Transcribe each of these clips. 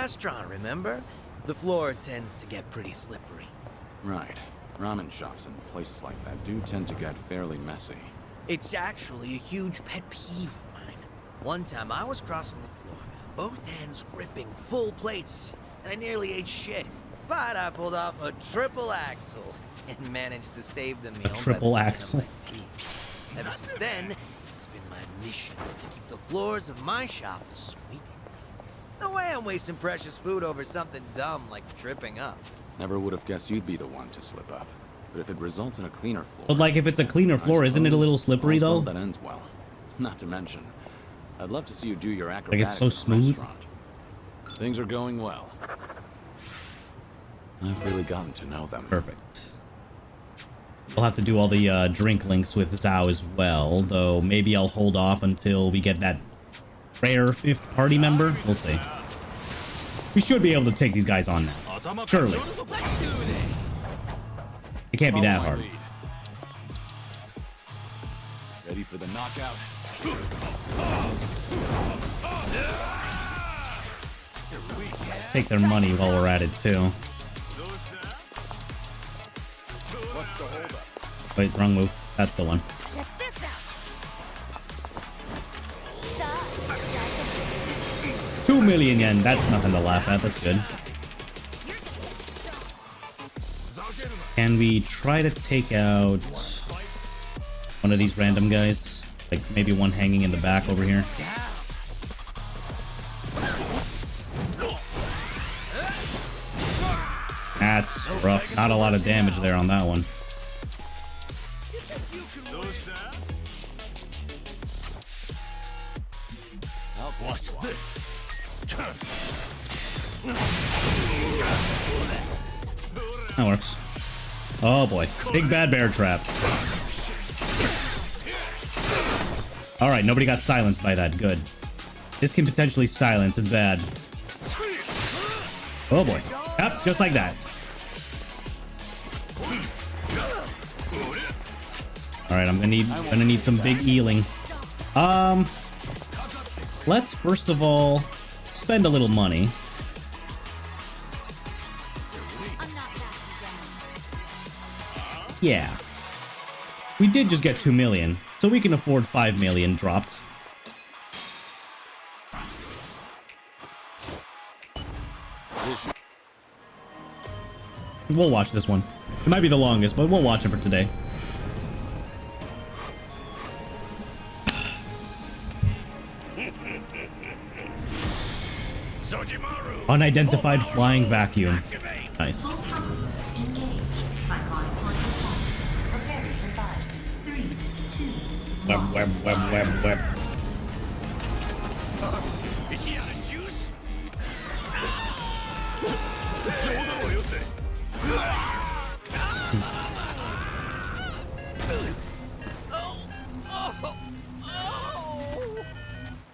restaurant, remember? The floor tends to get pretty slippery. Right. Ramen shops and places like that do tend to get fairly messy. It's actually a huge pet peeve of mine. One time I was crossing the floor, both hands gripping full plates, and I nearly ate shit. But I pulled off a triple axle and managed to save the meal. triple by the axle. skin of my teeth. Ever since then, it's been my mission to keep the floors of my shop squeaky. No way I'm wasting precious food over something dumb like tripping up. Never would have guessed you'd be the one to slip up. But if it results in a cleaner floor... But like, if it's a cleaner floor, isn't it a little slippery all's well though? that ends well. Not to mention, I'd love to see you do your Like, acrobatics it's so at the smooth. restaurant. Things are going well. I've really gotten to know them. Perfect. We'll have to do all the drink links with Zhao as well, though maybe I'll hold off until we get that rare 5th party member. We'll see. We should be able to take these guys on now. Surely. It can't be that hard. Ready for the knockout? Let's take their money while we're at it, too. What's the holdup? Wait, wrong move. That's the one. Check this out. 2 million yen. That's nothing to laugh at. That's good. Can we try to take out one of these random guys? Like maybe one hanging in the back over here. That's rough. Not a lot of damage there on that one. Watch this. That works. Oh boy. Big bad bear trap. Alright, nobody got silenced by that. Good. This can potentially silence. It's bad. Oh boy. Yep, just like that. Alright, I'm gonna need some big healing. Let's first of all spend a little money. Yeah. We did just get 2 million, so we can afford 5 million dropped. We'll watch this one. It might be the longest, but we'll watch it for today. Unidentified flying vacuum. Nice. Web, web, web, web, web. Is she out of juice?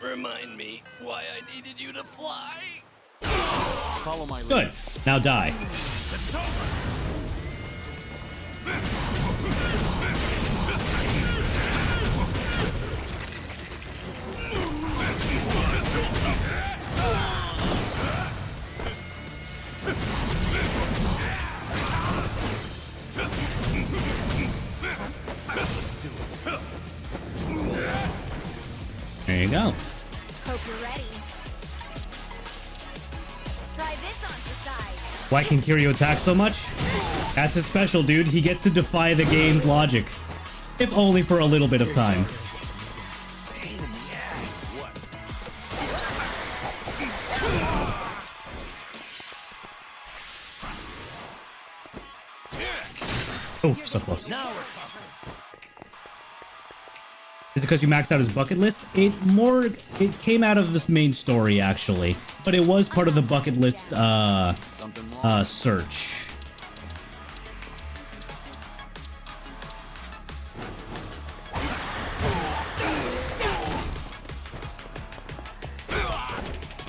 Remind me why I needed you to fly. Follow my lead. Good. Now die. It's over. There you go. Hope you're ready. Try this on for size. Why can Kiryu attack so much? That's his special, dude. He gets to defy the game's logic. If only for a little bit of time. Oof, so close. Is it because you maxed out his bucket list? It came out of this main story, actually. But it was part of the bucket list, search.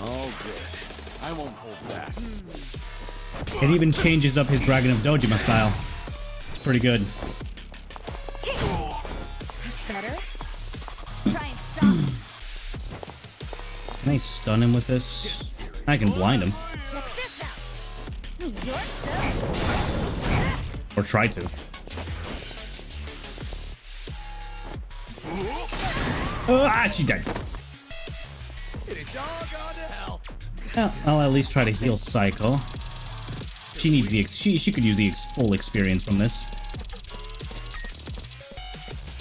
Oh, good. I won't hold back. It even changes up his Dragon of Dojima style. Pretty good. That's better. Try and stop him. Can I stun him with this? I can blind him. Check this out. You're so. Or try to. She's dead. It's all gone to hell. Well, I'll at least try to heal Psycho. She needs the she could use the full experience from this.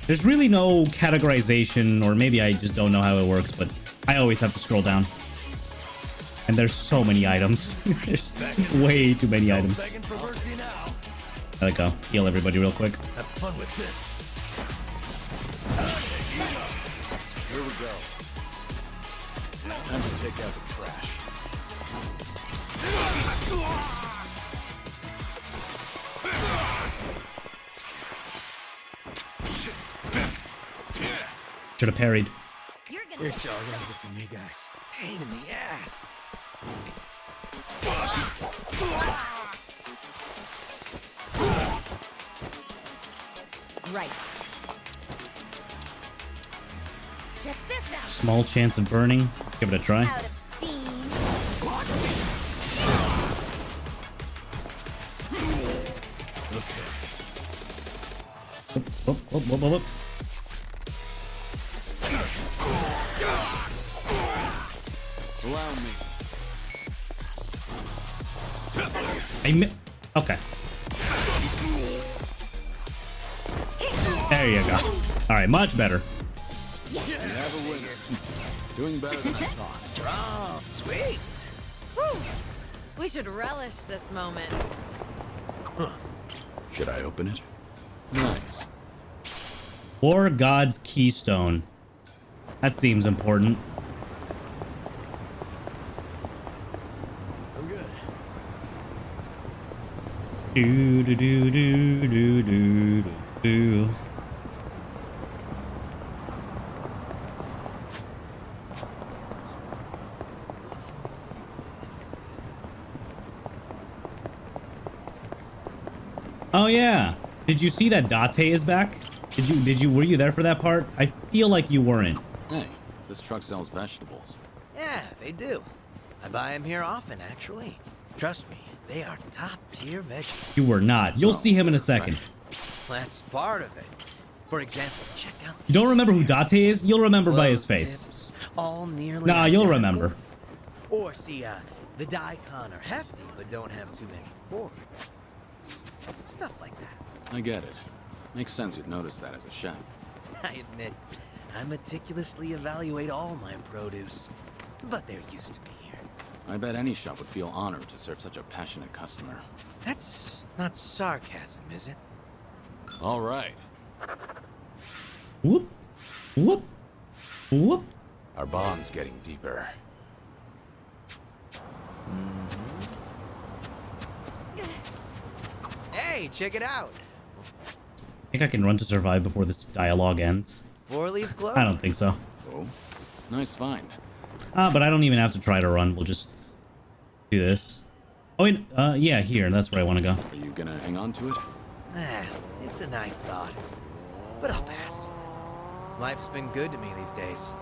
There's really no categorization, or maybe I just don't know how it works, but I always have to scroll down. And there's so many items. There's way too many items. Begging for mercy now. There we go. Heal everybody real quick. Have fun with this. Here we go. Time to take out the trash. Should have parried. You're gonna. It's all right for me, guys. Pain in the ass. Right. Check this out. Small chance of burning. Give it a try. Out of steam. Whoop, whoop, whoop, whoop, whoop. Allow me. Okay. There you go. All right, much better. We have a winner. Doing better than I thought. Strong. Sweet. Whew. We should relish this moment. Should I open it? Nice. War God's Keystone. That seems important. I'm good. Do do do do do do do. Oh yeah. Did you see that Date is back? Were you there for that part? I feel like you weren't. Hey, this truck sells vegetables. Yeah, they do. I buy them here often, actually. Trust me, they are top-tier veggies. You were not. You'll see him in a second. That's part of it. For example, check out. You don't remember who Date is? You'll remember by his Clove face. tips, all nearly. Nah, you'll identical. remember. Or see, the daikon are hefty but don't have too many pores. Stuff like that. I get it. Makes sense you'd notice that as a chef. I admit, I meticulously evaluate all my produce, but they're used to me here. I bet any shop would feel honored to serve such a passionate customer. That's not sarcasm, is it? All right. Whoop. Whoop. Whoop. Our bond's getting deeper. Hey, check it out. I think I can run to survive before this dialogue ends. Four-leaf clover. I don't think so. Oh, nice find. But I don't even have to try to run. We'll just do this. Oh, wait. Yeah, here. That's where I want to go. Are you gonna hang on to it? Ah, it's a nice thought, but I'll pass. Life's been good to me these days.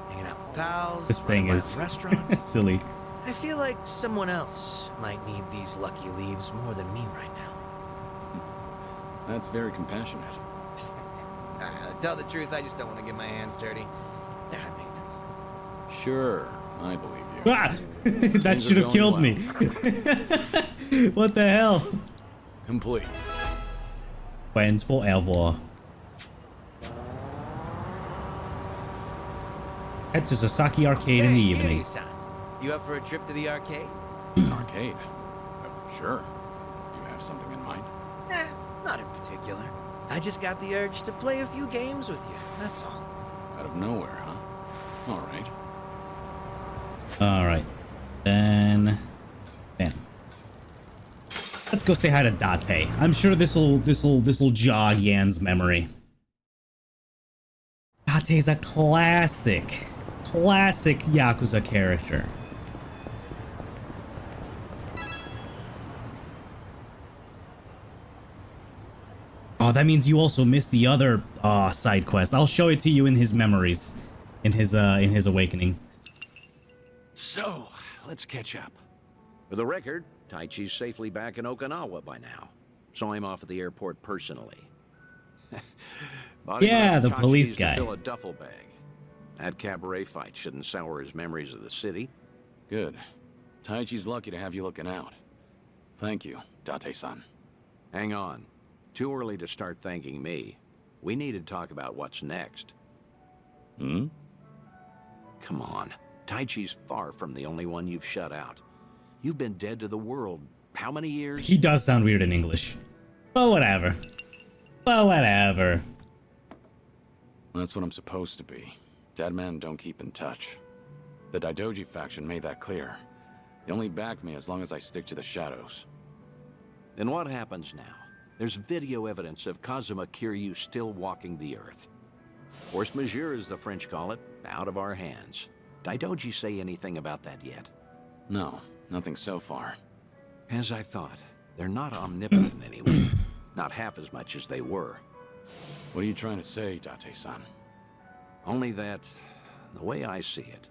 Hanging out with pals. This thing running is around restaurants. silly. I feel like someone else might need these lucky leaves more than me right now. That's very compassionate. To tell the truth, I just don't want to get my hands dirty. They're high maintenance. Sure, I believe you. Ah! That Things are should have going killed well. me. What the hell? Complete. Friends forever. Head to Sasaki Arcade in the evening. Kitty-san, you up for a trip to the arcade? Arcade? Sure. You have something in mind? Nah, not in particular. I just got the urge to play a few games with you, that's all. Out of nowhere, huh? All right. Alright. Then bam. Let's go say hi to Date. I'm sure this'll jog Yan's memory. Date's a classic Yakuza character. Oh, that means you also missed the other side quest. I'll show it to you in his memories, in his awakening. So, let's catch up. For the record, Taichi's safely back in Okinawa by now. Saw him off at the airport personally. Yeah, the police guy. Fill a duffel bag. That cabaret fight shouldn't sour his memories of the city. Good. Taichi's lucky to have you looking out. Thank you, Date-san. Hang on. Too early to start thanking me. We need to talk about what's next. Hmm? Come on. Taichi's far from the only one you've shut out. You've been dead to the world how many years? He does sound weird in English. But whatever. But whatever. That's what I'm supposed to be. Dead men don't keep in touch. The Daidoji faction made that clear. They only back me as long as I stick to the shadows. Then what happens now? There's video evidence of Kazuma Kiryu still walking the earth. Force majeure, as the French call it, out of our hands. Daidoji say anything about that yet? No, nothing so far. As I thought, they're not omnipotent anyway. Not half as much as they were. What are you trying to say, Date-san? Only that, the way I see it,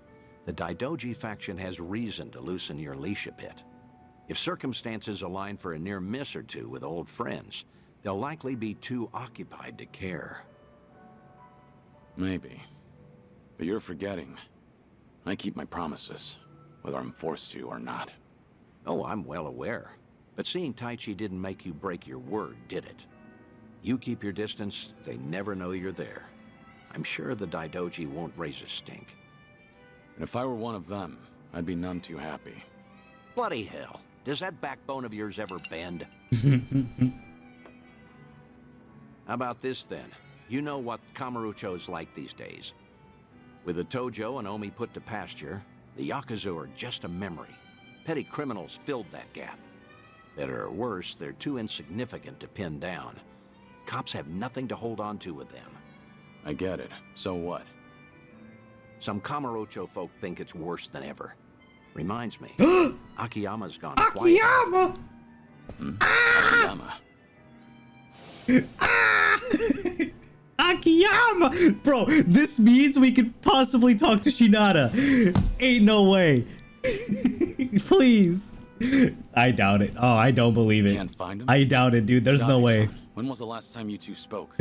the Daidoji faction has reason to loosen your leash a bit. If circumstances align for a near miss or two with old friends, they'll likely be too occupied to care. Maybe. But you're forgetting. I keep my promises, whether I'm forced to or not. Oh, I'm well aware. But seeing Taichi didn't make you break your word, did it? You keep your distance, they never know you're there. I'm sure the Daidoji won't raise a stink. And if I were one of them, I'd be none too happy. Bloody hell. Does that backbone of yours ever bend? How about this then? You know what Kamurocho's like these days. With the Tojo and Omi put to pasture, the Yakuza are just a memory. Petty criminals filled that gap. Better or worse, they're too insignificant to pin down. Cops have nothing to hold on to with them. I get it. So what? Some Kamurocho folk think it's worse than ever. Reminds me, Akiyama's gone quiet. Akiyama! Akiyama. Akiyama! Bro, this means we could possibly talk to Shinada. Ain't no way. Please. I doubt it. Oh, I don't believe it. Can't find him? I doubt it, dude. There's no way. Date-san, when was the last time you two spoke?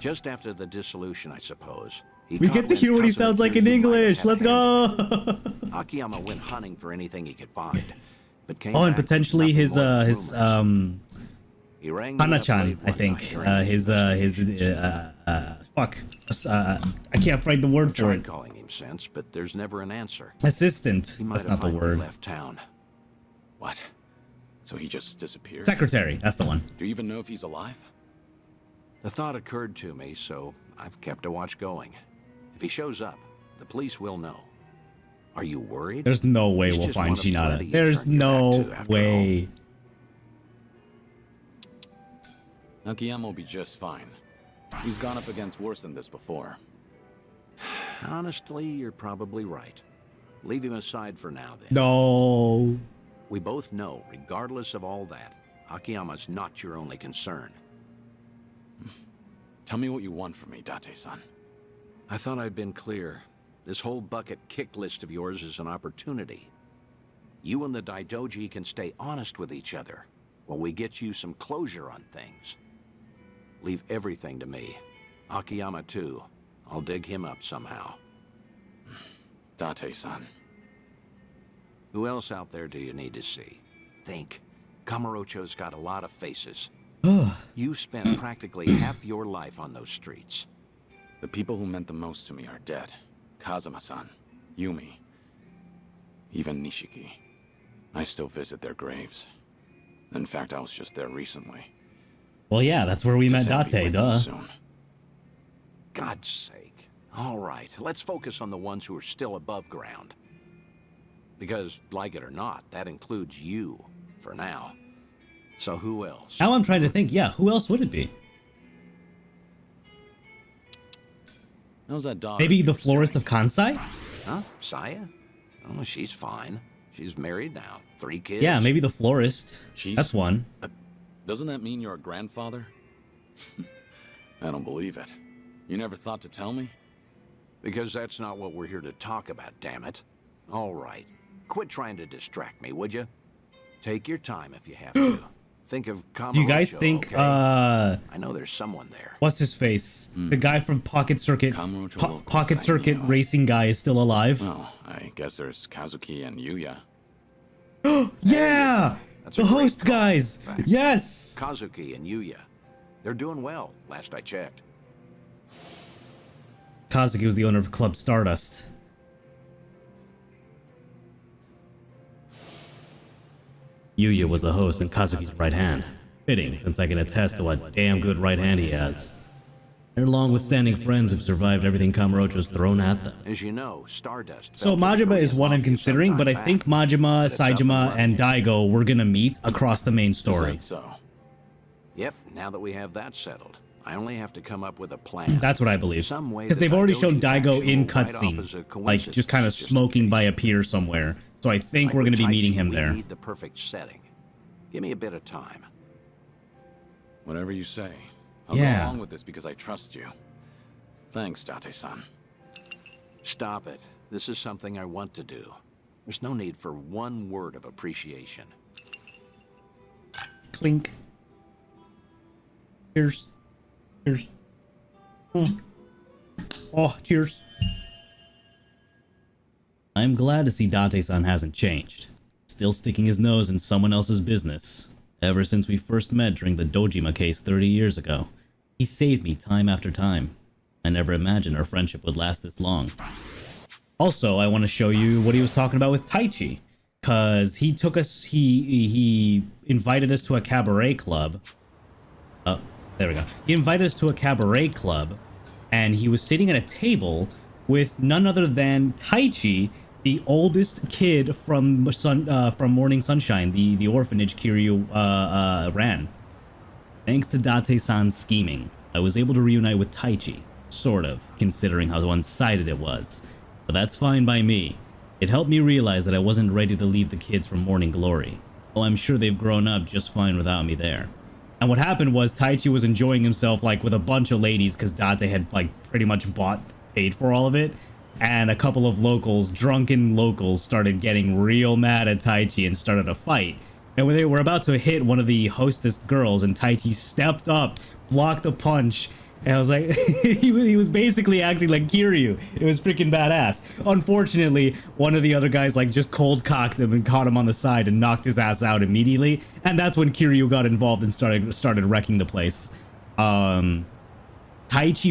Just after the dissolution, I suppose. He We caught get to wind hear what he Kazuma sounds like in Kiryu might English. have Let's had go. Akiyama went hunting for anything he could find, but came Oh, and back with potentially nothing his more than his rumors. He rang me up Hana-chan, late I one think. night during His fuck. I can't find the word for tried it. calling him since, but there's never an answer. Assistant. He might That's have not the finally word. left town. What? So he just disappeared? Secretary. That's the one. Do you even know if he's alive? The thought occurred to me, so I've kept a watch going. If he shows up, the police will know. Are you worried? There's no way He's we'll just find one of plenty Shinada. you There's turned your back no to, after way. Akiyama will be just fine. He's gone up against worse than this before. Honestly, you're probably right. Leave him aside for now, then. No. We both know, regardless of all that, Akiyama's not your only concern. Tell me what you want from me, Date-san. I thought I'd been clear. This whole bucket kick list of yours is an opportunity. You and the Daidoji can stay honest with each other while we get you some closure on things. Leave everything to me. Akiyama, too. I'll dig him up somehow. Date-san. Who else out there do you need to see? Think. Kamurocho's got a lot of faces. You spent practically half your life on those streets. The people who meant the most to me are dead. Kazuma-san, Yumi, even Nishiki. I still visit their graves. In fact, I was just there recently. Well, yeah, that's where we met Just happy Date, with them duh. soon. God's sake. All right, let's focus on the ones who are still above ground. Because, like it or not, that includes you, for now. So who else? Now I'm trying to think, yeah, who else would it be? How's that dog? Maybe the yours florist doing? of Kansai? Huh? Saya? Oh, she's fine. She's married now. 3 kids. Yeah, maybe the florist. She's- That's one. Doesn't that mean you're a grandfather? I don't believe it. You never thought to tell me? Because that's not what we're here to talk about, damn it. All right. quit trying to distract me, would you? Take your time if you have to. Think of Kamurocho, Do you guys think, okay? I know there's someone there. what's his face? The guy from Pocket Circuit, Kamurocho locals, Pocket Circuit Daimyo. racing guy is still alive? Oh, I guess there's Kazuki and Yuya. Yeah! That's a The great host call, guys! in fact. Yes! Kazuki and Yuya. They're doing well, last I checked. Kazuki was the owner of Club Stardust. Yuya was the host and Kazuki's right hand. Fitting, since I can attest to what damn good right hand he has. They're long-withstanding friends who've survived everything Kamurocho's thrown at them. As you know, Stardust. So fell to the Majima is Korean one I'm mafia considering, sometime but I back. think Majima, It's up and Saejima, running. and Daigo were gonna meet across the main Is story. that so? Yep, now that we have that settled, I only have to come up with a plan. That's what I believe. Some way Because the they've already shown Daidoji Daigo faction in will write off cutscene, as a like coincidence, just kind of just in smoking case. by a pier somewhere. So I think Like we're with gonna be meeting Taichi, him we there. need the perfect setting. Give me a bit of time. Whatever you say. I'll Yeah. go along with this because I trust you. Thanks, Date-san. Stop it. This is something I want to do. There's no need for one word of appreciation. Clink. Cheers. Cheers. Oh, cheers. I'm glad to see Date-san hasn't changed. Still sticking his nose in someone else's business. Ever since we first met during the Dojima case 30 years ago. He saved me time after time. I never imagined our friendship would last this long. Also, I want to show you what he was talking about with Taichi. Cause he took us, he invited us to a cabaret club. Oh, there we go. He invited us to a cabaret club, and he was sitting at a table with none other than Taichi, the oldest kid from Morning Sunshine, the orphanage Kiryu ran. Thanks to Date-san's scheming, I was able to reunite with Taichi, sort of, considering how one-sided it was. But that's fine by me. It helped me realize that I wasn't ready to leave the kids from Morning Glory. Well, I'm sure they've grown up just fine without me there. And what happened was Taichi was enjoying himself like with a bunch of ladies because Date had like pretty much paid for all of it. And a couple of locals, drunken locals, started getting real mad at Taichi and started a fight. And when they were about to hit one of the hostess girls, and Taichi stepped up, blocked the punch, and I was like, he was basically acting like Kiryu. It was freaking badass. Unfortunately, one of the other guys like just cold cocked him and caught him on the side and knocked his ass out immediately. And that's when Kiryu got involved and started wrecking the place. Taichi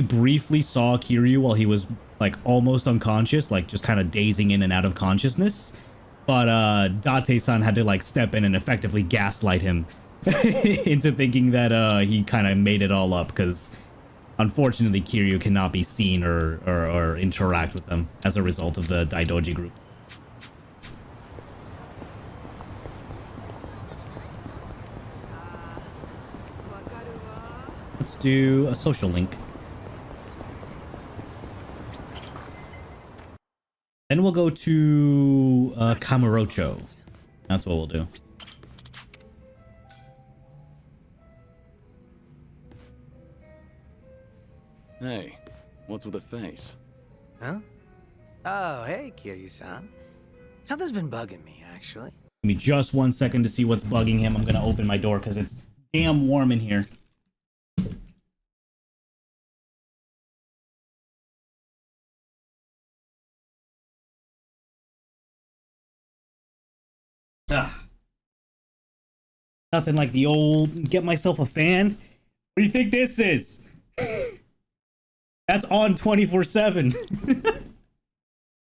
briefly saw Kiryu while he was like almost unconscious, like just kind of dazing in and out of consciousness. But Date-san had to like step in and effectively gaslight him into thinking that he kind of made it all up, because unfortunately Kiryu cannot be seen or interact with them as a result of the Daidoji group. Let's do a social link. Then we'll go to Kamurocho. That's what we'll do. Hey, what's with the face? Huh? Oh, hey, Kiryu-san. Something's been bugging me, actually. Give me just 1 second to see what's bugging him. I'm gonna open my door because it's damn warm in here. Ah. Nothing like the old get myself a fan. What do you think this is? That's on 24/7.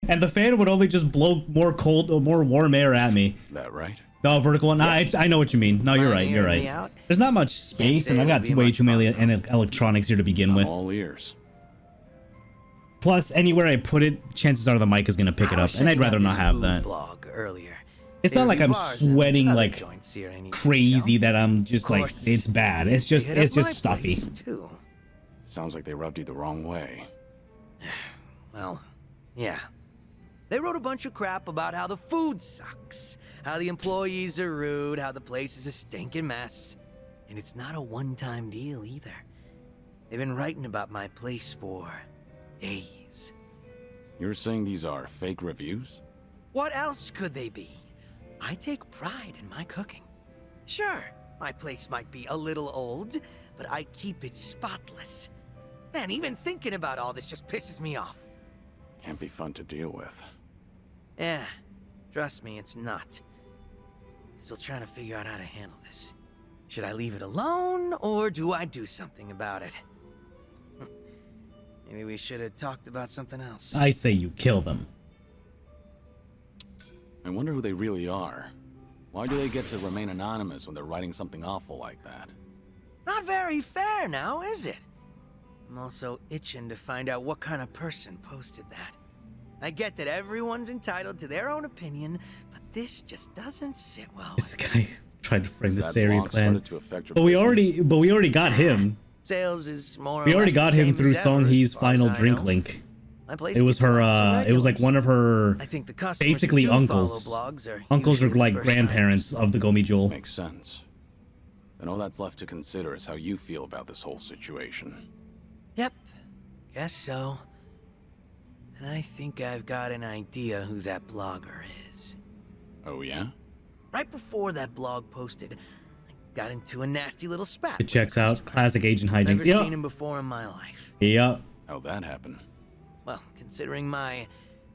And the fan would only just blow more cold or more warm air at me. That right? The vertical one. I know what you mean. No, you're Mind right. You're hearing me right. out? There's not much space, say and I've it'll got be way much too many fun, electronics here to begin I'm with. all ears. Plus, anywhere I put it, chances are the mic is gonna pick it I up, was and I'd checking out rather not this have food that. blog earlier. It's They not like review I'm bars and sweating other like joints here any crazy show. that I'm just like course, it's bad. It's They just hit up it's just my stuffy. place, too. Sounds like they rubbed you the wrong way. Well, yeah. They wrote a bunch of crap about how the food sucks, how the employees are rude, how the place is a stinking mess. And it's not a one-time deal either. They've been writing about my place for days. You're saying these are fake reviews? What else could they be? I take pride in my cooking. Sure, my place might be a little old, but I keep it spotless. Man, even thinking about all this just pisses me off. Can't be fun to deal with. Yeah, trust me, it's not. Still trying to figure out how to handle this. Should I leave it alone, or do I do something about it? Maybe we should have talked about something else. I say you kill them. I wonder who they really are. Why do they get to remain anonymous when they're writing something awful like that? Not very fair now, is it? I'm also itching to find out what kind of person posted that. I get that everyone's entitled to their own opinion, but this just doesn't sit well This with me. guy tried to frame the That Sari blog clan. started to affect your But we business? already got him. Sales is more. We or already less got the him same through as ever, Song as Hee's far as final I drink know. link. My place It was gets her lots of it was like regulars. one of her I think the customers basically who do uncles. follow blogs are Uncles are usually like first-timers. grandparents of the Gomi Jewel. Makes sense. Then all that's left to consider is how you feel about this whole situation. Yep, guess so. And I think I've got an idea who that blogger is. Oh yeah? Right before that blog posted, I got into a nasty little spat. It checks out. Classic agent hijinks. Never Yep. seen him before in my life. Yep. How'd that happen? Well, considering my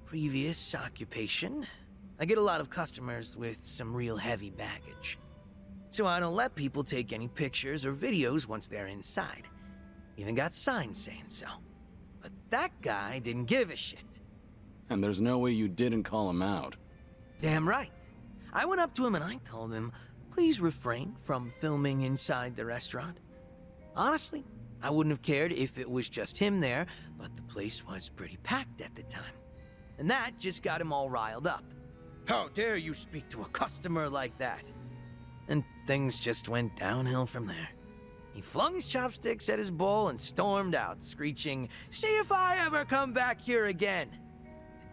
previous occupation, I get a lot of customers with some real heavy baggage. So I don't let people take any pictures or videos once they're inside. Even got signs saying so. But that guy didn't give a shit. And there's no way you didn't call him out. Damn right. I went up to him and I told him, please refrain from filming inside the restaurant. Honestly, I wouldn't have cared if it was just him there, but the place was pretty packed at the time. And that just got him all riled up. How dare you speak to a customer like that? And things just went downhill from there. He flung his chopsticks at his bowl and stormed out, screeching, "See if I ever come back here again!"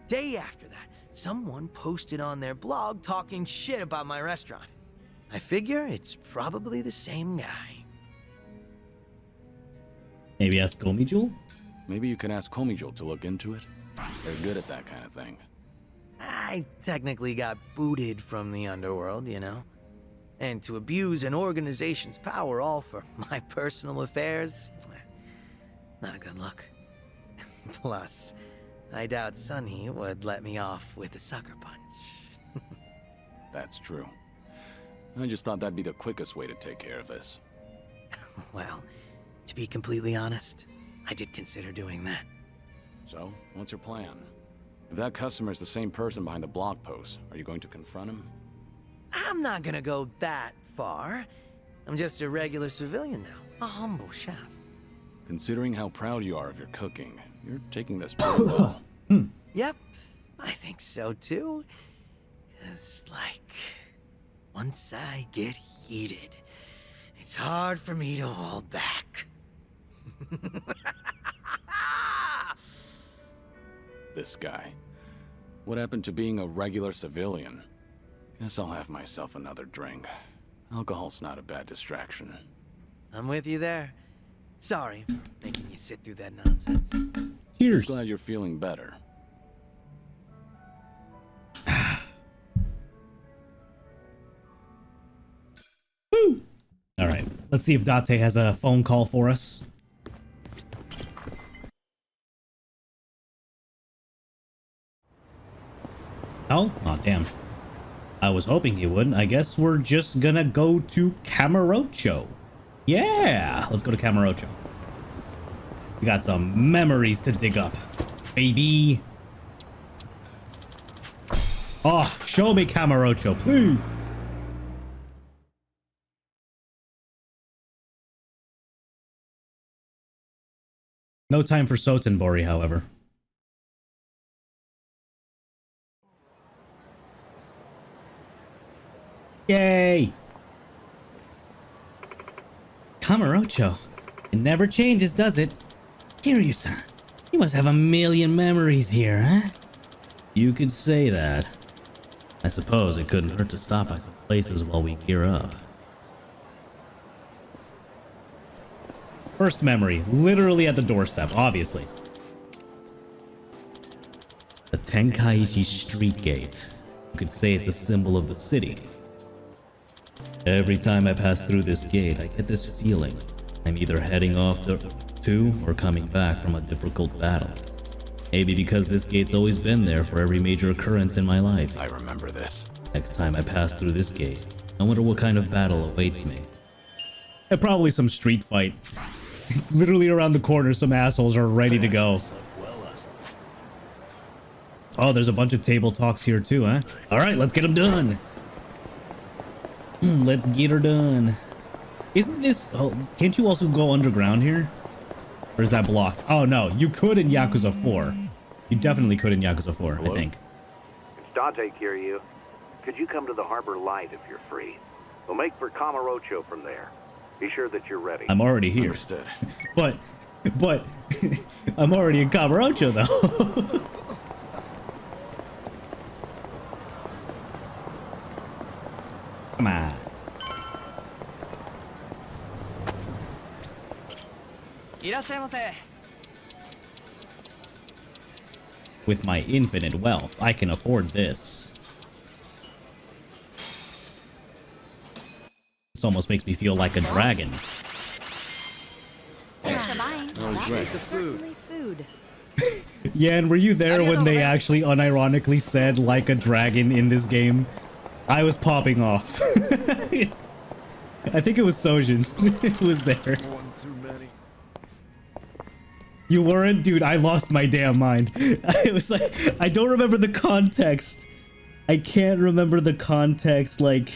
The day after that, someone posted on their blog talking shit about my restaurant. I figure it's probably the same guy. Maybe ask Gomi Jewel? Maybe you can ask Komijul to look into it. They're good at that kind of thing. I technically got booted from the underworld, you know? And to abuse an organization's power all for my personal affairs, not a good look. Plus, I doubt Sunny would let me off with a sucker punch. That's true. I just thought that'd be the quickest way to take care of this. Well, to be completely honest, I did consider doing that. So, what's your plan? If that customer's the same person behind the blog post, are you going to confront him? I'm not gonna go that far. I'm just a regular civilian now, a humble chef. Considering how proud you are of your cooking, you're taking this pretty well. Yep, I think so too. It's like, once I get heated, it's hard for me to hold back. This guy. What happened to being a regular civilian? Guess I'll have myself another drink. Alcohol's not a bad distraction. I'm with you there. Sorry for making you sit through that nonsense. Cheers. Glad you're feeling better. Woo! All right. Let's see if Date has a phone call for us. Oh, damn. I was hoping he would. I guess we're just gonna go to Camarocho. Yeah, let's go to Camarocho. We got some memories to dig up, baby. Oh, show me Camarocho, please. No time for Sotenbori, however. Yay! Camarocho. It never changes, does it? Kiryu-san, you must have a million memories here, huh? You could say that. I suppose it couldn't hurt to stop by some places while we gear up. First memory, literally at the doorstep, obviously. The Tenkaichi Street Gate. You could say it's a symbol of the city. Every time I pass through this gate, I get this feeling. I'm either heading off to or coming back from a difficult battle. Maybe because this gate's always been there for every major occurrence in my life. I remember this. Next time I pass through this gate, I wonder what kind of battle awaits me. Probably some street fight. Literally around the corner, some assholes are ready to go. Oh, there's a bunch of table talks here too, huh? Alright, let's get them done. Let's get her done. Isn't this... Oh, can't you also go underground here? Or is that blocked? Oh, no. You could in Yakuza 4. You definitely could in Yakuza 4, I think. It's Dante, Kiryu. Could you come to the Harbor Light if you're free? We'll make for Kamurocho from there. Be sure that you're ready. I'm already here. Understood. But... I'm already in Kamurocho, though. Come on. With my infinite wealth, I can afford this. This almost makes me feel like a dragon. Thanks for buying. was right. Certainly food. Yeah, and were you there when they actually unironically said like a dragon in this game? I was popping off. I think it was Sojin. It was there. One too many. You weren't? Dude, I lost my damn mind. I was like, I don't remember the context. I can't remember the context, like...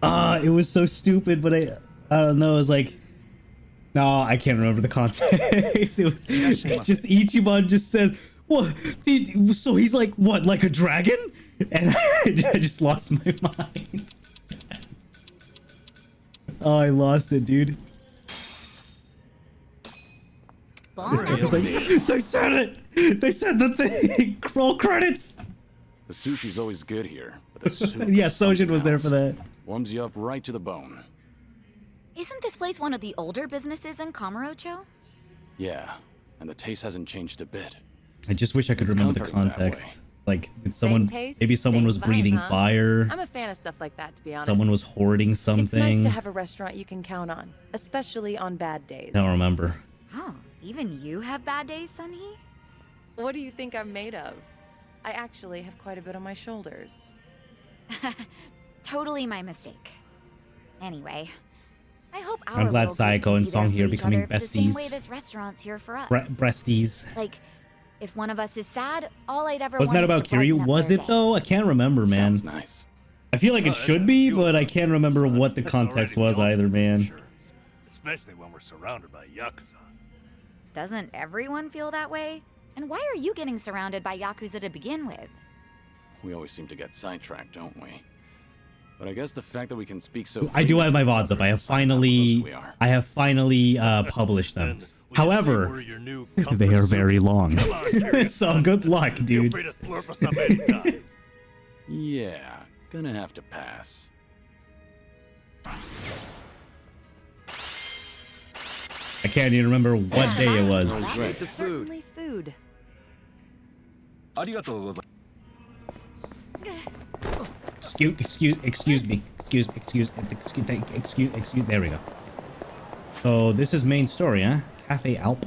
it was so stupid, but I don't know, it was like... No, I can't remember the context. It was just Ichiban just says, what? So he's like, what, like a dragon? And I just lost my mind. Oh, I lost it, dude. I was like, they said it! They said the thing! Roll credits! The sushi's always good here, but the soup Yeah, is Sojin something was there else. for that. Warms you up right to the bone. Isn't this place one of the older businesses in Kamurocho? Yeah, and the taste hasn't changed a bit. I just wish I could It's remember the comforting that context. way. Like, did someone, taste, maybe someone same was vibe, breathing huh? fire. I'm a fan of stuff like that, to be honest. Someone was hoarding It's something. nice to have a restaurant you can count on, especially on bad days. I don't remember. Oh, even you have bad days, Sunhee? What do you think I'm made of? I actually have quite a bit on my shoulders. Totally my mistake. Anyway, I hope our I'm glad little group Sayako can and be there Song for here each becoming other The same besties. way this restaurant's here for us. Breasties. Like, if one of us is sad, all I'd ever Wasn't want that is about to brighten Kiryu? up Was their it day. though? I can't remember, man. Sounds nice. I feel like it should be, but I can't remember what the context was either, man. Especially when we're surrounded by Yakuza. Doesn't everyone feel that way? And why are you getting surrounded by Yakuza to begin with? We always seem to get sidetracked, don't we? But I guess the fact that we can speak so I do freely have my VODs up. I have shows how close we are. published them. Then, will you say However, we're your new they comfort are soup? very long. Come on, curious So son. good luck, Feel dude. free to slurp us up anytime. Yeah, gonna have to pass. I can't even remember what day it was. That right. is certainly food. Excuse me. There we go. So this is main story, huh? Cafe Alp.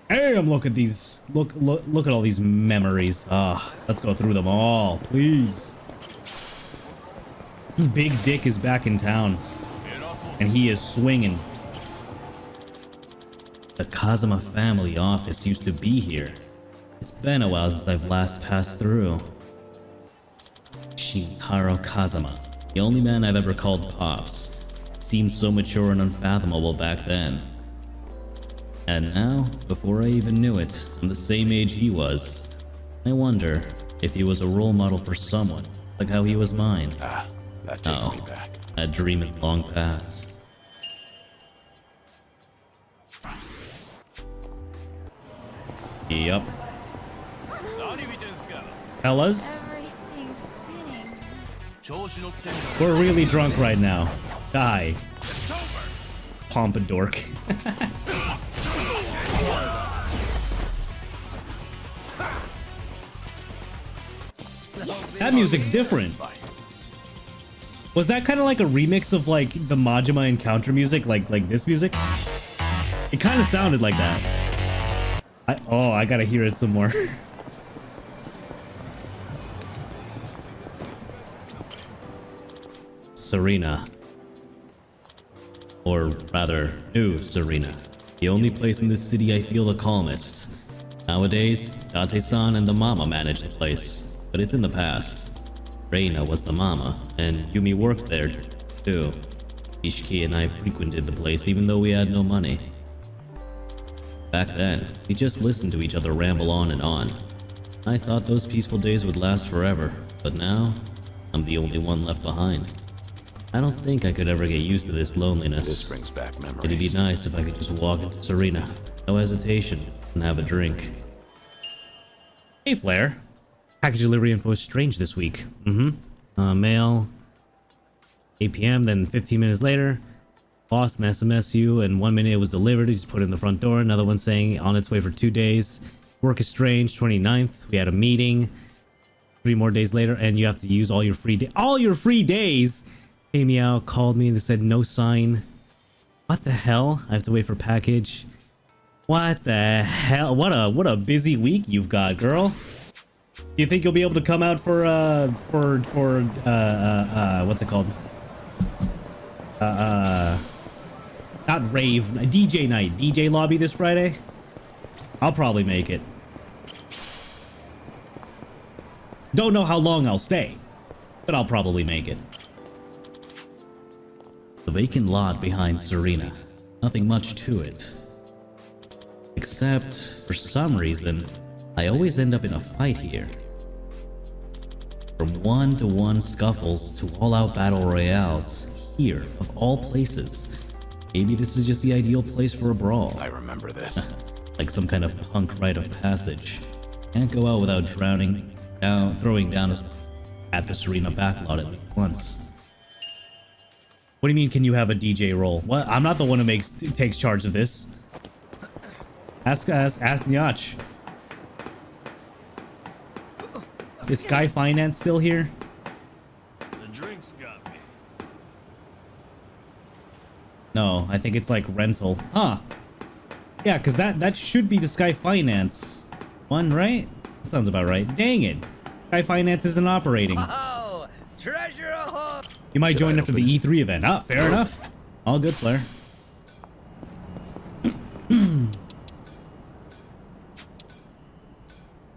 Damn, look at these. Look at all these memories. Let's go through them all, please. Big Dick is back in town, and he is swinging. The Kazama family office used to be here. It's been a while since I've last passed through. Shintaro Kazama, the only man I've ever called Pops, seemed so mature and unfathomable back then. And now, before I even knew it, I'm the same age he was. I wonder if he was a role model for someone, like how he was mine. Ah, that takes me Oh, back. that dream is long past. Yup. Fellas, Everything's spinning. we're really drunk right now. Die. Pompadour. That music's different. Was that kind of like a remix of like the Majima Encounter music, like this music? It kind of sounded like that. I gotta hear it some more. Serena. Or rather, New Serena. The only place in this city I feel the calmest. Nowadays, Date-san and the mama manage the place, but it's in the past. Reina was the mama, and Yumi worked there, too. Ishiki and I frequented the place even though we had no money. Back then, we just listened to each other ramble on and on. I thought those peaceful days would last forever, but now, I'm the only one left behind. I don't think I could ever get used to this loneliness. This brings back memories. It'd be nice if I could just walk into Serena, no hesitation, and have a drink. Hey, Flair. Package delivery info is strange this week. Mail. 8 p.m., then 15 minutes later. Lost an SMS you, and 1 minute it was delivered. You just put it in the front door. Another one saying on its way for 2 days. Work is strange. 29th, we had a meeting. 3 more days later, and you have to use all your free days. Came me out, called me, and they said no sign. What the hell? I have to wait for package. What the hell? What a busy week you've got, girl. Do you think you'll be able to come out for what's it called? Not rave, DJ night, DJ lobby this Friday? I'll probably make it. Don't know how long I'll stay, but I'll probably make it. The vacant lot behind Serena. Nothing much to it. Except, for some reason, I always end up in a fight here. From one-to-one scuffles to all-out battle royales, here, of all places. Maybe this is just the ideal place for a brawl. I remember this. Like some kind of punk rite of passage. Can't go out without throwing down at the Serena backlot at least once. What do you mean, can you have a DJ role? What? I'm not the one who takes charge of this. Ask Nyach. Is Sky Finance still here? The drinks got me. No, I think it's like rental. Huh. Yeah, because that should be the Sky Finance one, right? That sounds about right. Dang it. Sky Finance isn't operating. Oh, treasure ahoy! You might join after the E3 event. Ah, fair enough. All good, Flair.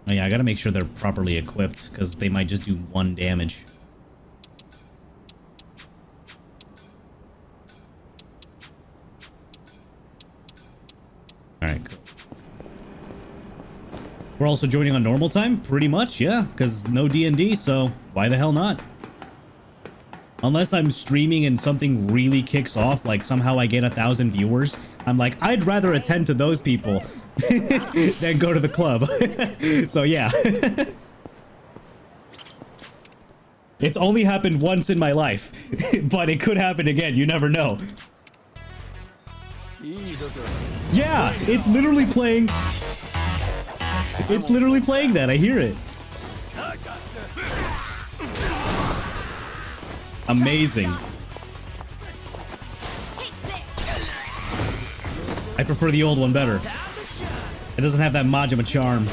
Oh yeah, I gotta make sure they're properly equipped, because they might just do 1 damage. Alright, cool. We're also joining on normal time? Pretty much, yeah, because no D&D, so why the hell not? Unless I'm streaming and something really kicks off, like somehow I get 1,000 viewers, I'm like, I'd rather attend to those people than go to the club. So yeah. It's only happened once in my life, but it could happen again. You never know. Yeah, it's literally playing. It's literally playing that. I hear it. Amazing. I prefer the old one better. It doesn't have that Majima charm.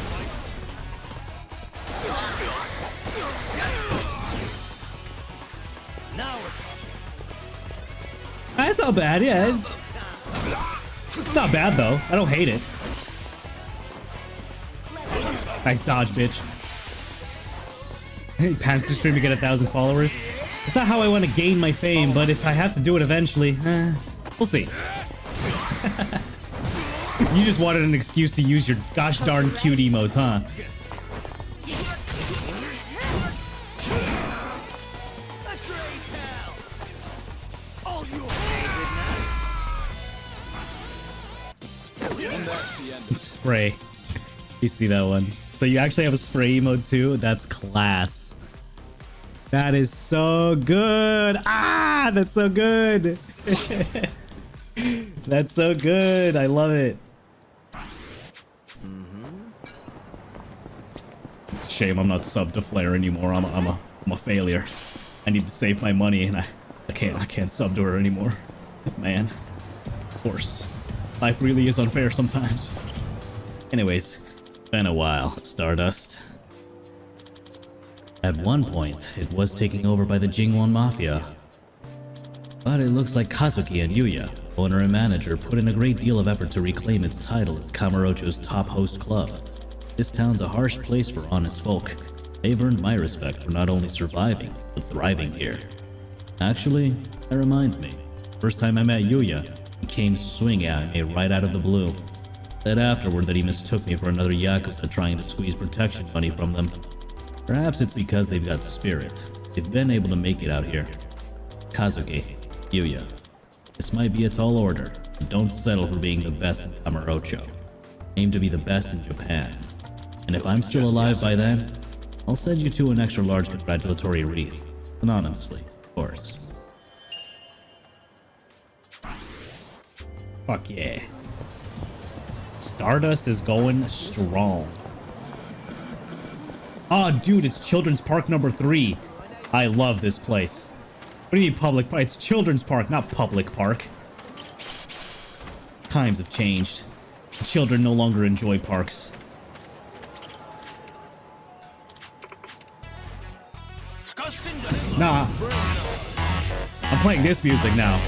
That's not bad, yeah. It's not bad though. I don't hate it. Nice dodge, bitch. Panther stream to get 1,000 followers. It's not how I want to gain my fame, but if I have to do it eventually, we'll see. You just wanted an excuse to use your gosh darn cute emotes, huh? Spray. You see that one? So you actually have a spray emote too? That's class. That is so good. Ah, that's so good. That's so good. I love it. shame I'm not subbed to Flare anymore. I'm a failure. I need to save my money, and I can't sub to her anymore. Man, of course, life really is unfair sometimes. Anyways, been a while, Stardust. At one point, it was taken over by the Jingwon Mafia. But it looks like Kazuki and Yuya, owner and manager, put in a great deal of effort to reclaim its title as Kamurocho's top host club. This town's a harsh place for honest folk. They've earned my respect for not only surviving, but thriving here. Actually, that reminds me. First time I met Yuya, he came swinging at me right out of the blue. Said afterward that he mistook me for another Yakuza trying to squeeze protection money from them. Perhaps it's because they've got spirit. They've been able to make it out here. Kazuki, Yuya, this might be a tall order, but don't settle for being the best in Kamurocho. Aim to be the best in Japan. And if I'm still alive by then, I'll send you two an extra large congratulatory wreath. Anonymously, of course. Fuck yeah. Stardust is going strong. Oh, dude, it's Children's Park number 3. I love this place. What do you mean public park? It's Children's Park, not public park. Times have changed. Children no longer enjoy parks. Nah. I'm playing this music now.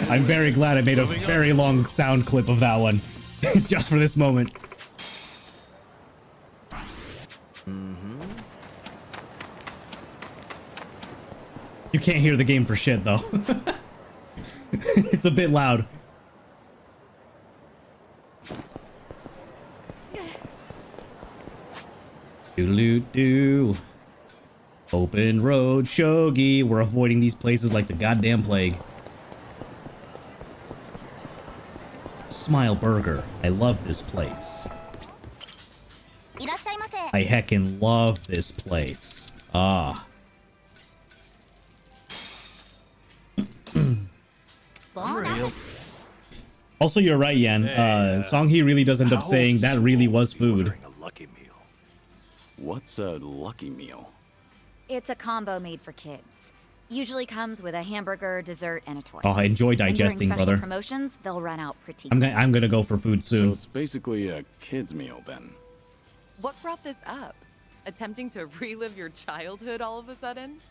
I'm very glad I made a very long sound clip of that one. Just for this moment. You can't hear the game for shit, though. It's a bit loud. Doo-doo-doo. Open road, shogi. We're avoiding these places like the goddamn plague. Smile Burger. I love this place. I heckin' love this place. Ah. Also, you're right, Yan. Songhi really does end up saying that really was food. What's a lucky meal? It's a combo made for kids. Usually comes with a hamburger, dessert, and a toy. Oh, I enjoy digesting, and during special brother. promotions, they'll run out pretty. I'm gonna go for food soon. So it's basically a kid's meal then. What brought this up? Attempting to relive your childhood all of a sudden?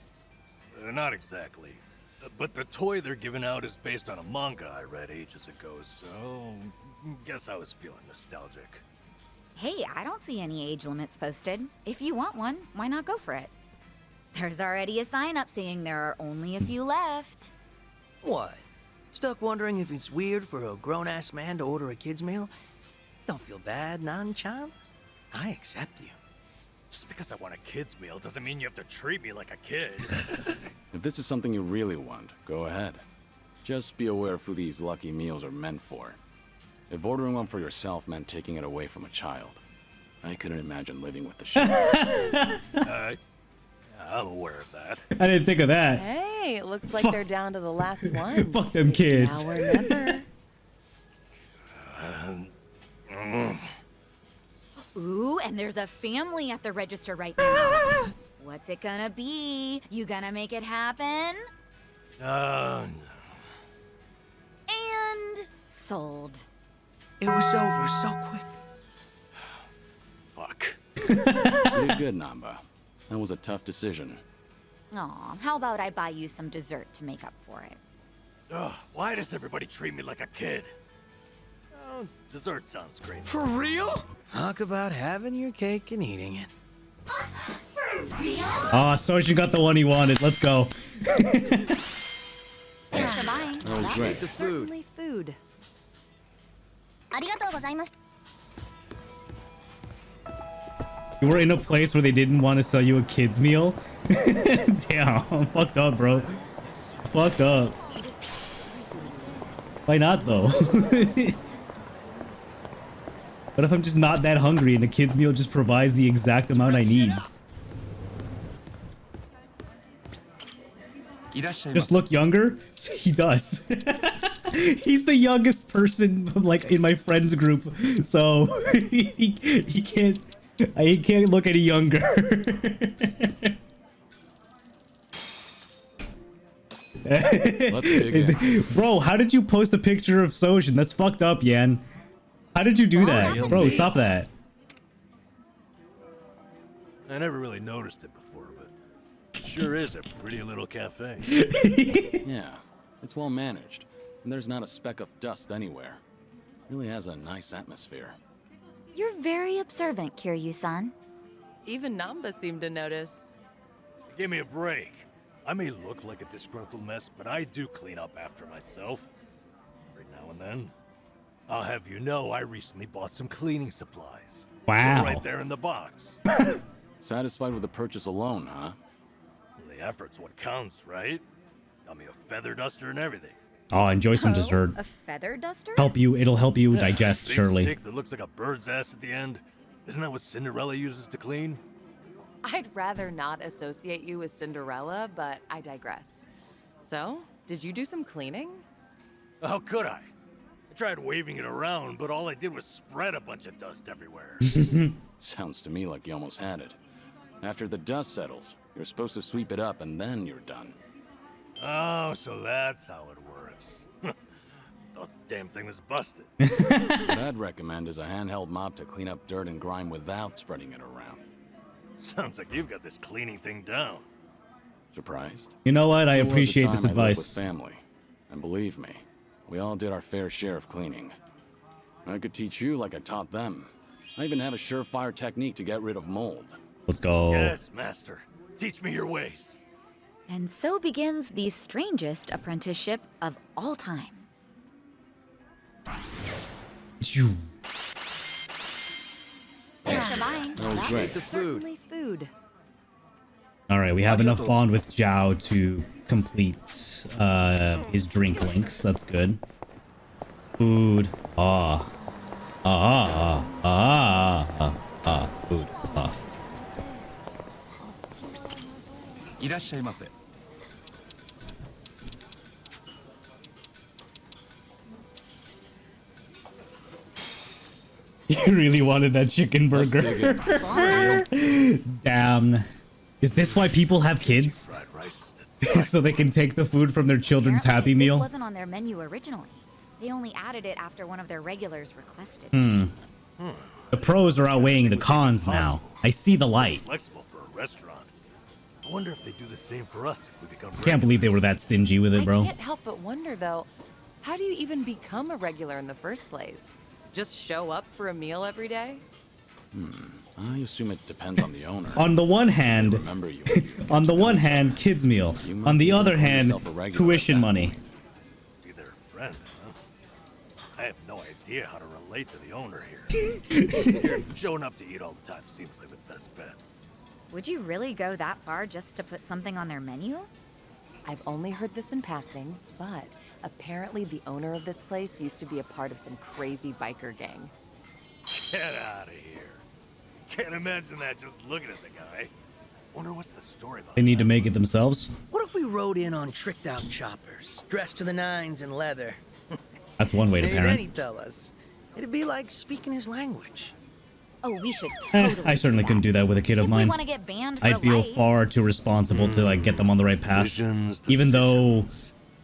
Not exactly. But the toy they're giving out is based on a manga I read ages ago, so guess I was feeling nostalgic. Hey, I don't see any age limits posted. If you want one, why not go for it? There's already a sign up saying there are only a few left. What? Stuck wondering if it's weird for a grown-ass man to order a kid's meal? Don't feel bad, Nan-chan. I accept you. Just because I want a kid's meal doesn't mean you have to treat me like a kid. If this is something you really want, go ahead. Just be aware of who these lucky meals are meant for. If ordering one for yourself meant taking it away from a child, I couldn't imagine living with the shit. I'm aware of that. I didn't think of that. Hey, it looks like they're down to the last one. Fuck them It's kids. now or never. Ooh, and there's a family at the register right now. What's it gonna be? You gonna make it happen? No. And sold. It was over so quick. Fuck. You did good, Namba. That was a tough decision. Aw, how about I buy you some dessert to make up for it? Ugh, why does everybody treat me like a kid? Oh, Dessert sounds great. For real? Talk about having your cake and eating it. Oh, Sojin got the one he wanted. Let's go. Thanks for buying. That was great. The food. Certainly food. You were in a place where they didn't want to sell you a kid's meal? Damn, fucked up, bro. Fucked up. Why not, though? What if I'm just not that hungry and the kid's meal just provides the exact amount I need? Just look younger? He does. He's the youngest person, like, in my friends group, so he can't look any younger. Let's dig in. Bro, how did you post a picture of Sojin? That's fucked up, Yan. How did you do that? Bro, stop that. I never really noticed it before, but it sure is a pretty little cafe. Yeah, it's well managed, and there's not a speck of dust anywhere. Really has a nice atmosphere. You're very observant, Kiryu-san. Even Namba seemed to notice. Give me a break. I may look like a disgruntled mess, but I do clean up after myself. Every now and then. I'll have you know I recently bought some cleaning supplies. Wow. Right there in the box. Satisfied with the purchase alone, huh? The effort's what counts, right? Got me a feather duster and everything. Oh, enjoy some dessert. A feather duster? It'll help you digest, Big surely. stick that looks like a bird's ass at the end. Isn't that what Cinderella uses to clean? I'd rather not associate you with Cinderella, but I digress. So, did you do some cleaning? How could I? I tried waving it around, but all I did was spread a bunch of dust everywhere. Sounds to me like you almost had it. After the dust settles, you're supposed to sweep it up and then you're done. Oh, so that's how it works. Thought the damn thing was busted. What I'd recommend is a handheld mop to clean up dirt and grime without spreading it around. Sounds like you've got this cleaning thing down. Surprised? You know what? I There was a appreciate time this I lived with advice. family, and believe me, we all did our fair share of cleaning. I could teach you like I taught them. I even have a surefire technique to get rid of mold. Let's go. Yes, master. Teach me your ways. And so begins the strangest apprenticeship of all time. Phew. Thanks for buying. That was great. The food. Certainly food. All right, we have enough bond with Zhao to complete his drink links. That's good. Food. Food. You really wanted that chicken Let's burger. dig in. Damn. Is this why people have kids? Fried rice is So they can take the food from their children's Apparently, Happy Meal? This wasn't on their menu originally. They only added it after one of their regulars requested. The pros are outweighing the cons now. I see the light. flexible for a restaurant. I wonder if they do the same for us if we become Can't believe they were that stingy with it, I bro. can't help but wonder, though, how do you even become a regular in the first place? Just show up for a meal every day? I assume it depends on the owner. On the one hand, Remember you. on the one hand, kids meal. You might On the be other making hand, yourself a regular tuition at that money. Be their friend, huh? I have no idea how to relate to the owner here. Here, showing up to eat all the time seems like the best bet. Would you really go that far just to put something on their menu? I've only heard this in passing, but apparently the owner of this place used to be a part of some crazy biker gang. Get out of here. Can't imagine that just looking at the guy. Wonder what's the story behind They need to that. make it themselves. What if we rode in on tricked out choppers, dressed to the nines in leather? That's one way to Maybe then parent. he'd tell us. It'd be like speaking his language. Oh, we should totally I certainly couldn't do that with a kid of If we mine. want to get banned for I'd feel life. far too responsible to like get them on the right path. Decisions, Even though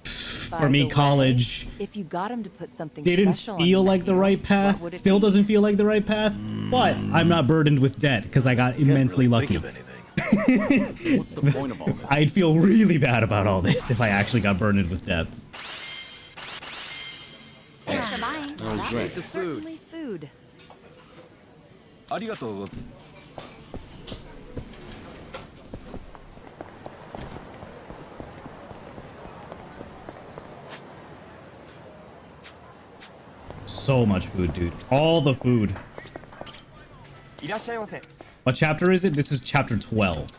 decisions. for me, college If you got him to put something didn't special on feel the like the menu, right what path. would it Still be? doesn't feel like the right path. But I'm not burdened with debt because I got Can't immensely really lucky. think of anything. What's the point of all this? I'd feel really bad about all this if I actually got burdened with debt. Thanks for buying. That was great. The food. Certainly food. So much food, dude. All the food. What chapter is it? This is chapter 12.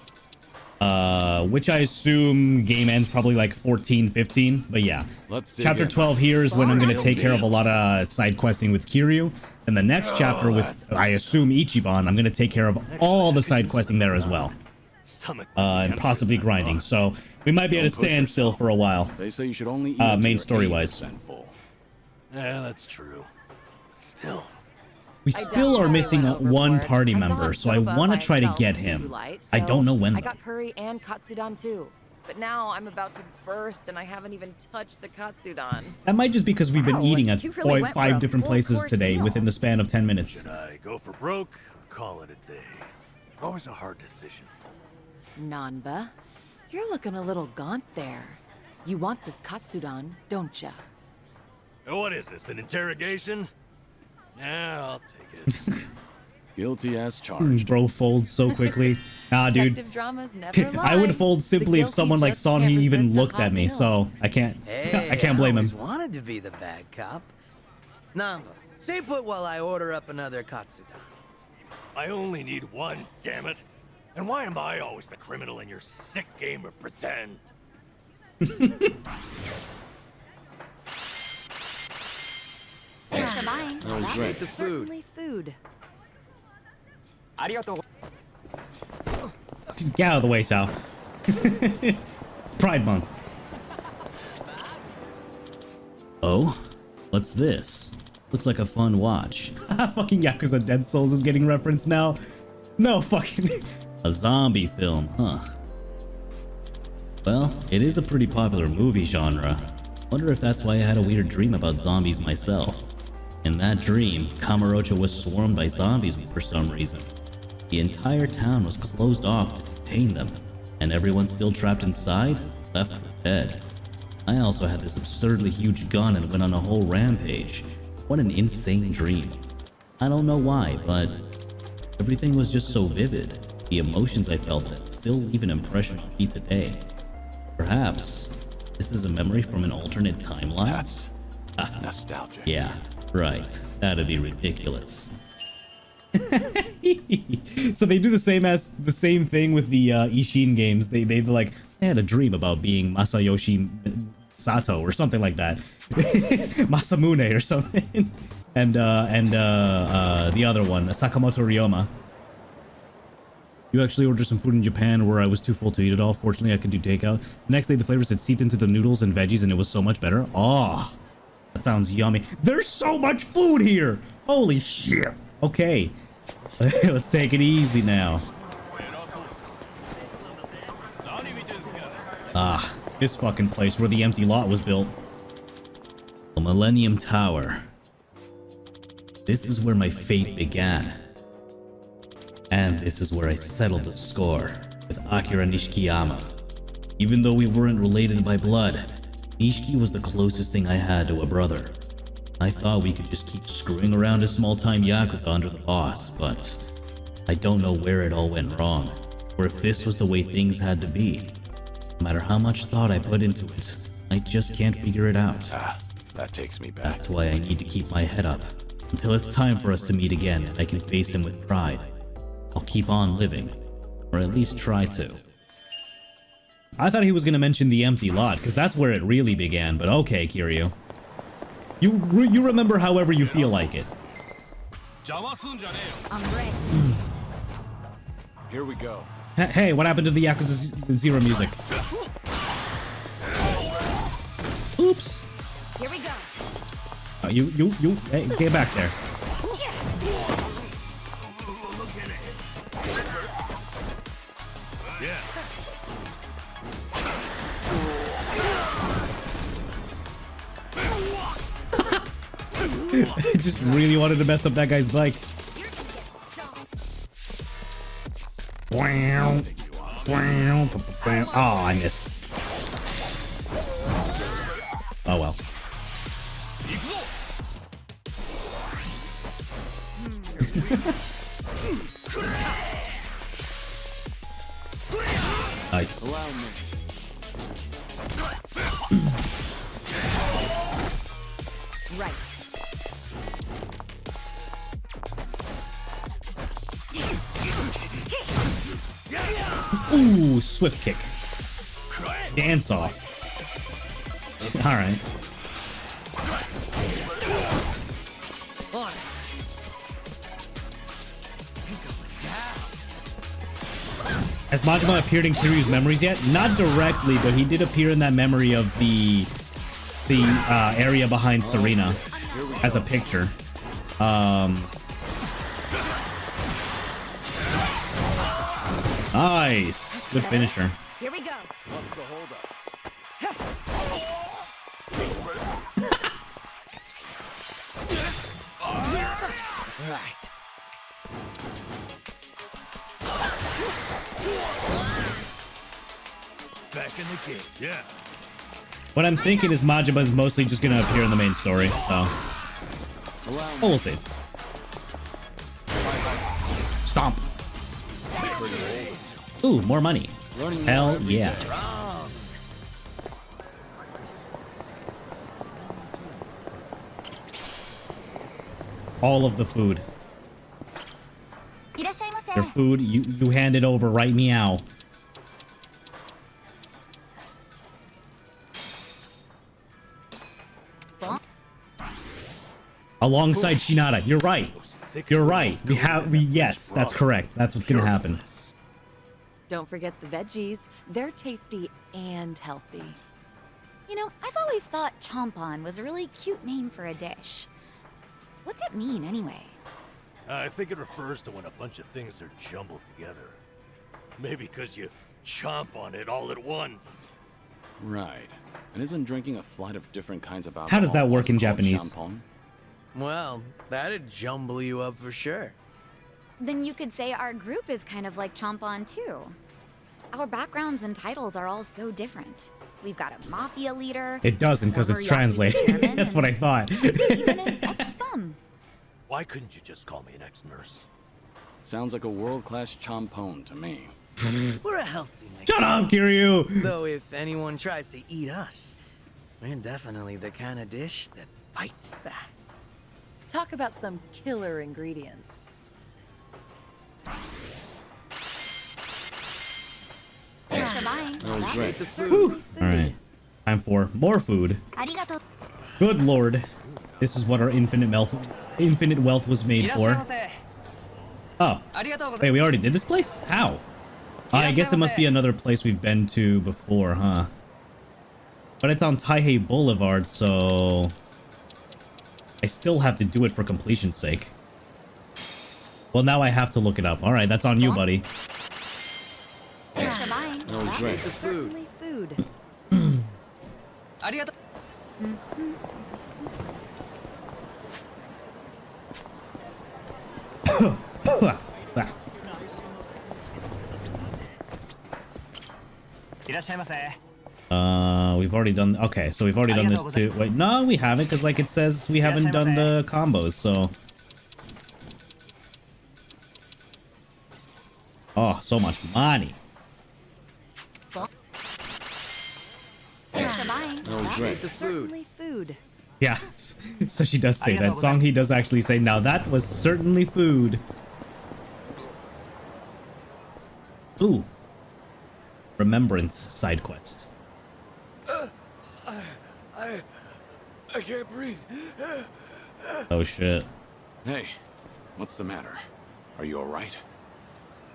Which I assume game ends probably like 14, 15. But yeah. Let's dig Chapter in. 12 here is when I'm going to take care of a lot of side questing with Kiryu. And the next chapter with, I assume, Ichiban, I'm going to take care of all the side questing there as well. Stomach. And possibly grinding. So we might be at a standstill for a while. They say you should only eat Main until you're story-wise. 80% full. Yeah, that's true. Still. We still are missing one party member, so I want to try to get him. I don't know when. I got curry and katsudon too. But now I'm about to burst and I haven't even touched the katsudon. That might just because we've been Wow, eating at you really went for 5 a different full places course today meal. within the span of 10 minutes. Should I go for broke or call it a day? Always a hard decision. Nanba, you're looking a little gaunt there. You want this katsudon, don't ya? What is this, an interrogation? Yeah, I'll take it. Guilty as charged. Bro folds so quickly. Nah, dude. Detective dramas never lie. I would fold simply The if someone guilty like just Son can't Hee even resist a looked hot at me, meal. so I can't Hey, I can't blame always him. wanted to be the bad cop. Namba, stay put while I order up another katsudon. I only need one, damn it. And why am I always the criminal in your sick game of pretend? Thanks for buying. That was great. The food. Certainly food. Just get out of the way, Shao. Pride Month. Oh? What's this? Looks like a fun watch. Fucking Yakuza Dead Souls is getting referenced now. No fucking... A zombie film, huh? Well, it is a pretty popular movie genre. Wonder if that's why I had a weird dream about zombies myself. In that dream, Kamurocho was swarmed by zombies for some reason. The entire town was closed off to contain them, and everyone still trapped inside, left for dead. I also had this absurdly huge gun and went on a whole rampage. What an insane dream. I don't know why, but everything was just so vivid. The emotions I felt that still leave an impression on me today. Perhaps this is a memory from an alternate timeline? That's nostalgic. Yeah, right. That'd be ridiculous. So they do the same thing with the Ishin games. They like, I had a dream about being Masayoshi Sato or something like that. Masamune or something. And the other one, Sakamoto Ryoma. You actually ordered some food in Japan where I was too full to eat it all. Fortunately, I could do takeout. The next day, the flavors had seeped into the noodles and veggies, and it was so much better. Oh, that sounds yummy. There's so much food here. Holy shit. Okay, let's take it easy now. Ah, this fucking place where the empty lot was built. The Millennium Tower. This is where my fate began. And this is where I settled the score with Akira Nishikiyama. Even though we weren't related by blood, Nishiki was the closest thing I had to a brother. I thought we could just keep screwing around as small-time Yakuza under the boss, but I don't know where it all went wrong, or if this was the way things had to be. No matter how much thought I put into it, I just can't figure it out. Ah, that takes me back. That's why I need to keep my head up, until it's time for us to meet again and I can face him with pride. I'll keep on living, or at least try to. I thought he was going to mention the empty lot, because that's where it really began, but okay, Kiryu. You remember however you feel like it. I'm ready. Here we go. Hey, what happened to the Yakuza Zero music? Oops. Here we go. Hey, get back there. I just really wanted to mess up that guy's bike. Oh, I missed. Oh well. Nice. Allow me. Right. Ooh, swift kick. Dance off. All right. On it. Ain't going down. Has Majima appeared in Kiryu's memories yet? Not directly, but he did appear in that memory of the area behind Serena as a picture. Nice. Good finisher. Here we go. What's the holdup? Right. Back in the game, yeah. What I'm thinking is Majima is mostly just gonna appear in the main story, so. Oh, we'll see. Stomp. Ooh, more money. Hell yeah. All of the food. Your food, you hand it over, right meow. Alongside Shinada. You're right. You're right. Yes, that's correct. That's what's gonna happen. Don't forget the veggies. They're tasty and healthy. You know, I've always thought chompon was a really cute name for a dish. What's it mean, anyway? I think it refers to when a bunch of things are jumbled together. Maybe because you chomp on it all at once. Right. And isn't drinking a flight of different kinds of alcohol How does that work in also called Japanese? champagne? Well, that'd jumble you up for sure. Then you could say our group is kind of like chompon, too. Our backgrounds and titles are all so different. We've got a mafia leader. It doesn't because it's former Yakuza translated. chairman, That's what I thought. Even an ex-bum. Why couldn't you just call me an ex-nurse? Sounds like a world-class champone to me. We're a healthy mix. Shut up, Kiryu! Though if anyone tries to eat us, we're definitely the kind of dish that bites back. Talk about some killer ingredients. Thanks for buying. That was great. The food. Alright. Time for more food. Arigato. Good lord. This is what our infinite wealth was made for. Oh. Wait, we already did this place? How? I guess it must be another place we've been to before, huh? But it's on Taihei Boulevard, so... I still have to do it for completion's sake. Well, now I have to look it up. Alright, that's on you, buddy. Thanks for buying. That was great. The food. Certainly food. We've already done... Okay, so we've already done this too. Wait, no, we haven't, because like it says we haven't done the combos, so... Oh, so much money. Thanks for buying. That was great. The food. Certainly food. Yeah, so she does say that. Song he does actually say, now that was certainly food. Ooh. Remembrance side quest. I can't breathe. Oh shit. Hey, what's the matter? Are you alright?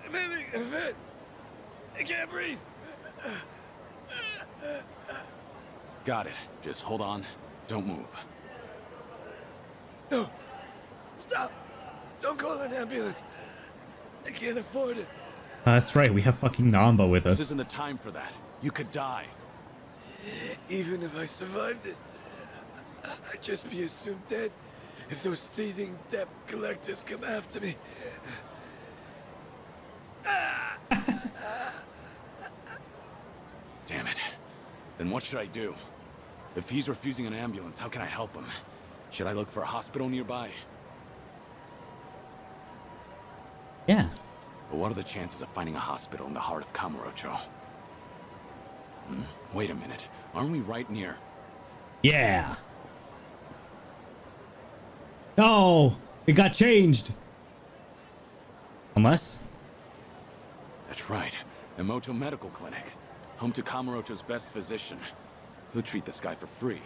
I'm having a fit. I can't breathe. Got it. Just hold on. Don't move. No. Stop. Don't call an ambulance. I can't afford it. That's right, we have fucking Namba with This us. isn't the time for that. You could die. Even if I survive this, I'd just be assumed dead if those thieving debt collectors come after me. Damn it. Then what should I do? If he's refusing an ambulance, how can I help him? Should I look for a hospital nearby? Yeah. But what are the chances of finding a hospital in the heart of Kamurocho? Wait a minute. Aren't we right near? Yeah. Oh, it got changed. Unless. That's right. Emoto Medical Clinic. Home to Kamurocho's best physician. He'll treat this guy for free.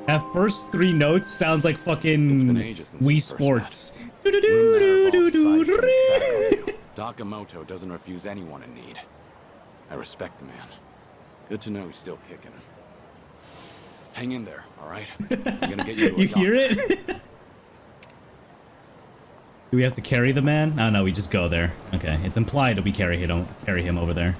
That first 3 notes sounds like fucking It's been ages since Wii we first Sports. Room there of all society back. Doc Emoto doesn't refuse anyone in need. I respect the man. Good to know he's still kicking. Hang in there, all right? I'm gonna get you to a You hear doctor. it? Do we have to carry the man? Oh no, we just go there. Okay, it's implied that we carry him over there.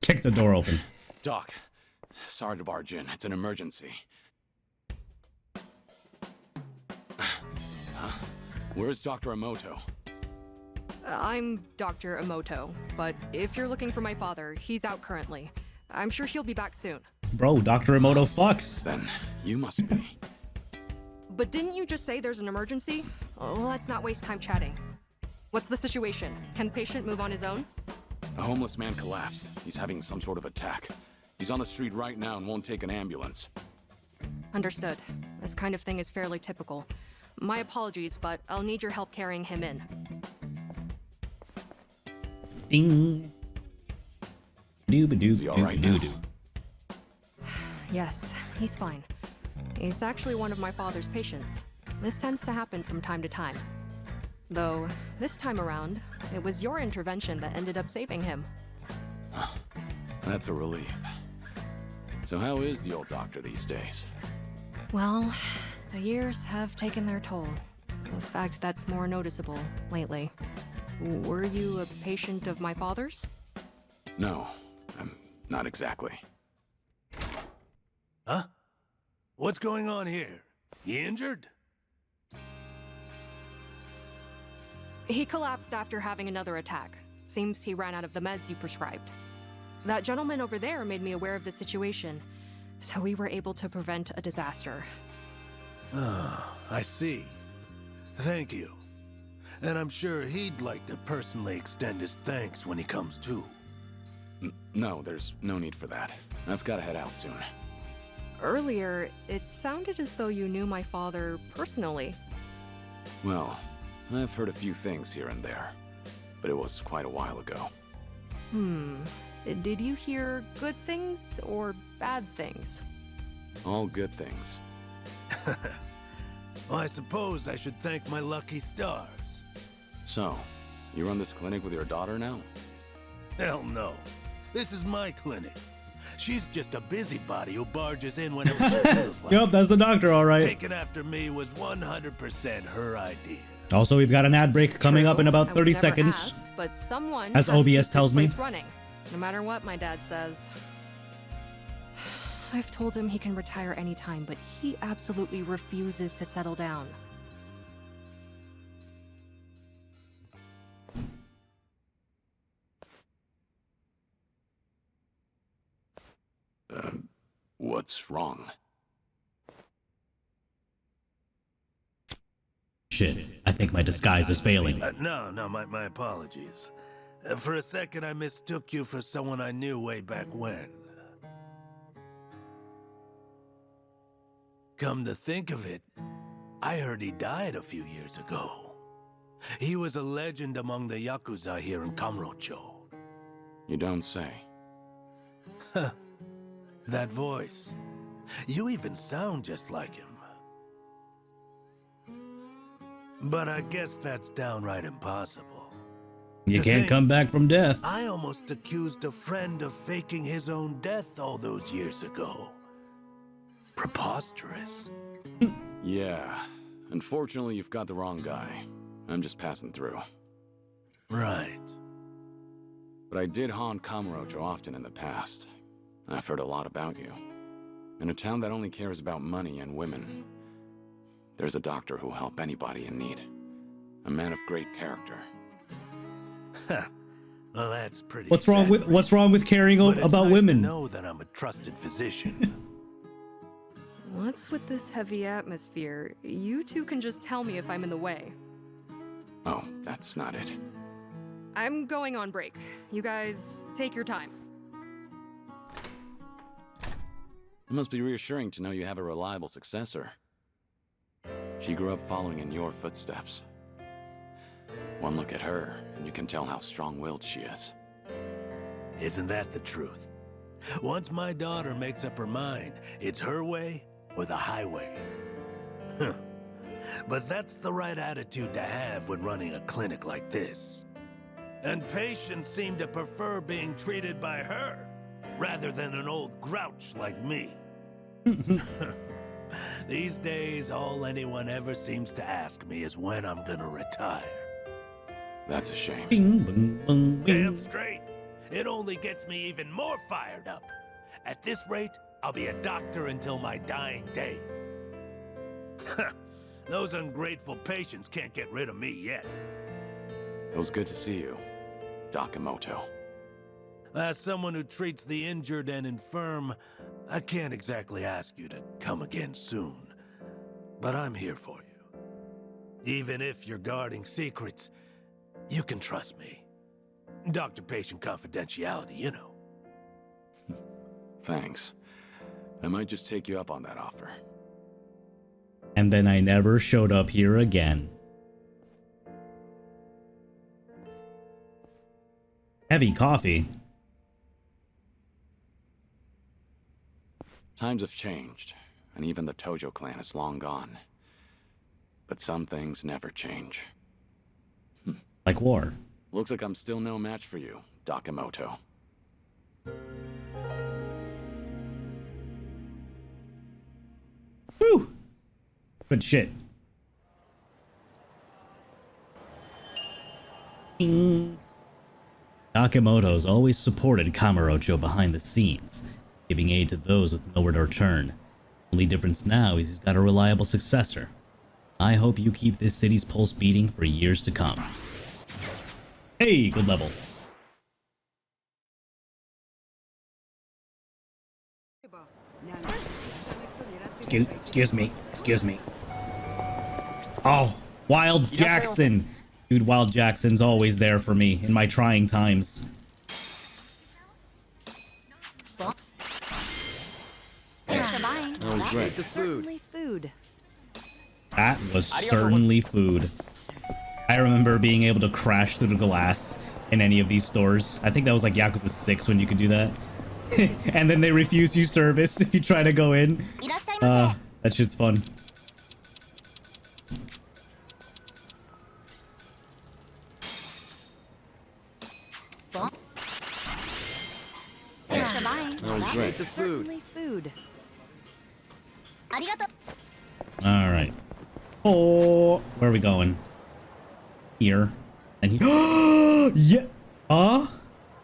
Kick the door open. Doc, sorry to barge in. It's an emergency. Huh? Where's Dr. Emoto? I'm Dr. Emoto, but if you're looking for my father, he's out currently. I'm sure he'll be back soon. Bro, Dr. Emoto fucks. Then you must be. But didn't you just say there's an emergency? Oh, let's not waste time chatting. What's the situation? Can patient move on his own? A homeless man collapsed. He's having some sort of attack. He's on the street right now and won't take an ambulance. Understood. This kind of thing is fairly typical. My apologies, but I'll need your help carrying him in. Ding. Is he all right now? Yes, he's fine. He's actually one of my father's patients. This tends to happen from time to time. Though, this time around, it was your intervention that ended up saving him. That's a relief. So how is the old doctor these days? Well, the years have taken their toll. In fact, that's more noticeable lately. Were you a patient of my father's? No, I'm not exactly. Huh? What's going on here? He injured? He collapsed after having another attack. Seems he ran out of the meds you prescribed. That gentleman over there made me aware of the situation, so we were able to prevent a disaster. Ah, I see. Thank you. And I'm sure he'd like to personally extend his thanks when he comes to. No, there's no need for that. I've got to head out soon. Earlier, it sounded as though you knew my father personally. Well, I've heard a few things here and there, but it was quite a while ago. Did you hear good things or bad things? All good things. Well, I suppose I should thank my lucky stars. So, you run this clinic with your daughter now? Hell no. This is my clinic. She's just a busybody who barges in whenever she feels like Yep, it. that's the doctor, all right. Taking after me was 100% her idea. Also, we've got an ad break coming up in about I 30 was never seconds. asked, but someone As has to OBS keep tells this me. place running, no matter what my dad says. I've told him he can retire anytime, but he absolutely refuses to settle down. What's wrong? Shit, I think my disguise is failing. No, my apologies. For a second, I mistook you for someone I knew way back when. Come to think of it, I heard he died a few years ago. He was a legend among the Yakuza here in Kamurocho. You don't say. That voice. You even sound just like him. But I guess that's downright impossible. You To can't think, come back from death. I almost accused a friend of faking his own death all those years ago. Preposterous. Yeah. Unfortunately, you've got the wrong guy. I'm just passing through. Right. But I did haunt Kamurocho often in the past. I've heard a lot about you. In a town that only cares about money and women, there's a doctor who'll help anybody in need. A man of great character. Well, that's pretty. What's wrong with caring But it's about nice women? To know that I'm a trusted physician. What's with this heavy atmosphere? You two can just tell me if I'm in the way. Oh, that's not it. I'm going on break. You guys take your time. It must be reassuring to know you have a reliable successor. She grew up following in your footsteps. One look at her, and you can tell how strong-willed she is. Isn't that the truth? Once my daughter makes up her mind, it's her way or the highway. Huh. But that's the right attitude to have when running a clinic like this. And patients seem to prefer being treated by her, rather than an old grouch like me. These days, all anyone ever seems to ask me is when I'm gonna retire. That's a shame. Bing, bing, bing, bing. Damn straight. It only gets me even more fired up. At this rate, I'll be a doctor until my dying day. Those ungrateful patients can't get rid of me yet. It was good to see you, Dakamoto. As someone who treats the injured and infirm, I can't exactly ask you to come again soon. But I'm here for you. Even if you're guarding secrets, you can trust me. Doctor-patient confidentiality, you know. Thanks. I might just take you up on that offer. And then I never showed up here again. Heavy coffee. Times have changed, and even the Tojo clan is long gone. But some things never change. Like war. Looks like I'm still no match for you, Dakamoto. Whew. Good shit. Ding. Dakamoto's always supported Kamurocho behind the scenes, giving aid to those with nowhere to turn. Only difference now is he's got a reliable successor. I hope you keep this city's pulse beating for years to come. Hey, good level. Excuse me. Oh, Wild Jackson. Dude, Wild Jackson's always there for me in my trying times. Thanks for buying. That was right. Certainly food. That was certainly food. I remember being able to crash through the glass in any of these stores. I think that was like Yakuza 6 when you could do that. And then they refuse you service if you try to go in. That shit's fun. Thanks for buying. That was right. Certainly food. Alright. Oh, where are we going? Here. And he. Yeah.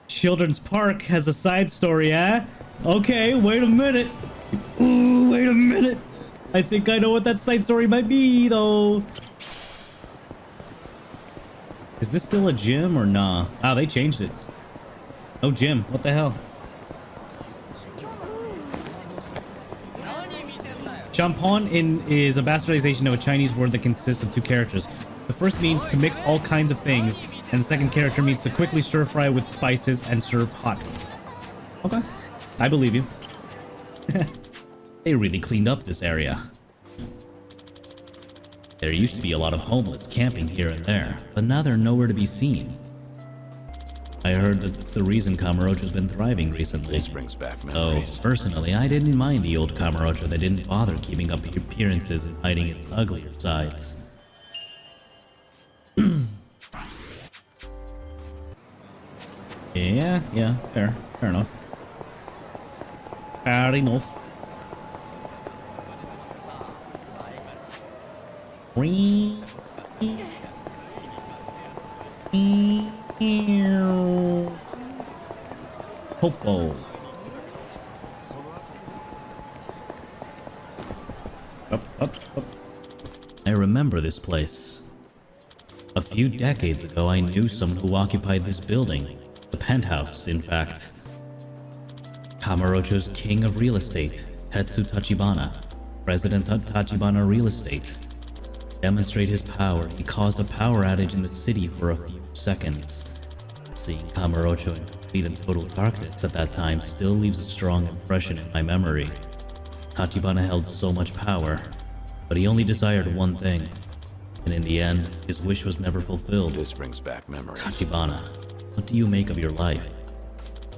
Children's Park has a side story, eh? Okay, wait a minute. Ooh, wait a minute. I think I know what that side story might be, though. Is this still a gym or nah? Ah, they changed it. No gym. What the hell? Champon is a bastardization of a Chinese word that consists of two characters. The first means to mix all kinds of things, and the second character means to quickly stir fry with spices and serve hot. Okay, I believe you. They really cleaned up this area. There used to be a lot of homeless camping here and there, but now they're nowhere to be seen. I heard that it's the reason Kamurocho's been thriving recently. This brings back Oh, memories. personally, I didn't mind the old Kamurocho that didn't bother keeping up appearances and hiding its uglier sides. Yeah, fair enough. Fair enough. Popo. Up. I remember this place. A few decades ago, I knew someone who occupied this building. The penthouse, in fact. Kamurocho's king of real estate, Tetsu Tachibana, president of Tachibana Real Estate. To demonstrate his power, he caused a power outage in the city for a few seconds. Seeing Kamurocho in complete and total darkness at that time still leaves a strong impression in my memory. Tachibana held so much power, but he only desired one thing. And in the end, his wish was never fulfilled. This brings back memories. Tachibana, what do you make of your life?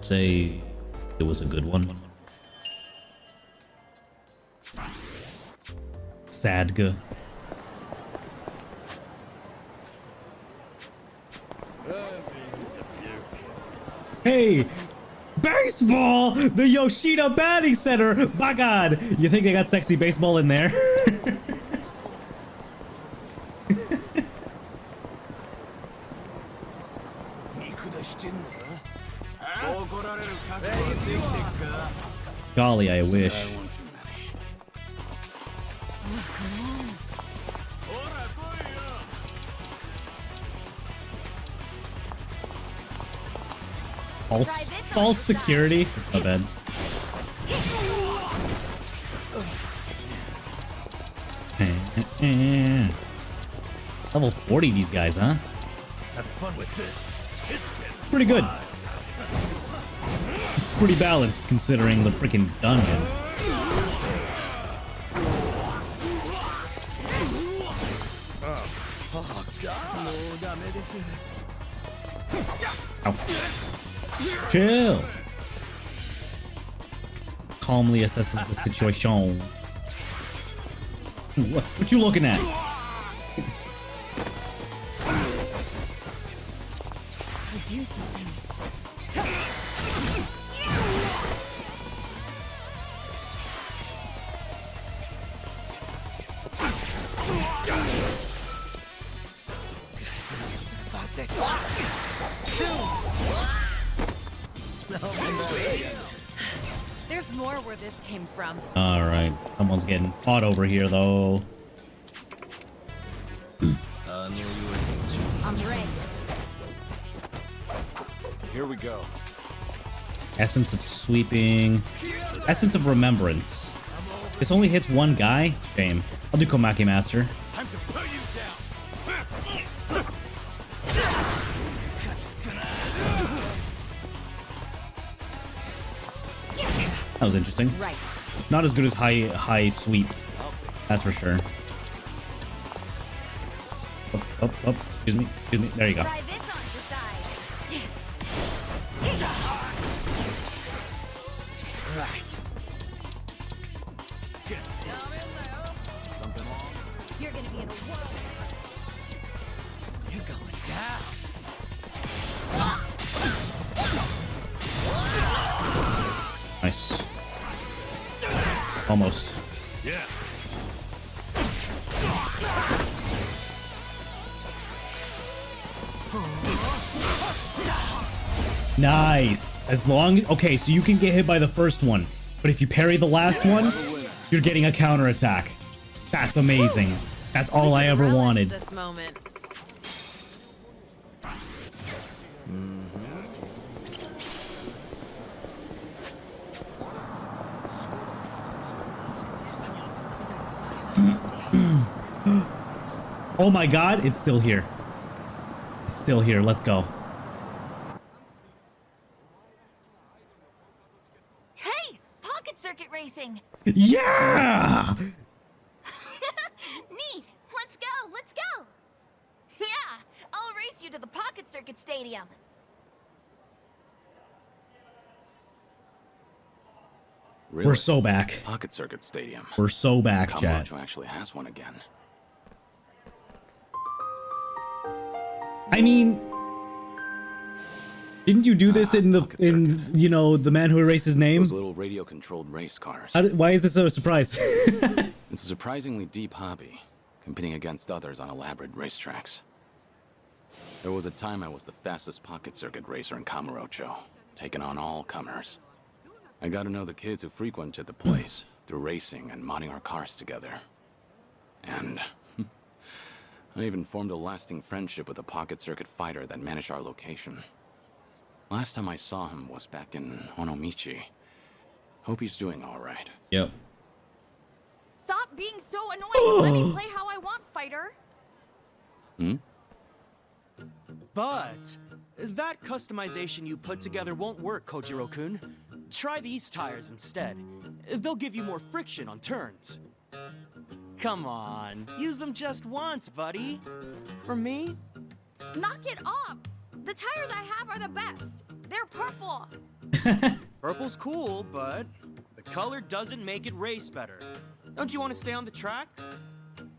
Say it was a good one. Sadga. Hey! Baseball! The Yoshida Batting Center! My god! You think they got sexy baseball in there? Golly, I wish. False security? My bad. Level 40 these guys, huh? Have fun with this. It's pretty good. It's pretty balanced considering the freaking dungeon. Ow. Chill. Calmly assesses the situation. What you looking at? Do something. There's more where this came from. All right, someone's getting fought over here, though. I'm ready. Here we go. Essence of sweeping. Essence of remembrance. This only hits one guy? Shame. I'll do Komaki Master. time to put you down. That was interesting. Right. It's not as good as high sweep. That's for sure. Up. Excuse me. There you go. Try this on the side. Right. Get something wrong. You're gonna be in a world. You're going down. Nice. Almost. Yeah. Nice. As long... Okay, so you can get hit by the first one. But if you parry the last one, you're getting a counterattack. That's amazing. That's all I ever wanted. This moment. Oh my god, it's still here. It's still here. Let's go. Hey, pocket circuit racing. Yeah! Neat. Let's go. Let's go. Yeah, I'll race you to the pocket circuit stadium. Really? We're so back. Pocket Circuit Stadium. We're so back, chat. Kamurocho actually has one again. I mean, didn't you do this in the Pocket Circuit. you know, the man who erased his name? Those little radio-controlled race cars. Why is this a surprise? It's a surprisingly deep hobby, competing against others on elaborate racetracks. There was a time I was the fastest pocket circuit racer in Kamurocho, taking on all comers. I got to know the kids who frequented the place through racing and modding our cars together. And I even formed a lasting friendship with a pocket circuit fighter that managed our location. Last time I saw him was back in Onomichi. Hope he's doing all right. Yep. Stop being so annoying. Let me play how I want, fighter. Hmm? But that customization you put together won't work, Kojiro-kun. Try these tires instead. They'll give you more friction on turns. Come on, use them just once, buddy. For me? Knock it off. The tires I have are the best. They're purple. Purple's cool, but the color doesn't make it race better. Don't you want to stay on the track?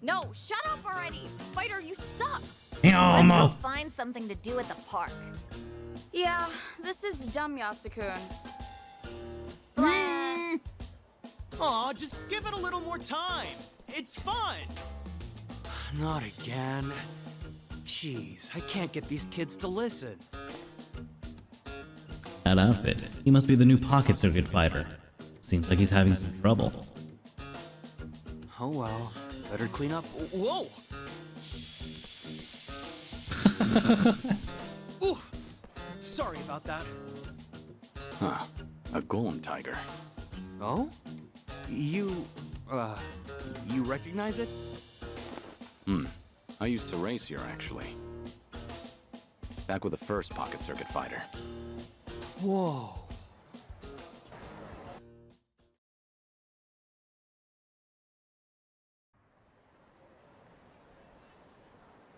No, shut up already. Fighter, you suck. Let's go find something to do at the park. Yeah, this is dumb, Yasukun. Aw, just give it a little more time. It's fun. Not again. Jeez, I can't get these kids to listen. That outfit. He must be the new pocket circuit fighter. Seems like he's having some trouble. Oh well, better clean up. Whoa! Ooh, sorry about that. Huh. A golem tiger. Oh? You recognize it? I used to race here, actually. Back with the first pocket circuit fighter. Whoa.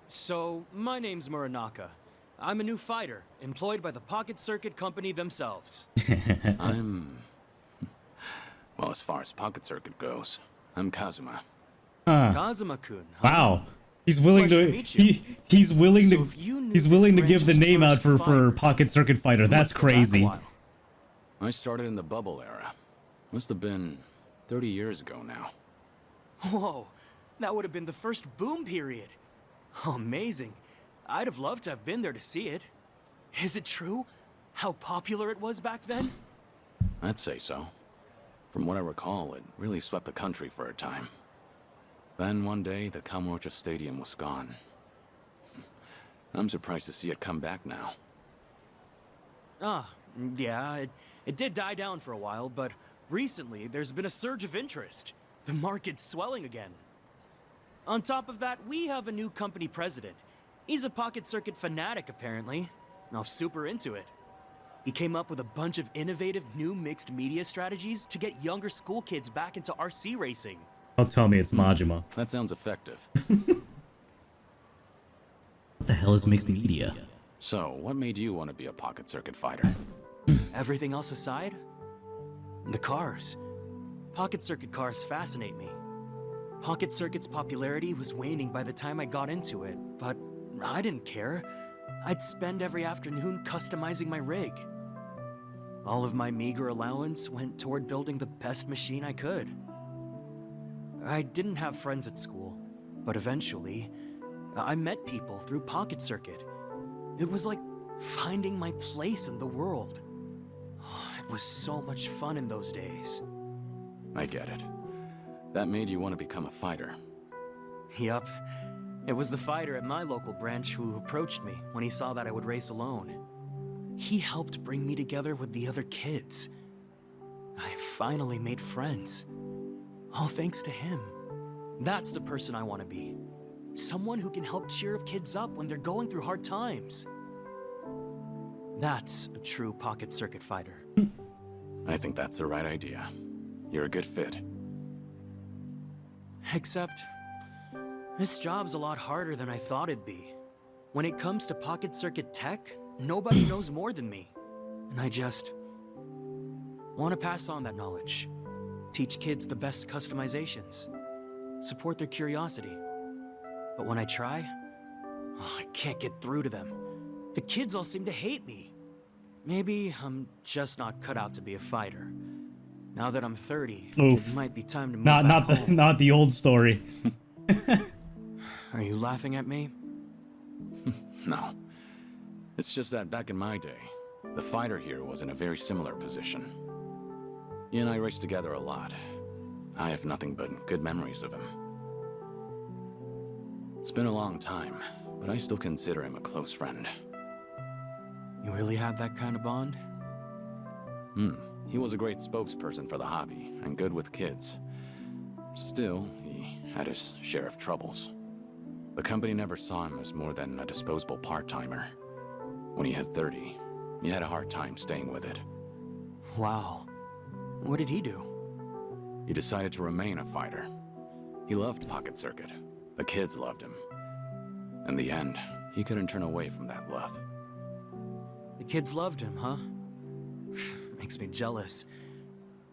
So, my name's Muranaka. I'm a new fighter, employed by the Pocket Circuit Company themselves. Well, as far as pocket circuit goes, I'm Kazuma. Kazuma-kun, huh? Wow. He's willing Pleasure to to meet you. he's willing So to if you knew he's willing to this give the branch's name out first for fighter, pocket circuit fighter. That's let's go back a crazy. while. I started in the bubble era. Must have been 30 years ago now. Whoa, that would have been the first boom period. Oh, amazing. I'd have loved to have been there to see it. Is it true? How popular it was back then? I'd say so. From what I recall, it really swept the country for a time. Then one day, the Kamurocho Stadium was gone. I'm surprised to see it come back now. Yeah, it did die down for a while, but recently there's been a surge of interest. The market's swelling again. On top of that, we have a new company president. He's a pocket circuit fanatic, apparently. I'm super into it. He came up with a bunch of innovative new mixed media strategies to get younger school kids back into RC racing. Don't tell me it's Majima. That sounds effective. What the hell is mixed media? So, what made you want to be a pocket circuit fighter? Everything else aside, the cars. Pocket circuit cars fascinate me. Pocket circuit's popularity was waning by the time I got into it, but I didn't care. I'd spend every afternoon customizing my rig. All of my meager allowance went toward building the best machine I could. I didn't have friends at school, but eventually, I met people through Pocket Circuit. It was like finding my place in the world. It was so much fun in those days. I get it. That made you want to become a fighter. Yup. It was the fighter at my local branch who approached me when he saw that I would race alone. He helped bring me together with the other kids. I finally made friends. All thanks to him. That's the person I want to be. Someone who can help cheer kids up when they're going through hard times. That's a true pocket circuit fighter. I think that's the right idea. You're a good fit. Except, this job's a lot harder than I thought it'd be. When it comes to pocket circuit tech, nobody knows more than me. And I just want to pass on that knowledge. Teach kids the best customizations. Support their curiosity. But when I try, I can't get through to them. The kids all seem to hate me. Maybe I'm just not cut out to be a fighter. Now that I'm 30, Oof. it might be time to move back home. Not the old story. Are you laughing at me? No. It's just that back in my day, the fighter here was in a very similar position. He and I raced together a lot. I have nothing but good memories of him. It's been a long time, but I still consider him a close friend. You really had that kind of bond? He was a great spokesperson for the hobby, and good with kids. Still, he had his share of troubles. The company never saw him as more than a disposable part-timer. When he hit 30, he had a hard time staying with it. Wow. What did he do? He decided to remain a fighter. He loved Pocket Circuit. The kids loved him. In the end, he couldn't turn away from that love. The kids loved him, huh? Makes me jealous.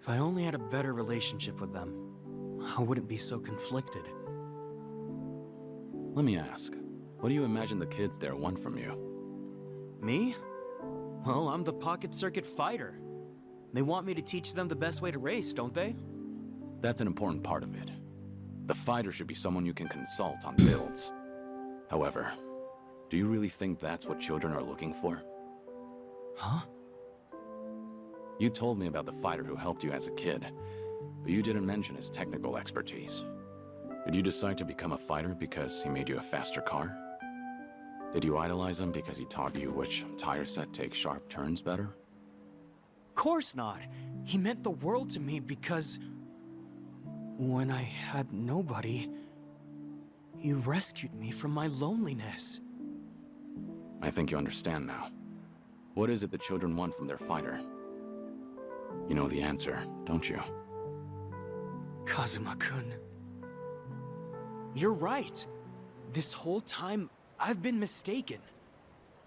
If I only had a better relationship with them, I wouldn't be so conflicted. Let me ask, what do you imagine the kids there want from you? Me? Well, I'm the Pocket Circuit fighter. They want me to teach them the best way to race, don't they? That's an important part of it. The fighter should be someone you can consult on builds. However, do you really think that's what children are looking for? Huh? You told me about the fighter who helped you as a kid, but you didn't mention his technical expertise. Did you decide to become a fighter because he made you a faster car? Did you idolize him because he taught you which tire set takes sharp turns better? Course not. He meant the world to me because when I had nobody, he rescued me from my loneliness. I think you understand now. What is it the children want from their fighter? You know the answer, don't you? Kazuma-kun. You're right. This whole time, I've been mistaken.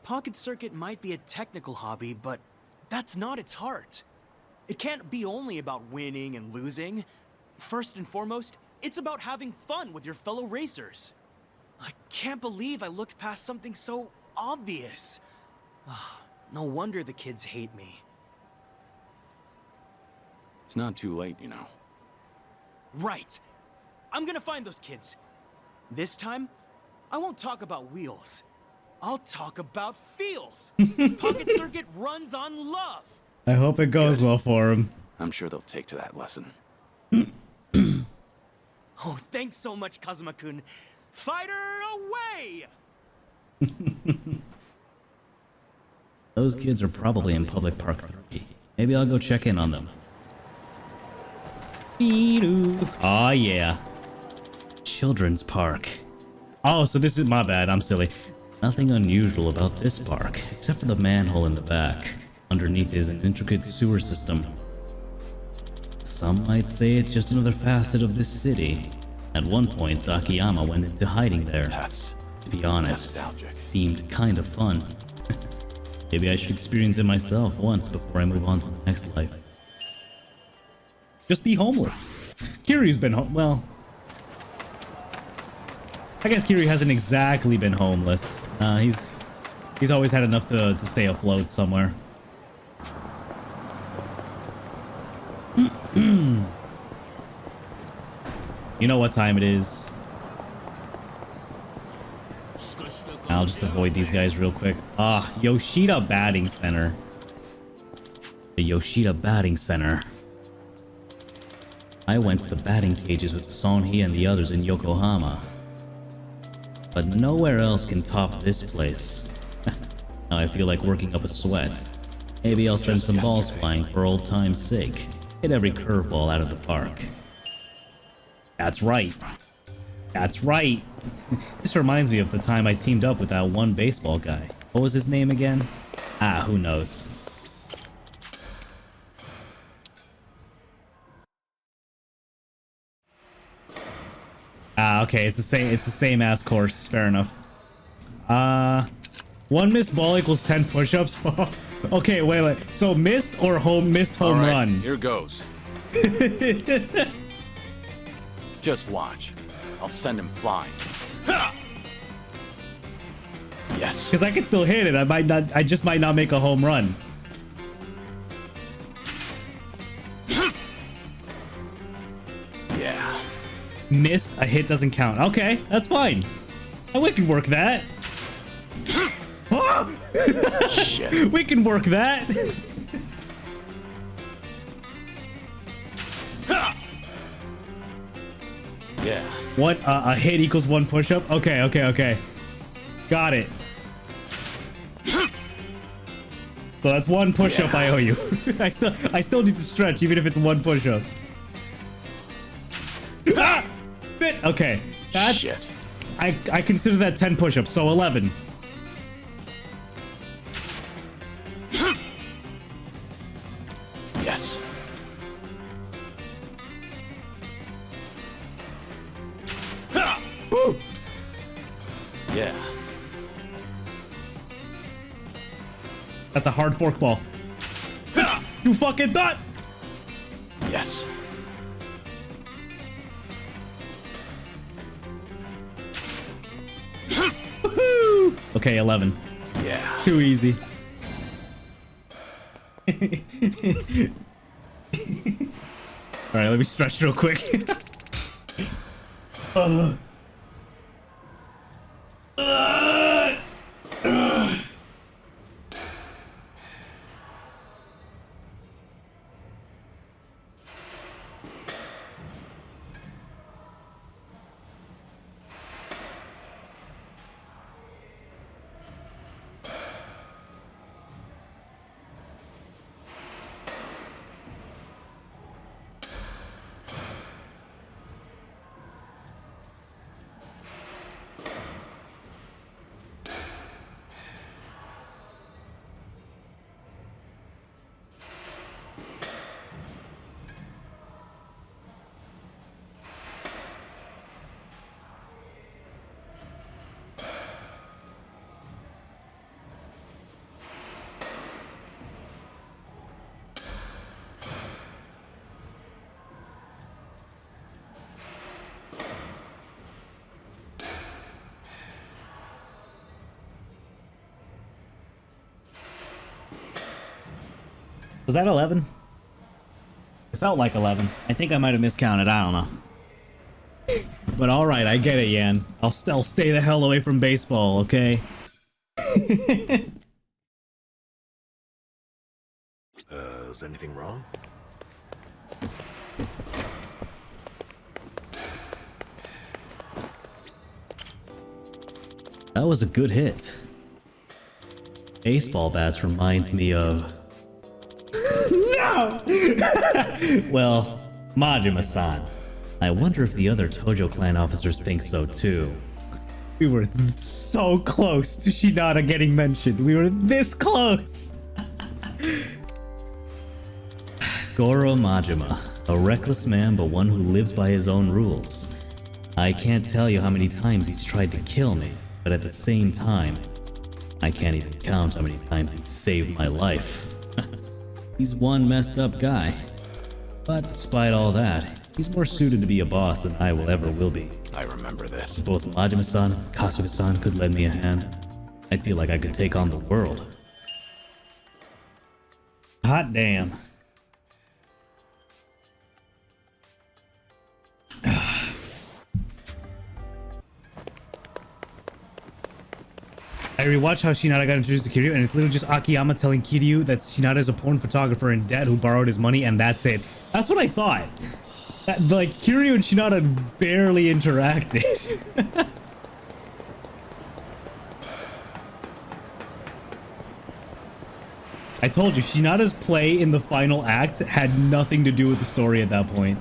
Pocket Circuit might be a technical hobby, but that's not its heart. It can't be only about winning and losing. First and foremost, it's about having fun with your fellow racers. I can't believe I looked past something so obvious. No wonder the kids hate me. It's not too late, you know. Right. I'm gonna find those kids. This time, I won't talk about wheels. I'll talk about feels. Pocket Circuit runs on love. I hope it goes well for him. I'm sure they'll take to that lesson. Oh, thanks so much, Kazuma-kun. Fighter away! Those kids are probably in Public Park 3. Maybe I'll go check in on them. Aw, yeah. Children's Park. Oh, so this is my bad. I'm silly. Nothing unusual about this park, except for the manhole in the back. Underneath is an intricate sewer system. Some might say it's just another facet of this city. At one point, Zakiyama went into hiding there. To be honest, nostalgic. it seemed kind of fun. Maybe I should experience it myself once before I move on to the next life. Just be homeless. Kiryu's been well, I guess Kiryu hasn't exactly been homeless. He's always had enough to stay afloat somewhere. You know what time it is. I'll just avoid these guys real quick. Yoshida Batting Center. The Yoshida Batting Center. I went to the batting cages with Sonhee and the others in Yokohama. But nowhere else can top this place. Now I feel like working up a sweat. Maybe I'll send some balls flying for old time's sake. Hit every curveball out of the park. That's right. That's right. This reminds me of the time I teamed up with that one baseball guy. What was his name again? Who knows? Okay, it's the same ass course. Fair enough. One missed ball equals 10 push-ups. Okay, wait. So missed home All right, run? Here goes. Just watch. I'll send him flying. Yes. Because I can still hit it. I just might not make a home run. Yeah. Missed, a hit doesn't count. Okay, that's fine. We can work that. Shit. We can work that. Yeah. What? A hit equals 1 push-up? Okay. Got it. So that's one push-up I owe you. I still need to stretch, even if it's one push-up. Ah! Bit. Okay. That's... Shit. I consider that 10 push-ups, so 11. Yes. Woo! Yeah. That's a hard fork ball. You fucking thought! Yes. Woohoo! Okay, 11. Yeah. Too easy. Alright, let me stretch real quick. Was that 11? It felt like 11. I think I might have miscounted. I don't know. But alright, I get it, Yan. I'll stay the hell away from baseball, okay? Is anything wrong? That was a good hit. Baseball bats reminds me of... No! Well, Majima-san. I wonder if the other Tojo clan officers think so too. We were so close to Shinada getting mentioned. We were this close! Goro Majima, a reckless man but one who lives by his own rules. I can't tell you how many times he's tried to kill me, but at the same time, I can't even count how many times he's saved my life. He's one messed up guy. But despite all that, he's more suited to be a boss than I will be. I remember this. If both Majima-san and Kasuga-san could lend me a hand, I'd feel like I could take on the world. Hot damn. I rewatched how Shinada got introduced to Kiryu, and it's literally just Akiyama telling Kiryu that Shinada is a porn photographer in debt who borrowed his money, and that's it. That's what I thought. Like, Kiryu and Shinada barely interacted. I told you, Shinada's play in the final act had nothing to do with the story at that point.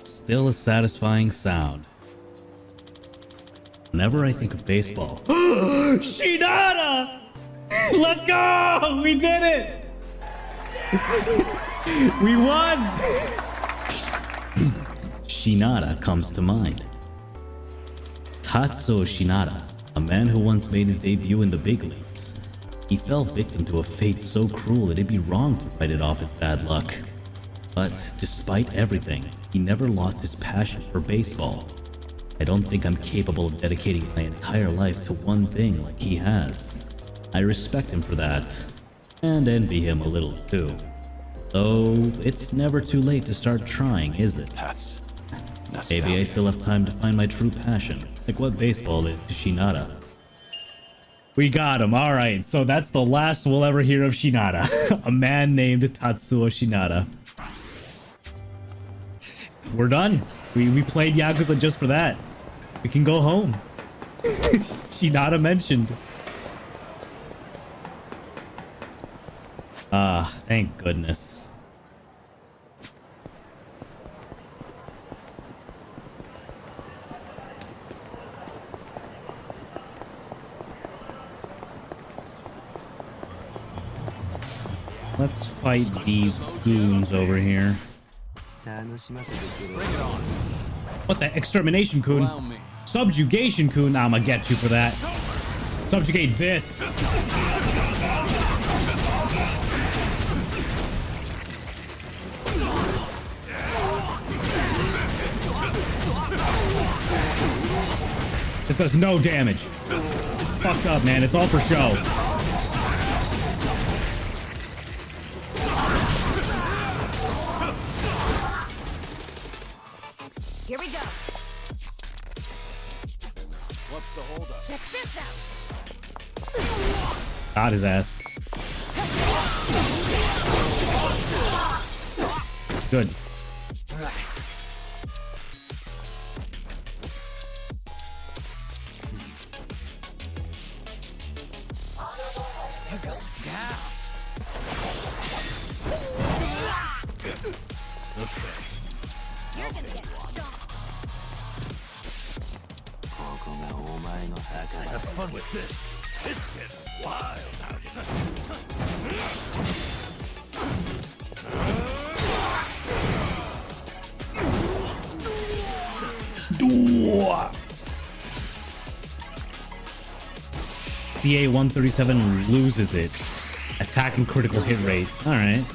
Still a satisfying sound. Whenever I think of baseball... Shinada! Let's go! We did it! We won! Shinada comes to mind. Tatsuo Shinada, a man who once made his debut in the big leagues. He fell victim to a fate so cruel it'd be wrong to write it off as bad luck. But despite everything, he never lost his passion for baseball. I don't think I'm capable of dedicating my entire life to one thing like he has. I respect him for that, and envy him a little too. Though, it's never too late to start trying, is it? That's Maybe I still have time to find my true passion, like what baseball is to Shinada. We got him, alright, so that's the last we'll ever hear of Shinada. A man named Tatsuo Shinada. We're done. We played Yakuza just for that. We can go home. Shinada mentioned. Ah, thank goodness. Let's fight these goons over here. What the extermination coon? Subjugation coon? I'ma get you for that. Subjugate this. This does no damage. Fucked up, man. It's all for show. Here we go. What's the holdup? Check this out. Got his ass. Good. You're gonna get stomped. Have fun with this. It's getting wild out here. CA-137 loses it. Attack and critical hit rate. Alright.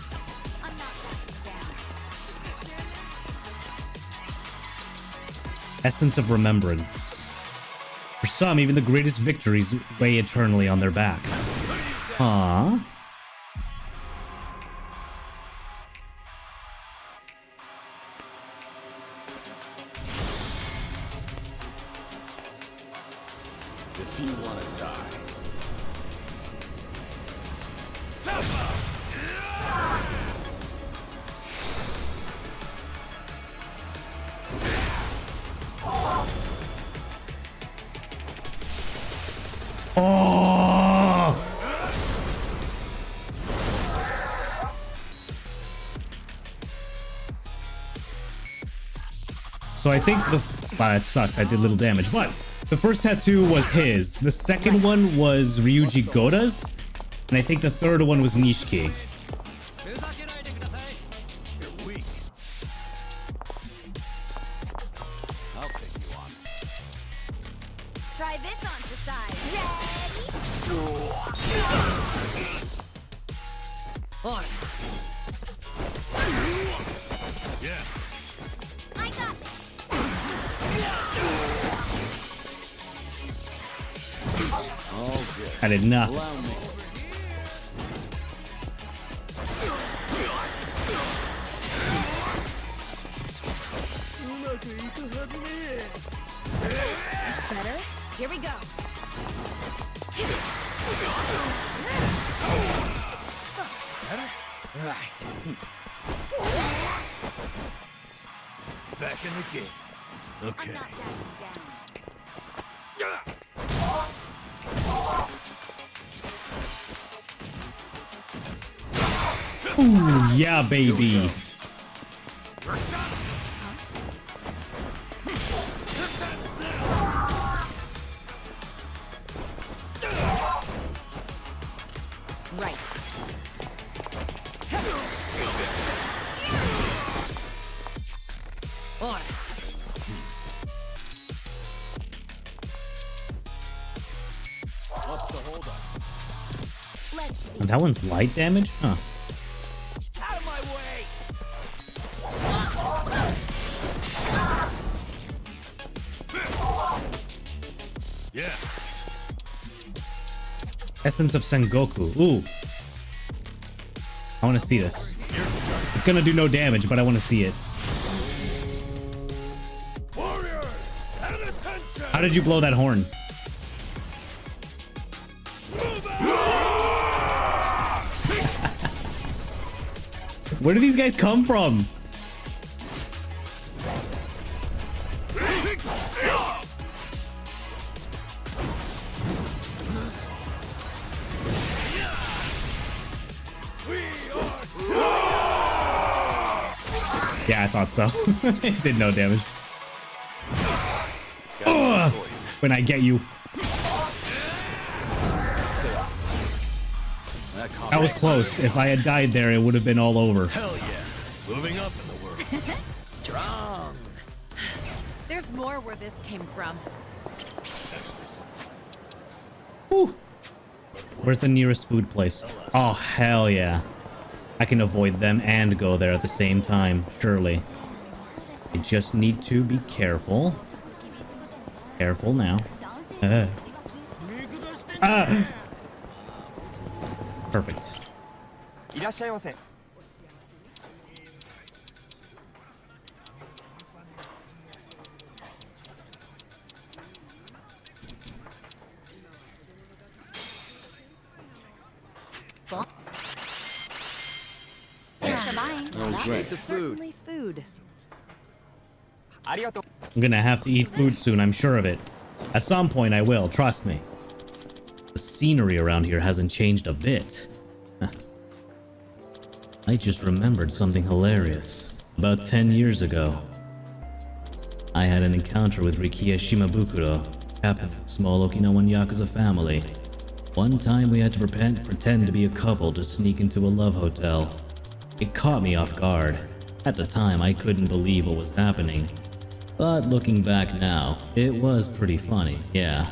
Essence of Remembrance. For some, even the greatest victories weigh eternally on their backs. Huh? If you want to die. Oh! So I think the... Wow, it sucked. I did little damage. But the first tattoo was his. The second one was Ryuji Goda's. And I think the third one was Nishiki. You're weak. I'll take you on. Try this on for size. On. Yeah. I got this. All good. I did nothing. Allow me. That's better. Here we go. Right. Back in the game. Okay. I'm not backing down. Ooh, yeah, baby. Right. On. What's the holdup? Let's see. That one's light damage? Huh. Out of my way. Yeah. Essence of Sengoku. Ooh. I want to see this. It's gonna do no damage, but I want to see it. Warriors, at attention. How did you blow that horn? Where do these guys come from? Yeah, I thought so. It did no damage. Ugh, when I get you. That was close. If I had died there, it would have been all over. Hell yeah. Moving up in the world. Strong. There's more where this came from. Whew. Where's the nearest food place? Oh, hell yeah. I can avoid them and go there at the same time, surely. I just need to be careful. Careful now. Perfect. Thanks for buying. That was great. Certainly food. I'm gonna have to eat food soon, I'm sure of it. At some point I will, trust me. The scenery around here hasn't changed a bit. I just remembered something hilarious. About 10 years ago, I had an encounter with Rikiya Shimabukuro, captain of a small Okinawan Yakuza family. One time we had to pretend to be a couple to sneak into a love hotel. It caught me off guard. At the time, I couldn't believe what was happening. But looking back now, it was pretty funny, yeah.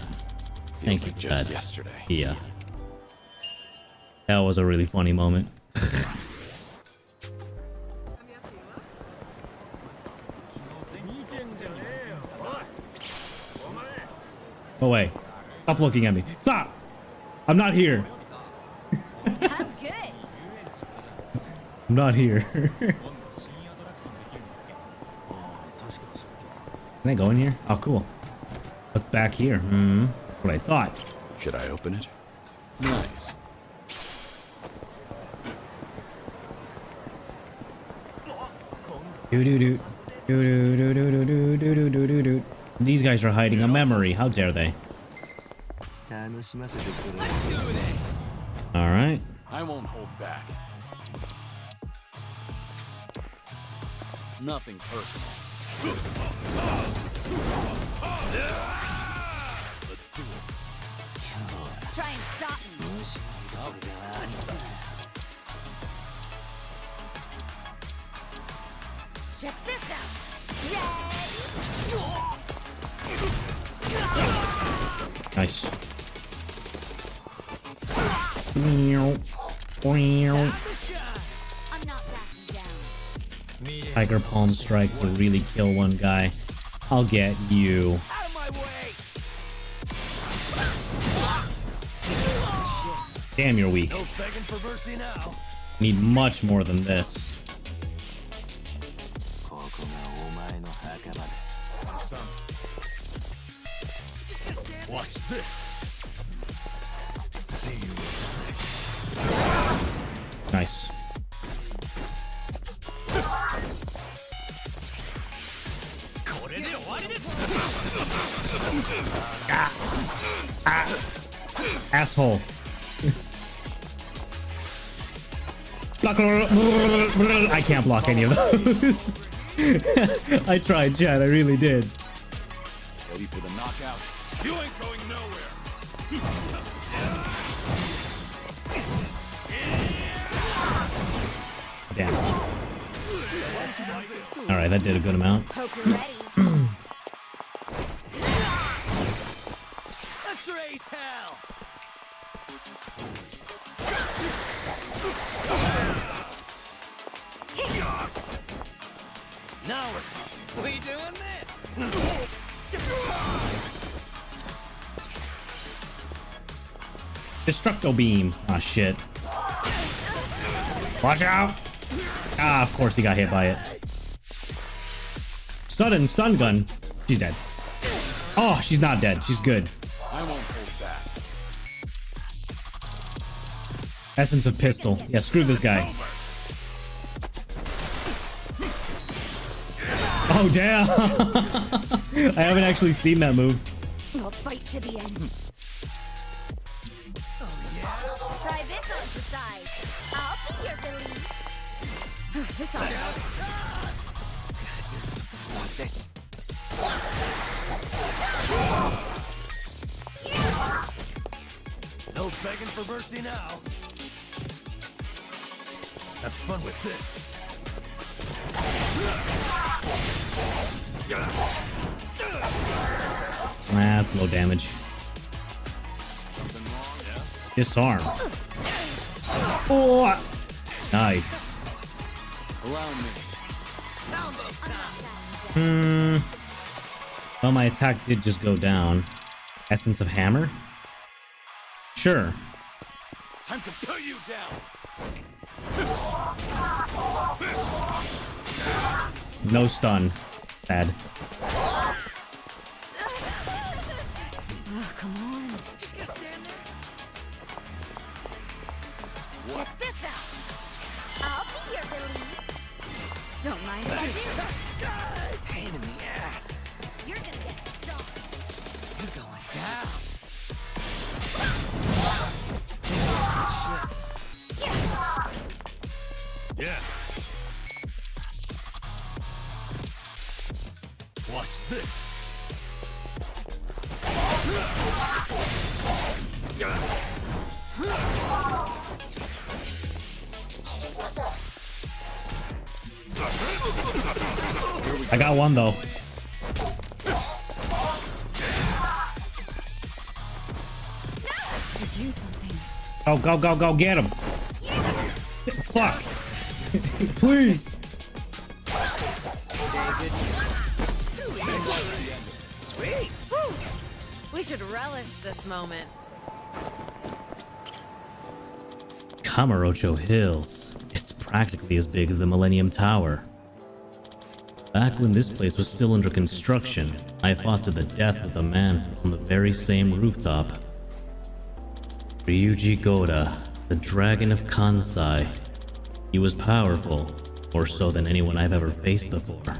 Thank you for just that. yesterday. Yeah. That was a really funny moment. Oh wait. Stop looking at me. Stop! I'm not here. I'm good. I'm not here. Can I go in here? Oh, cool. What's back here? What I thought. Should I open it? Nice. These guys are hiding a memory. How dare they? All right. I won't hold back. Nothing personal. Let's do it. Try and stop me. Check this out. Nice. I'm not backing down. Tiger Palm Strike to really kill one guy. I'll get you. Out of my way. Damn, you're weak. No begging for mercy now. Need much more than this. Watch this. See you. Nice. Asshole. I can't block any of those. I tried, Chad. I really did. Ready for the knockout? You ain't going nowhere. Damn. All right, that did a good amount. Hope you're ready. Let's raise hell. Now we doing this. Destructo beam. Ah, shit. Watch out. Ah, of course he got hit by it. Sudden stun gun. She's dead. Oh, she's not dead. She's good. I won't hold back. Essence of pistol. Yeah, screw this guy. Oh, damn. I haven't actually seen that move. We'll fight to the end. Try this on the side. I'll be your Billy. This all this. No begging for mercy now. Have fun with this. That's low damage. Disarm. Oh, nice. Allow me. Well, my attack did just go down. Essence of Hammer? Sure. Time to put you down. No stun. Sad. Oh, come on. Just gonna stand there. Check this out. I'll be your relief. Don't mind if I Pain in the ass. do. You're gonna get stomped. You're going down. Yeah. Watch this. I got one though. do something. Go, go, go, go, get him. Fuck. Please. Sweet. We should relish this moment. Kamurocho Hills. It's practically as big as the Millennium Tower. Back when this place was still under construction, I fought to the death with a man on the very same rooftop. Ryuji Goda, the Dragon of Kansai. He was powerful, more so than anyone I've ever faced before.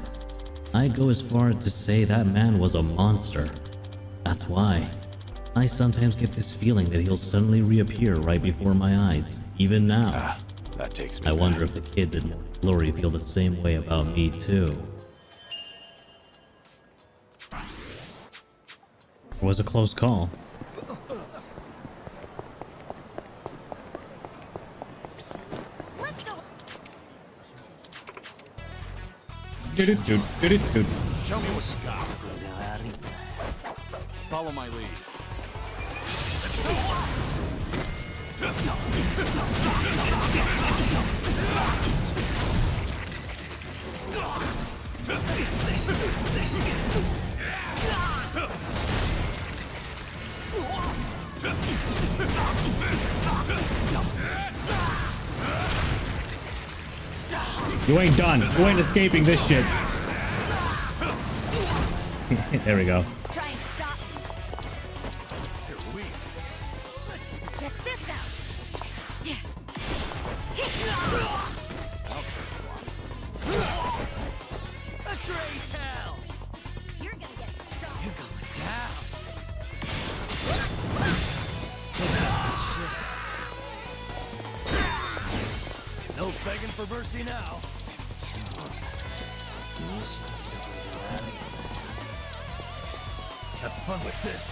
I'd go as far to say that man was a monster. That's why I sometimes get this feeling that he'll suddenly reappear right before my eyes, even now. That takes me I wonder back. if the kids at Morning Glory feel the same way about me too. It was a close call. Let's go. Show me what you got. Follow my lead. You ain't done. You ain't escaping this shit. There we go. Try and stop me. Check this out. Let's raise hell. You're gonna get stomped. You're going down. No begging for mercy now. Have fun with this.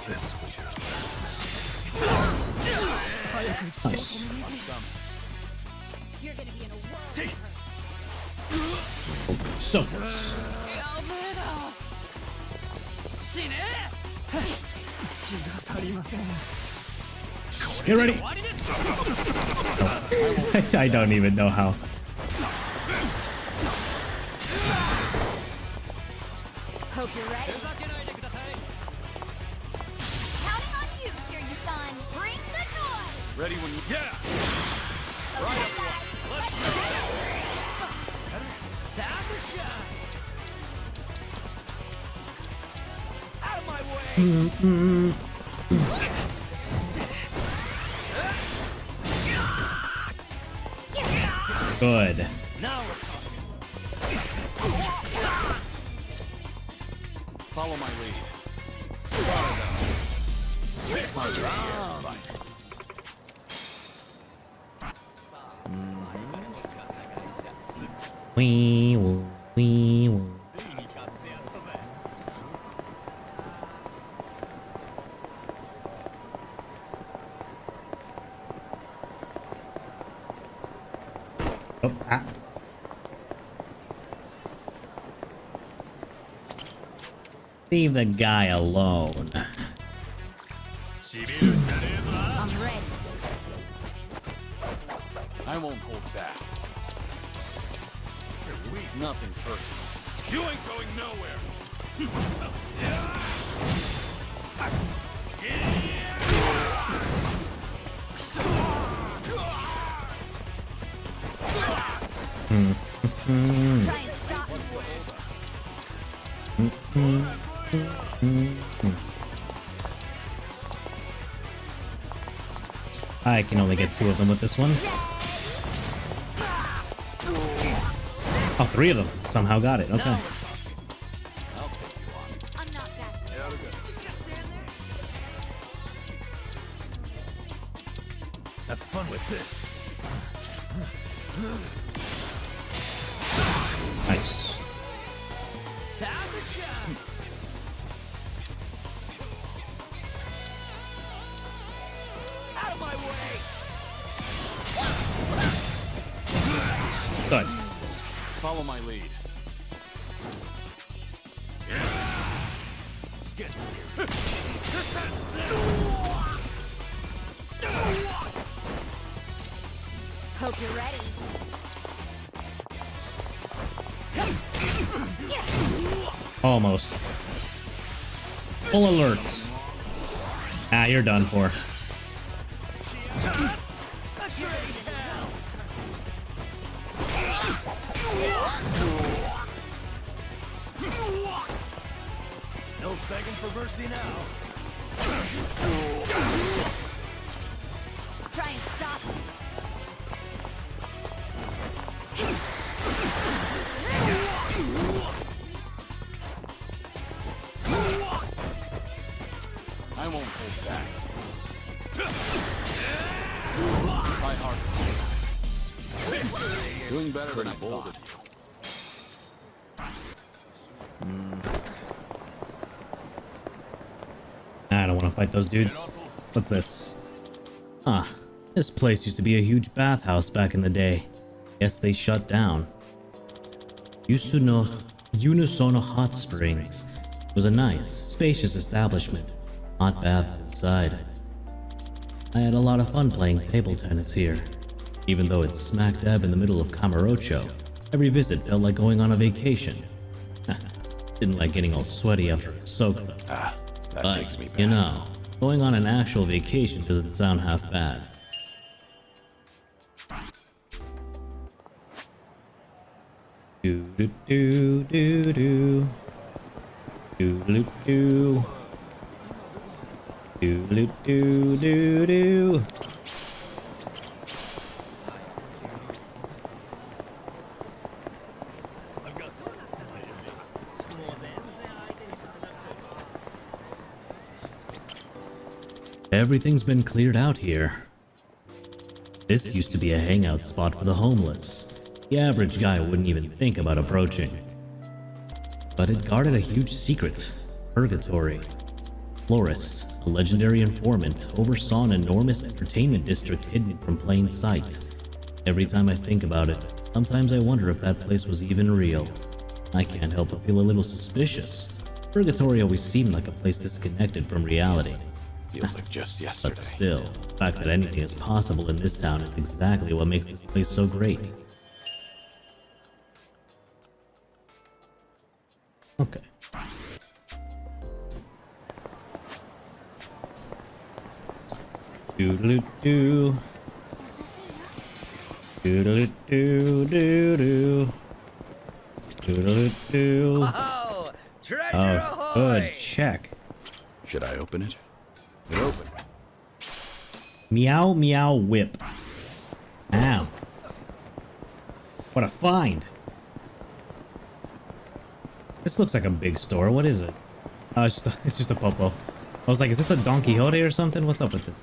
This was your last mission. Nice. You're gonna be in a world of hurt. So close. Get ready. I don't even know how. Hope you're ready. Counting on you, Kiryu-san. Bring the noise. Ready when you... Yeah! Right, everyone. Let's go. Time to shine. Out of my way. Good. Now we're talking. Follow my lead. Wee woo, wee woo. Leave the guy alone. I'm ready. I won't hold back. Nothing personal. You ain't going nowhere. Try and stop me. I can only get 2 of them with this one. Oh, 3 of them. Somehow got it. Okay. I'm not bad. Have fun with this. Nice. Time to shine. Out of my way. Good. Follow my lead. Get Hope you're ready. Almost. Full alert. Ah, you're done for. no begging for mercy now. Try and stop me. I won't hold back. Try harder. Doing better than I thought. I don't want to fight those dudes. What's this? Huh. This place used to be a huge bathhouse back in the day. Guess they shut down. Unisono Hot Springs was a nice, spacious establishment. Hot baths inside. I had a lot of fun playing table tennis here. Even though it's smack dab in the middle of Kamurocho, every visit felt like going on a vacation. Didn't like getting all sweaty after a soak though. Ah, that But, takes me back. you know, going on an actual vacation doesn't sound half bad. Do do do do do. Do do do. Do do do do do. Everything's been cleared out here. This used to be a hangout spot for the homeless. The average guy wouldn't even think about approaching. But it guarded a huge secret. Purgatory. Florist, a legendary informant, oversaw an enormous entertainment district hidden from plain sight. Every time I think about it, sometimes I wonder if that place was even real. I can't help but feel a little suspicious. Purgatory always seemed like a place disconnected from reality. Feels like just yesterday. But still, the fact that anything is possible in this town is exactly what makes this place so great. Okay. Doodle-doo. Doodle-doo-doo-doo. Doodle-doo. Oh, treasure Oh, ahoy! good check. Should I open it? It opened. Meow meow whip. Ow. What a find. This looks like a big store. What is it? It's just a popo. I was like, is this a Don Quixote or something? What's up with it?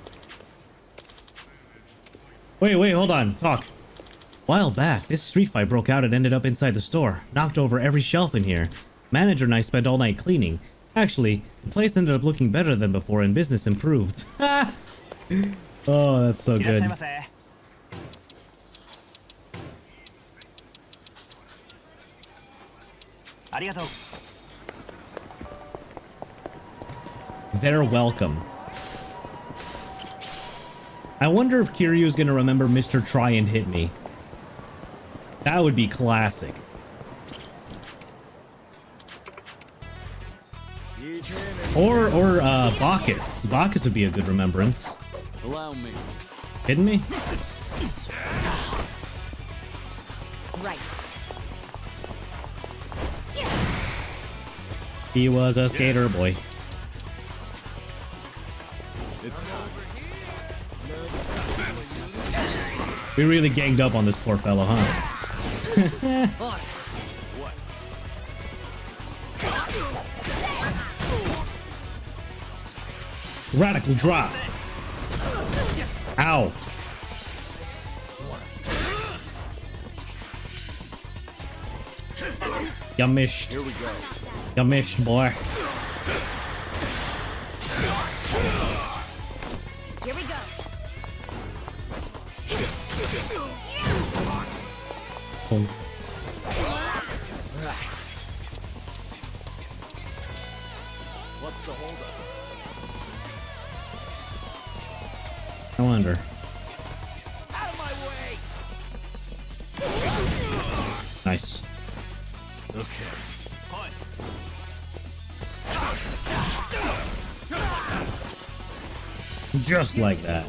Wait, hold on. Talk. While back, this street fight broke out and ended up inside the store. Knocked over every shelf in here. Manager and I spent all night cleaning. Actually, the place ended up looking better than before and business improved. Oh, that's so good. They're welcome. I wonder if Kiryu's gonna remember Mr. Try and Hit Me. That would be classic. Or Bacchus. Bacchus would be a good remembrance. Allow me. Kidding me? Right. He was a skater boy. It's time. We really ganged up on this poor fellow, huh? Radical drop. Ow. You missed. Here we go. You missed, boy. Here we go. Boom. What's the holdup? I wonder. Out of my way! Nice. Okay. Just like that.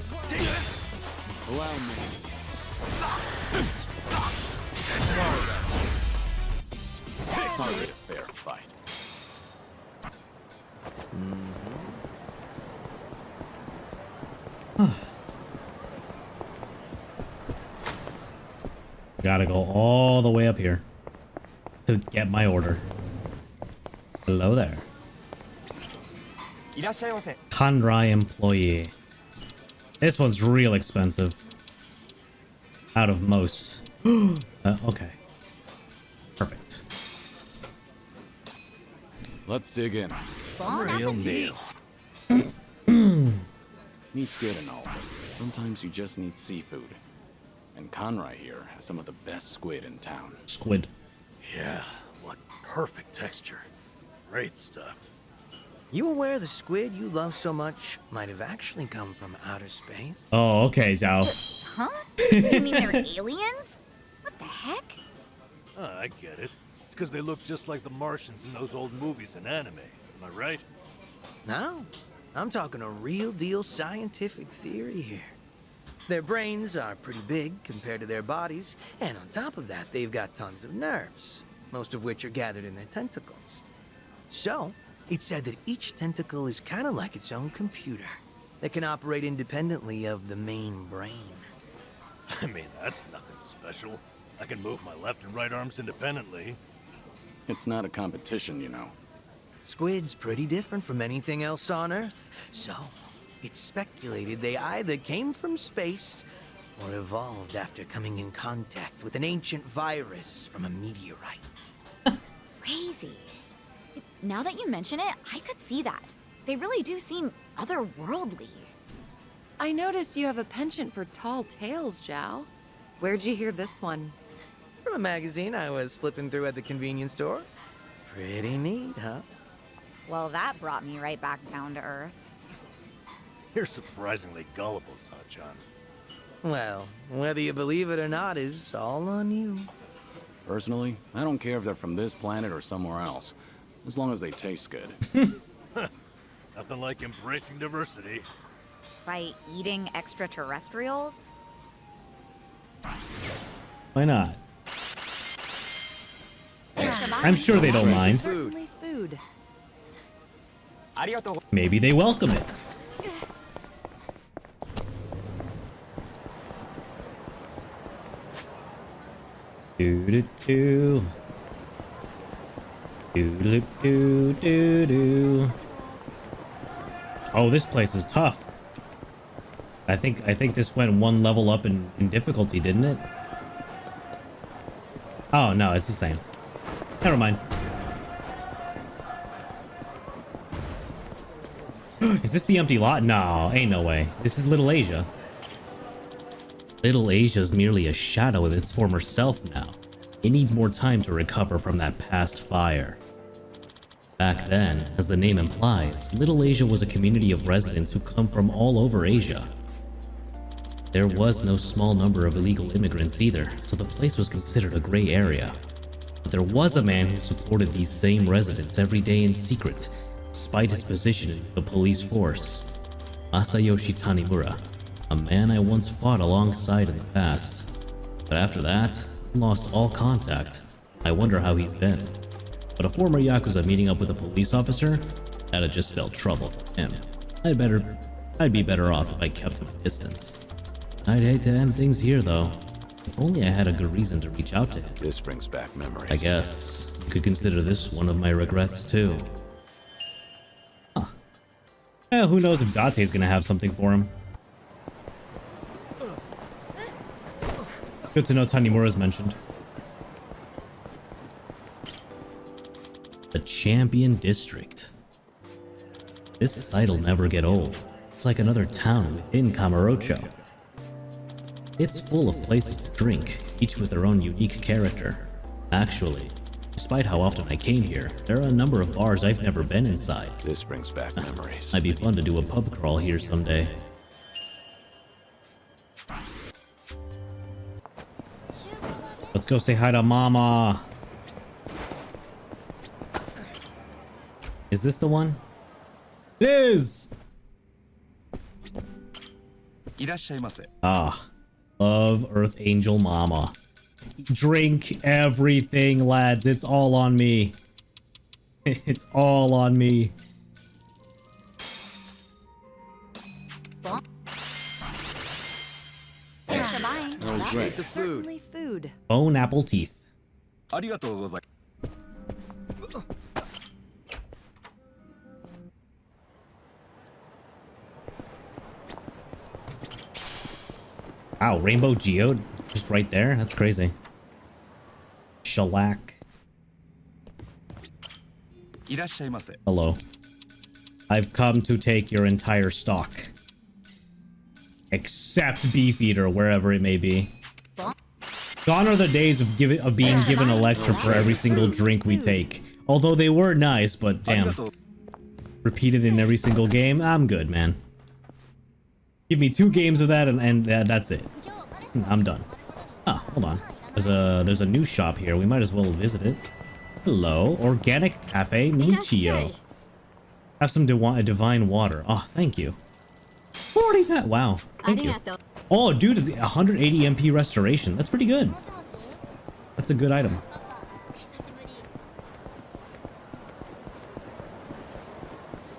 Allow me. Already a fair fight. Gotta go all the way up here to get my order. Hello there. Kanrai employee. This one's real expensive. Out of most. Okay. Perfect. Let's dig in. Bon Real appetit. neat. Meat's good and all, but sometimes you just need seafood. And Conrai here has some of the best squid in town. Squid. Yeah, what perfect texture. Great stuff. You aware the squid you love so much might have actually come from outer space? Oh, okay, Zhao. Huh? You mean they're aliens? What the heck? I get it. It's because they look just like the Martians in those old movies and anime. Am I right? No, I'm talking a real deal scientific theory here. Their brains are pretty big compared to their bodies, and on top of that, they've got tons of nerves, most of which are gathered in their tentacles. So, it's said that each tentacle is kind of like its own computer that can operate independently of the main brain. I mean, that's nothing special. I can move my left and right arms independently. It's not a competition, you know. Squid's pretty different from anything else on Earth, so it's speculated they either came from space or evolved after coming in contact with an ancient virus from a meteorite. Crazy. Now that you mention it, I could see that. They really do seem otherworldly. I noticed you have a penchant for tall tales, Zhao. Where'd you hear this one? From a magazine I was flipping through at the convenience store. Pretty neat, huh? Well, that brought me right back down to earth. You're surprisingly gullible, Sachan. Well, whether you believe it or not is all on you. Personally, I don't care if they're from this planet or somewhere else, as long as they taste good. Nothing like embracing diversity. By eating extraterrestrials? Why not? I'm sure they don't mind. Certainly food. Maybe they welcome it. Do-do-do. Do-do-do-do-do. Oh, this place is tough. I think this went one level up in difficulty, didn't it? Oh, no, it's the same. Never mind. Is this the empty lot? No, ain't no way. This is Little Asia. Little Asia's merely a shadow of its former self now. It needs more time to recover from that past fire. Back then, as the name implies, Little Asia was a community of residents who come from all over Asia. There was no small number of illegal immigrants either, so the place was considered a gray area. But there was a man who supported these same residents every day in secret, despite his position in the police force. Masayoshi Tanimura, a man I once fought alongside in the past. But after that, I lost all contact. I wonder how he's been. But a former Yakuza meeting up with a police officer? That'd just spell trouble for him. I'd be better off if I kept him at distance. I'd hate to end things here though. If only I had a good reason to reach out to him. This brings back memories. I guess you could consider this one of my regrets too. Huh. Yeah, who knows if Date's gonna have something for him. Good to know Tanimura's mentioned. The Champion District. This site'll never get old. It's like another town within Kamurocho. It's full of places to drink, each with their own unique character. Actually, despite how often I came here, there are a number of bars I've never been inside. This brings back memories. Might be fun to do a pub crawl here someday. Let's go say hi to Mama. Is this the one? It is! Ah, love Earth Angel Mama. Drink everything, lads. It's all on me. It's all on me. Thanks for buying. That was great. Certainly food. Bone apple teeth. Wow, Rainbow Geode just right there? That's crazy. Shellac. Hello. I've come to take your entire stock. Except Beefeater, wherever it may be. Gone are the days of being given a lecture for every single drink we take. Although they were nice, but damn. Repeated in every single game? I'm good, man. Give me 2 games of that and that's it. I'm done. Ah, hold on. There's a new shop here. We might as well visit it. Hello, Organic Cafe Michio. Have some divine water. Oh, thank you. 40 wow, thank you. Oh, dude, 180 MP restoration. That's pretty good. That's a good item.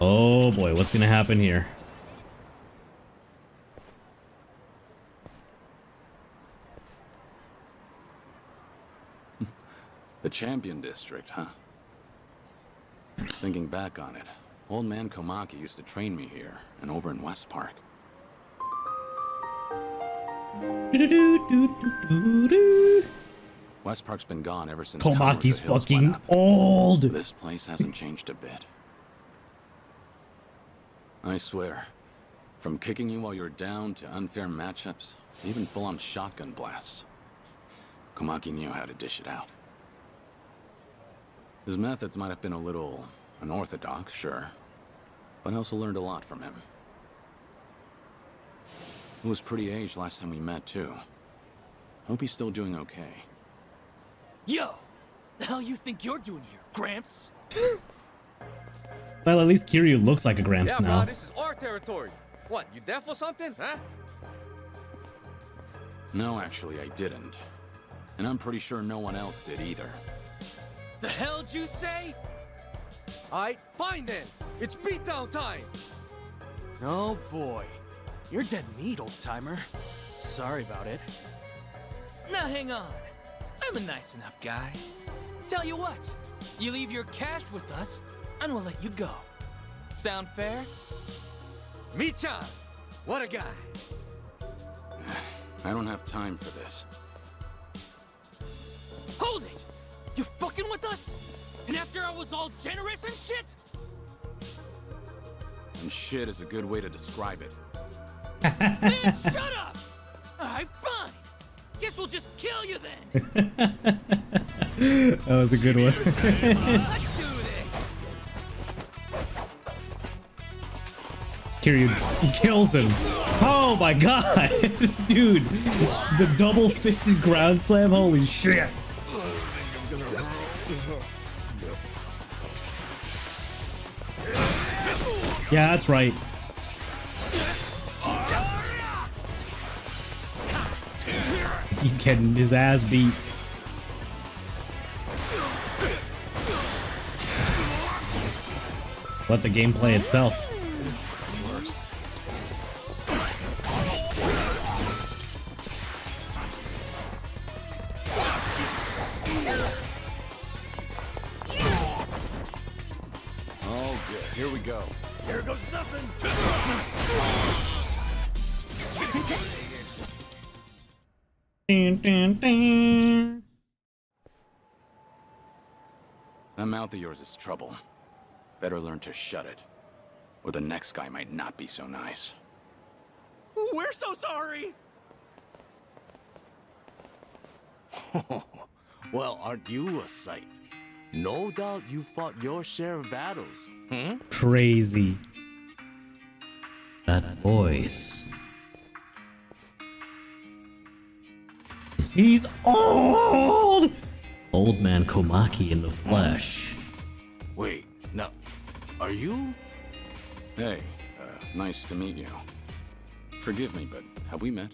Oh boy, what's gonna happen here? The Champion District, huh? Thinking back on it, old man Komaki used to train me here and over in West Park. West Park's been gone ever since Komaki's Kamurocho Hills fucking went up. old. This place hasn't changed a bit. I swear, from kicking you while you're down to unfair matchups, even full-on shotgun blasts, Komaki knew how to dish it out. His methods might have been a little unorthodox, sure, but I also learned a lot from him. He was pretty aged last time we met, too. Hope he's still doing okay. Yo! The hell you think you're doing here, Gramps? Well, at least Kiryu looks like a Gramps now. Bro, this is our territory. What, you deaf or something, huh? No, actually, I didn't. And I'm pretty sure no one else did either. The hell'd you say? Alright, fine then. It's beatdown time. Oh boy. You're dead meat, old-timer. Sorry about it. Now hang on. I'm a nice enough guy. Tell you what, you leave your cash with us, and we'll let you go. Sound fair? Michan! What a guy! I don't have time for this. Hold it! You fucking with us? And after I was all generous and shit? And shit is a good way to describe it. Man, shut up! Alright, fine. Guess we'll just kill you then. That was a good one. Let's do this. Kiryu kills him. Oh my god. Dude, the double-fisted ground slam, holy shit. Yeah, that's right. He's getting his ass beat. Let the game play itself. Oh, good. Here we go. Here goes nothing. Dun, dun, dun. That mouth of yours is trouble. Better learn to shut it, or the next guy might not be so nice. We're so sorry! Well, aren't you a sight? No doubt you fought your share of battles. Crazy. That voice. He's old! Old man Komaki in the flesh. Wait, now, are you? Hey, nice to meet you. Forgive me, but have we met?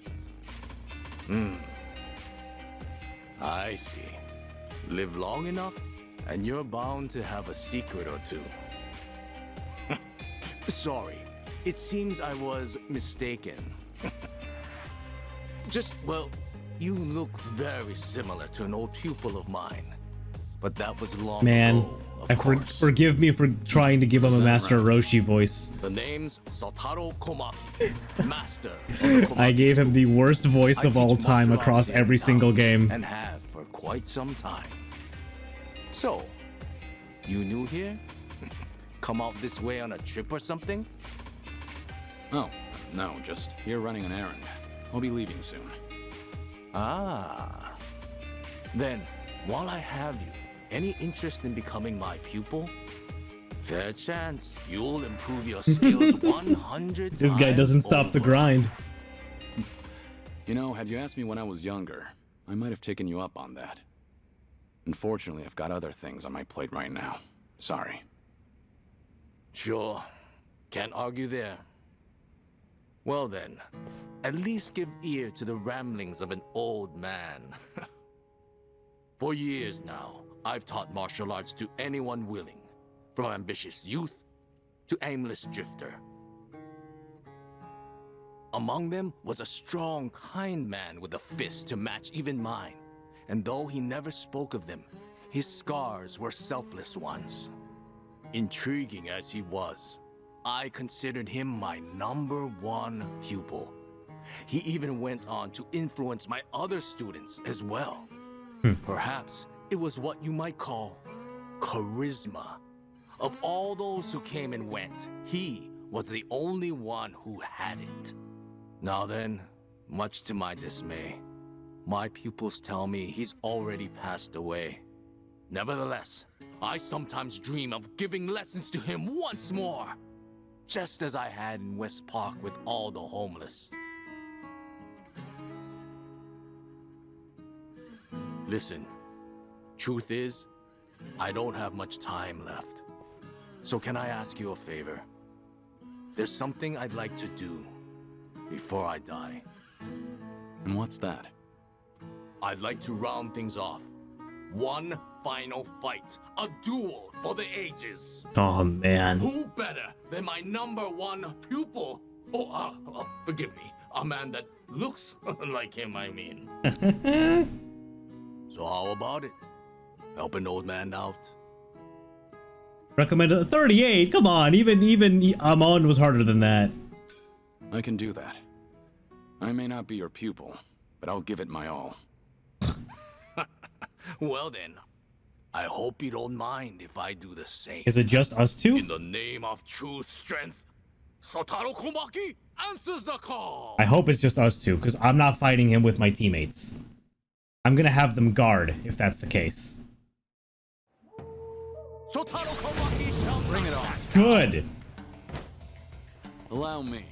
I see. Live long enough, and you're bound to have a secret or two. Sorry, it seems I was mistaken. Well, you look very similar to an old pupil of mine. But that was long ago, of course. Forgive me for trying to give him a Master Roshi voice. The name's Sotaro Komaki, master of the Komaki I gave him the worst voice I of all teach time martial across arts here every in single town, game. and have for quite some time. So, you new here? Come out this way on a trip or something? Oh, no, just here running an errand. I'll be leaving soon. Ah. Then, while I have you, any interest in becoming my pupil? Fair chance you'll improve your skills 100 This guy doesn't stop the grind. You know, had you asked me when I was younger, I might have taken you up on that. Unfortunately, I've got other things on my plate right now. Sorry. Sure. Can't argue there. Well then, at least give ear to the ramblings of an old man. For years now, I've taught martial arts to anyone willing, from ambitious youth to aimless drifter. Among them was a strong, kind man with a fist to match even mine. And though he never spoke of them, his scars were selfless ones. Intriguing as he was, I considered him my #1 pupil. He even went on to influence my other students as well. Perhaps it was what you might call charisma. Of all those who came and went, he was the only one who had it. Now then, much to my dismay, my pupils tell me he's already passed away. Nevertheless, I sometimes dream of giving lessons to him once more, just as I had in West Park with all the homeless. Listen, truth is, I don't have much time left. So can I ask you a favor? There's something I'd like to do before I die. And what's that? I'd like to round things off. One final fight. A duel for the ages. Oh, man. Who better than my #1 pupil? Forgive me. A man that looks like him, I mean. So how about it? Help an old man out? Recommended 38. Come on, even Amon was harder than that. I can do that. I may not be your pupil, but I'll give it my all. Well then, I hope you don't mind if I do the same. Is it just us two? In the name of true strength, Sotaro Komaki answers the call. I hope it's just us two, because I'm not fighting him with my teammates. I'm gonna have them guard, if that's the case. Sotaro Komaki shall bring it on. Good. Allow me.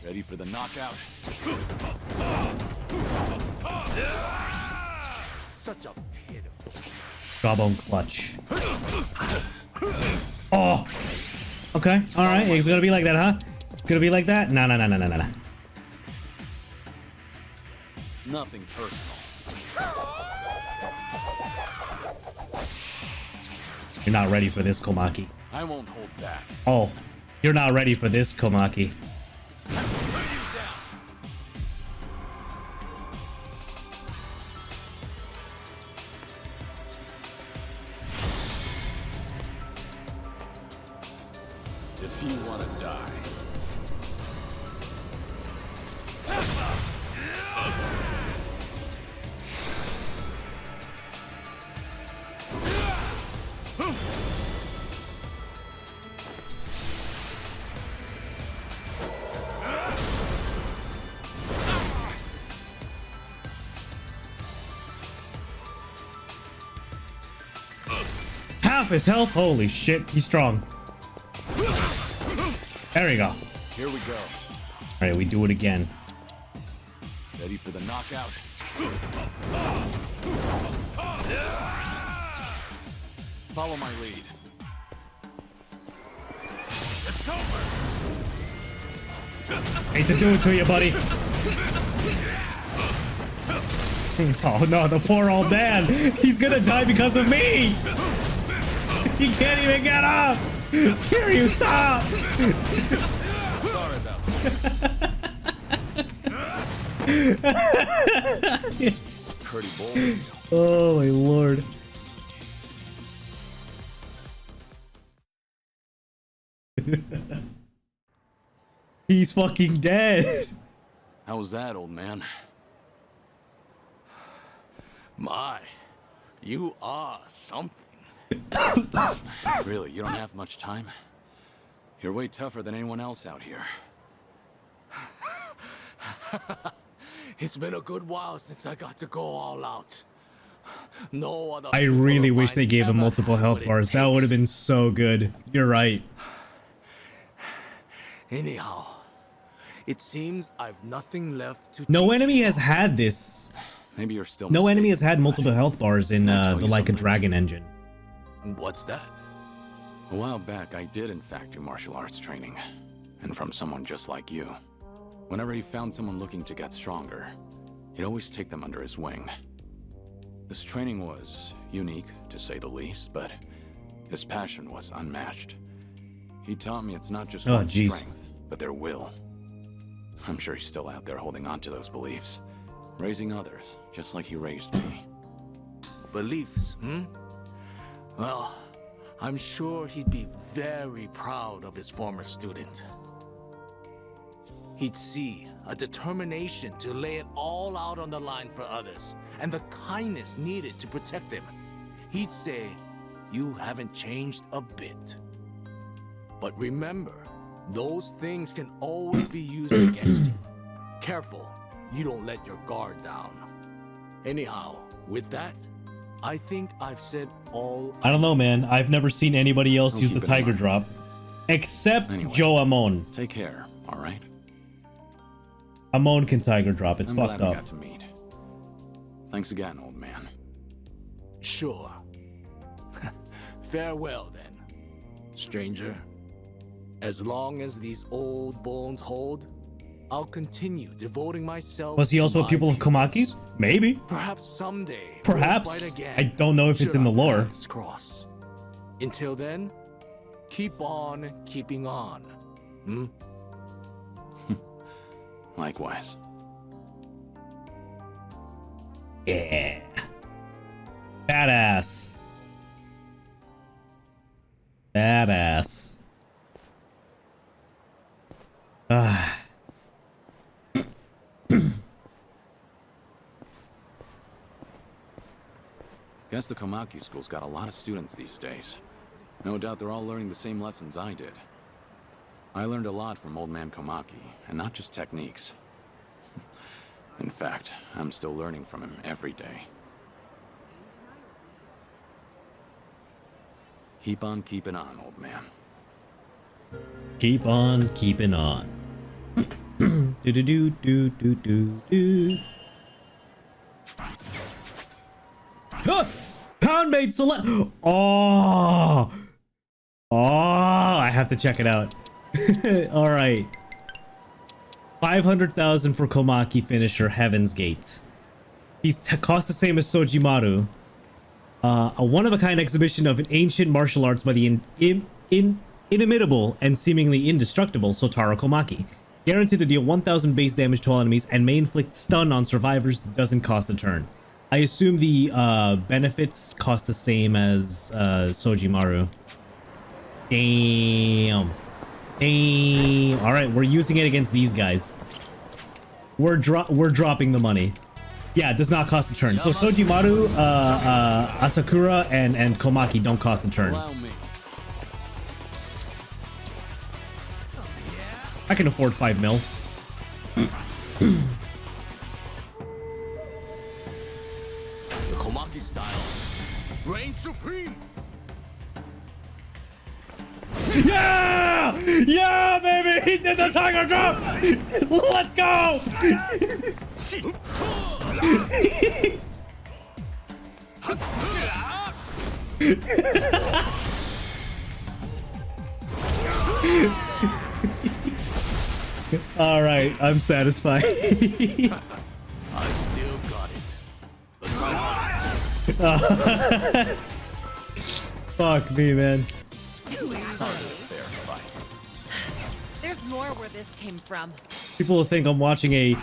Ready for the knockout? Such a pitiful. Jawbone clutch. Oh. Okay. All right. It's gonna be like that, huh? It's gonna be like that? No. Nothing personal. You're not ready for this, Komaki. I won't hold back. Oh, you're not ready for this, Komaki. If you want to die. Half his health? Holy shit, he's strong. There we go. Here we go. Alright, we do it again. Ready for the knockout? Follow my lead. It's over. Hate to do it to you, buddy. Oh no, the poor old man. He's gonna die because of me. He can't even get up. Here, you stop. Sorry about that. Pretty bold. Oh my lord. He's fucking dead. How was that, old man? My, you are something. Really, you don't have much time? You're way tougher than anyone else out here. It's been a good while since I got to go all out. No other. I really wish they gave him multiple health bars. That would have been so good. You're right. Anyhow, it seems I've nothing left to. No enemy has had this. Maybe you're still. No enemy has had multiple health bars in the Like a Dragon engine. What's that? A while back, I did in fact do martial arts training, and from someone just like you. Whenever he found someone looking to get stronger, he'd always take them under his wing. This training was unique, to say the least, but his passion was unmatched. He taught me it's not just one's strength, but their will. I'm sure he's still out there holding on to those beliefs, raising others, just like he raised me. Beliefs, hmm? Well, I'm sure he'd be very proud of his former student. He'd see a determination to lay it all out on the line for others, and the kindness needed to protect them. He'd say, "You haven't changed a bit." But remember, those things can always be used against you. Careful, you don't let your guard down. Anyhow, with that, I think I've said all. I don't know, man. I've never seen anybody else I'll use keep the it in Tiger mind. Drop. Except Anyway, Joe Amon. Take care, alright? Amon can Tiger Drop. It's I'm fucked glad we up. got to meet. Thanks again, old man. Sure. Farewell, then, stranger. As long as these old bones hold, I'll continue devoting myself. Was he to also a my pupil of pupils. Komaki's? Maybe. Perhaps someday. Perhaps. We'll fight again. I don't know if it's Should in the our lore. paths cross. Until then, keep on keeping on. Hmm? Likewise. Yeah. Badass. Badass. Ah. Guess the Komaki school's got a lot of students these days. No doubt they're all learning the same lessons I did. I learned a lot from Old Man Komaki, and not just techniques. In fact, I'm still learning from him every day. Keep on keeping on, old man. Keep on keeping on. Do do do do do do do. Poundmaid select. Oh, I have to check it out. All right. 500,000 for Komaki finisher Heaven's Gate. He's cost the same as Sojimaru. A one-of-a-kind exhibition of an ancient martial arts by the inimitable and seemingly indestructible Sotaro Komaki. Guaranteed to deal 1,000 base damage to all enemies and may inflict stun on survivors. Doesn't cost a turn. I assume the benefits cost the same as Sojimaru. Damn. Damn. All right, we're using it against these guys. We're dropping the money. Yeah, it does not cost a turn. So Sojimaru, Asakura, and Komaki don't cost a turn. I can afford 5 mil. The Komaki style. Reign supreme. Yeah! Yeah, baby! He did the tiger drop! Let's go! All right, I'm satisfied. I still got it. Fuck me, man. There's more where this came from. People will think I'm watching a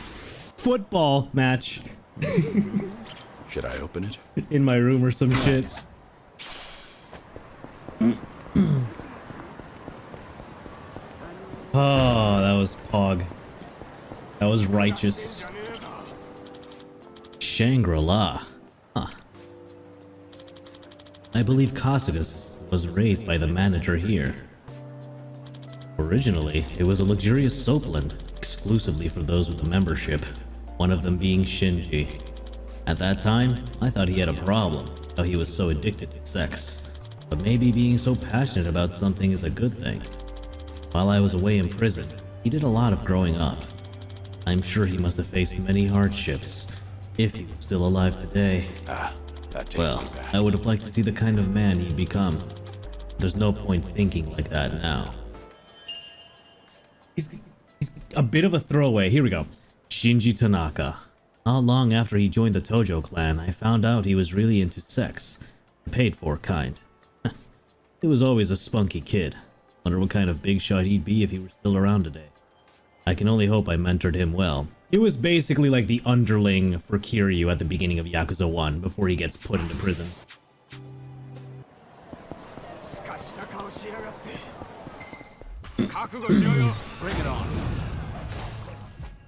football match. Should I open it? In my room or some shit. Oh, that was Pog. That was righteous. Shangri-La. Huh. I believe Kasugas was raised by the manager here. Originally, it was a luxurious soapland, exclusively for those with a membership, one of them being Shinji. At that time, I thought he had a problem, how he was so addicted to sex. But maybe being so passionate about something is a good thing. While I was away in prison, he did a lot of growing up. I'm sure he must have faced many hardships, if he was still alive today. That takes Well, me back. I would have liked to see the kind of man he'd become. There's no point thinking like that now. He's a bit of a throwaway. Here we go. Shinji Tanaka. Not long after he joined the Tojo clan, I found out he was really into sex. The paid for kind. He was always a spunky kid. Wonder what kind of big shot he'd be if he were still around today. I can only hope I mentored him well. It was basically like the underling for Kiryu at the beginning of Yakuza 1 before he gets put into prison. Bring it on.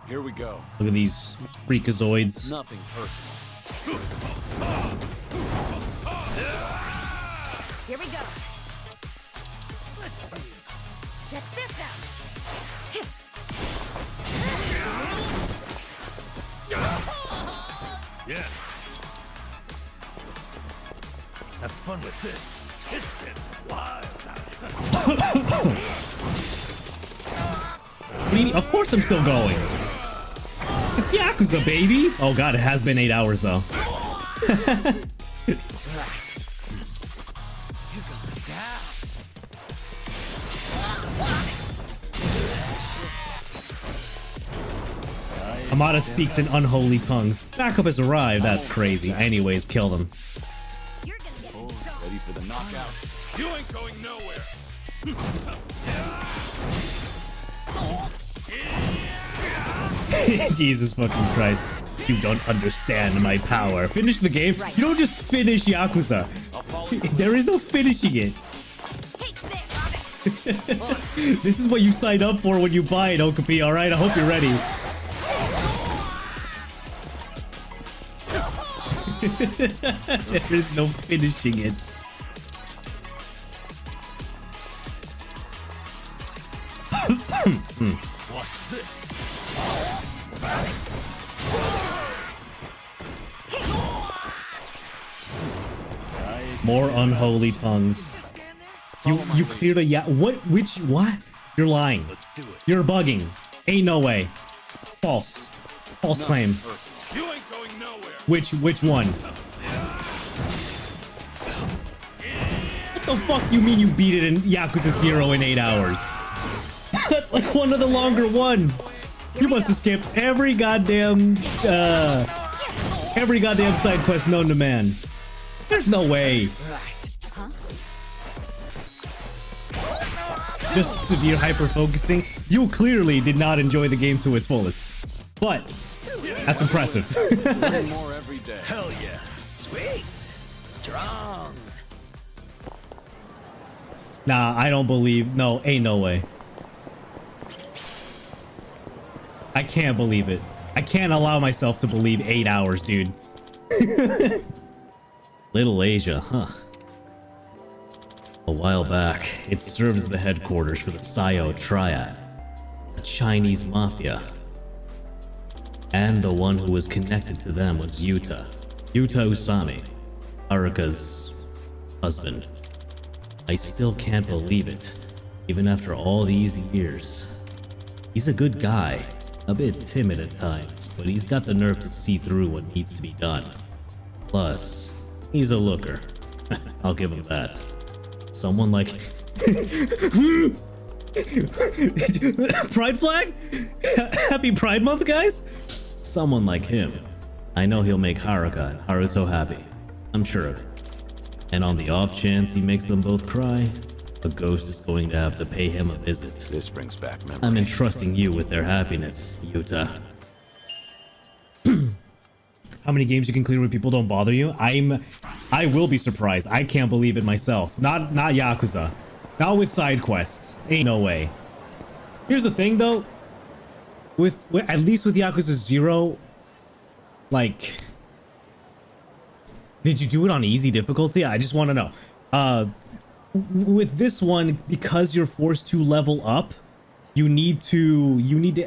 Here we go. Look at these freakazoids. Nothing personal. Here we go. Let's see. Check this out. Yeah. Have fun with this. It's getting wild out here. What do you mean? Of course I'm still going. It's Yakuza, baby. Oh god, it has been 8 hours though. Amada speaks in unholy tongues. Backup has arrived. That's crazy. Anyways, kill them. Ready for the knockout? You ain't going nowhere. Jesus fucking Christ. You don't understand my power. Finish the game. You don't just finish Yakuza. There is no finishing it. This is what you signed up for when you buy it, Okapi, alright? I hope you're ready. There is no finishing it. Watch this. More unholy tongues. You cleared a what? Which what? You're lying. Let's do it. You're bugging. Ain't no way. False. False claim. You ain't going nowhere. Which one? What the fuck you mean you beat it in Yakuza 0 in 8 hours? That's like one of the longer ones. You must have skipped every goddamn side quest known to man. There's no way. Just severe hyper focusing. You clearly did not enjoy the game to its fullest. But that's impressive. More every day. Hell yeah. Sweet. Strong. Nah, I don't believe. No, ain't no way. I can't believe it. I can't allow myself to believe 8 hours, dude. Little Asia, huh? A while back, it served as the headquarters for the Sayo Triad, the Chinese mafia. And the one who was connected to them was Yuta Usami, Haruka's husband. I still can't believe it, even after all these years. He's a good guy, a bit timid at times, but he's got the nerve to see through what needs to be done. Plus, he's a looker. I'll give him that. Someone like... Pride flag? Happy Pride Month, guys? Someone like him. I know he'll make Haruka and Haruto happy. I'm sure of it. And on the off chance he makes them both cry, a ghost is going to have to pay him a visit. This brings back memories. I'm entrusting you with their happiness, Yuta. How many games you can clear when people don't bother you? I will be surprised. I can't believe it myself. Not Yakuza. Not with side quests. Ain't no way. Here's the thing though. With at least with Yakuza 0, like, did you do it on easy difficulty? I just want to know. With this one, because you're forced to level up, you need to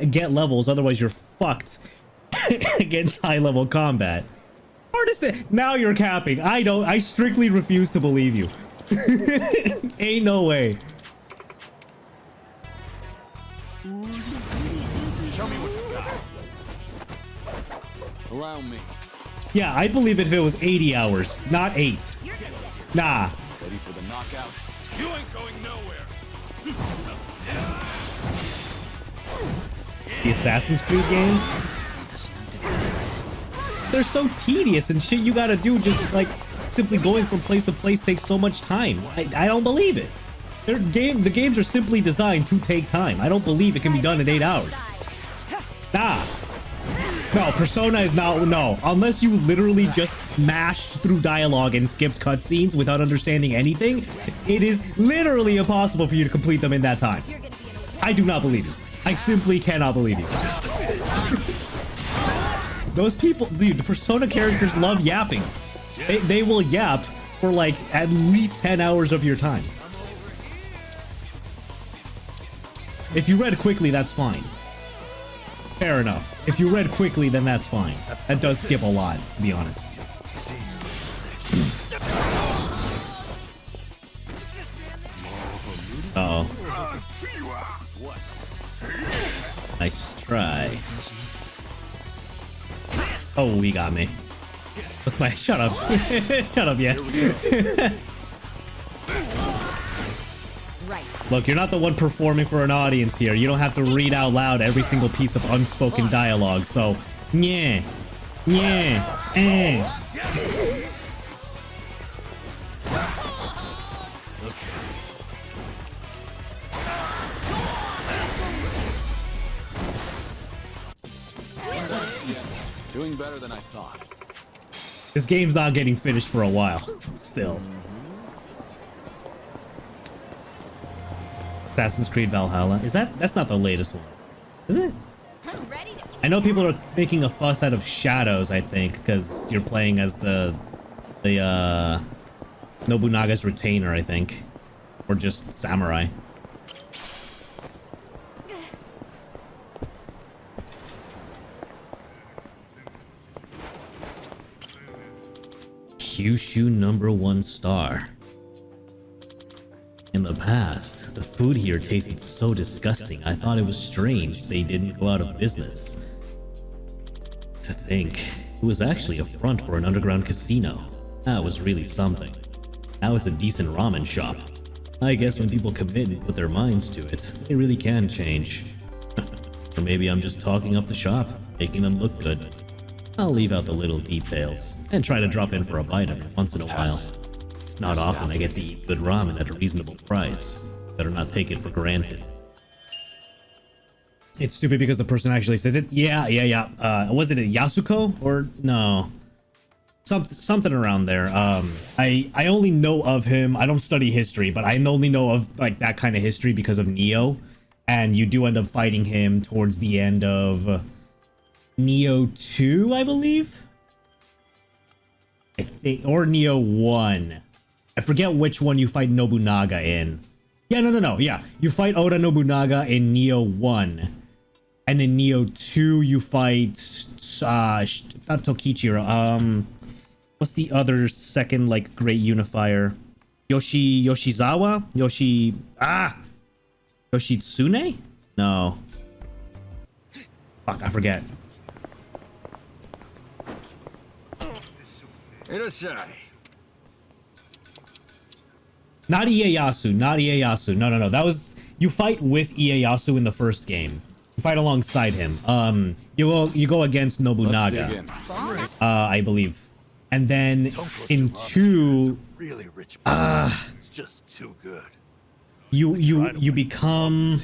get levels, otherwise you're fucked against high level combat. Hard to say. Now you're capping. I strictly refuse to believe you. Ain't no way. Show me what you got. Allow me. Yeah, I'd believe it if it was 80 hours, not 8. Nah. Ready for the knockout? You ain't going nowhere. The Assassin's Creed games, they're so tedious and shit you gotta do, just like simply going from place to place takes so much time. I don't believe it. The games are simply designed to take time. I don't believe it can be done in 8 hours. Nah. No, Persona is not, no. Unless you literally just mashed through dialogue and skipped cutscenes without understanding anything, it is literally impossible for you to complete them in that time. I do not believe you. I simply cannot believe you. Those people, dude, the Persona characters love yapping. They will yap for like at least 10 hours of your time. If you read quickly, that's fine. Fair enough. If you read quickly, then that's fine. That does skip a lot, to be honest. Uh-oh. Nice try. Oh, he got me. What's my... Shut up. Shut up, yeah. Look, you're not the one performing for an audience here. You don't have to read out loud every single piece of unspoken dialogue, so... Yeah. Yeah. Eh. Doing better than I thought. This game's not getting finished for a while. Still. Assassin's Creed Valhalla. That's not the latest one, is it? I know people are making a fuss out of Shadows, I think, because you're playing as the Nobunaga's retainer, I think, or just samurai. Kyushu #1 star. In the past, the food here tasted so disgusting, I thought it was strange they didn't go out of business. To think, it was actually a front for an underground casino. That was really something. Now it's a decent ramen shop. I guess when people commit and put their minds to it, they really can change. Or maybe I'm just talking up the shop, making them look good. I'll leave out the little details, and try to drop in for a bite every once in a while. It's not often I get to eat good ramen at a reasonable price. Better not take it for granted. It's stupid because the person actually says it. Yeah. Was it a Yasuko? Or no? Something around there. I only know of him. I don't study history, but I only know of like that kind of history because of Neo. And you do end up fighting him towards the end of Neo 2, I believe. I think, or Neo 1. I forget which one you fight Nobunaga in. Yeah, no. Yeah, you fight Oda Nobunaga in Neo 1. And in Neo 2, you fight not Tokichiro. What's the other second like great unifier? Yoshizawa? Yoshitsune? No. Fuck, I forget. Not Ieyasu. No. That was, you fight with Ieyasu in the first game. You fight alongside him. You go against Nobunaga. I believe. And then in 2, really rich it's just too good. You become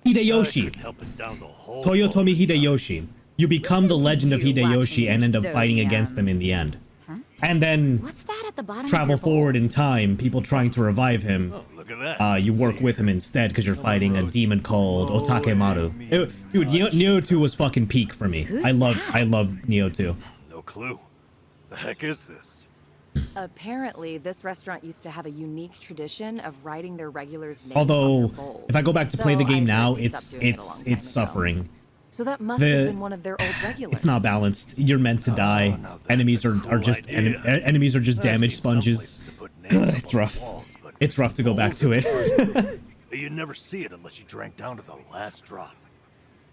Hideyoshi. Toyotomi Hideyoshi. You become the legend of Hideyoshi and end up fighting against them in the end. And then travel forward in time, people trying to revive him. You work with him instead because you're fighting a demon called Otakemaru. Dude, Neo 2 was fucking peak for me. I love Neo 2. No clue. The heck is this? Apparently, this restaurant used to have a unique tradition of writing their regulars' names Although, on their bowls. if I go back to play the So game I now, heard they stopped doing it a long time it's suffering. So that must have been one of their old regulars. It's not balanced. You're meant to die. Enemies are just enemies are just damage sponges. It's rough. It's rough to go back to it. You'd never see it unless you drank down to the last drop.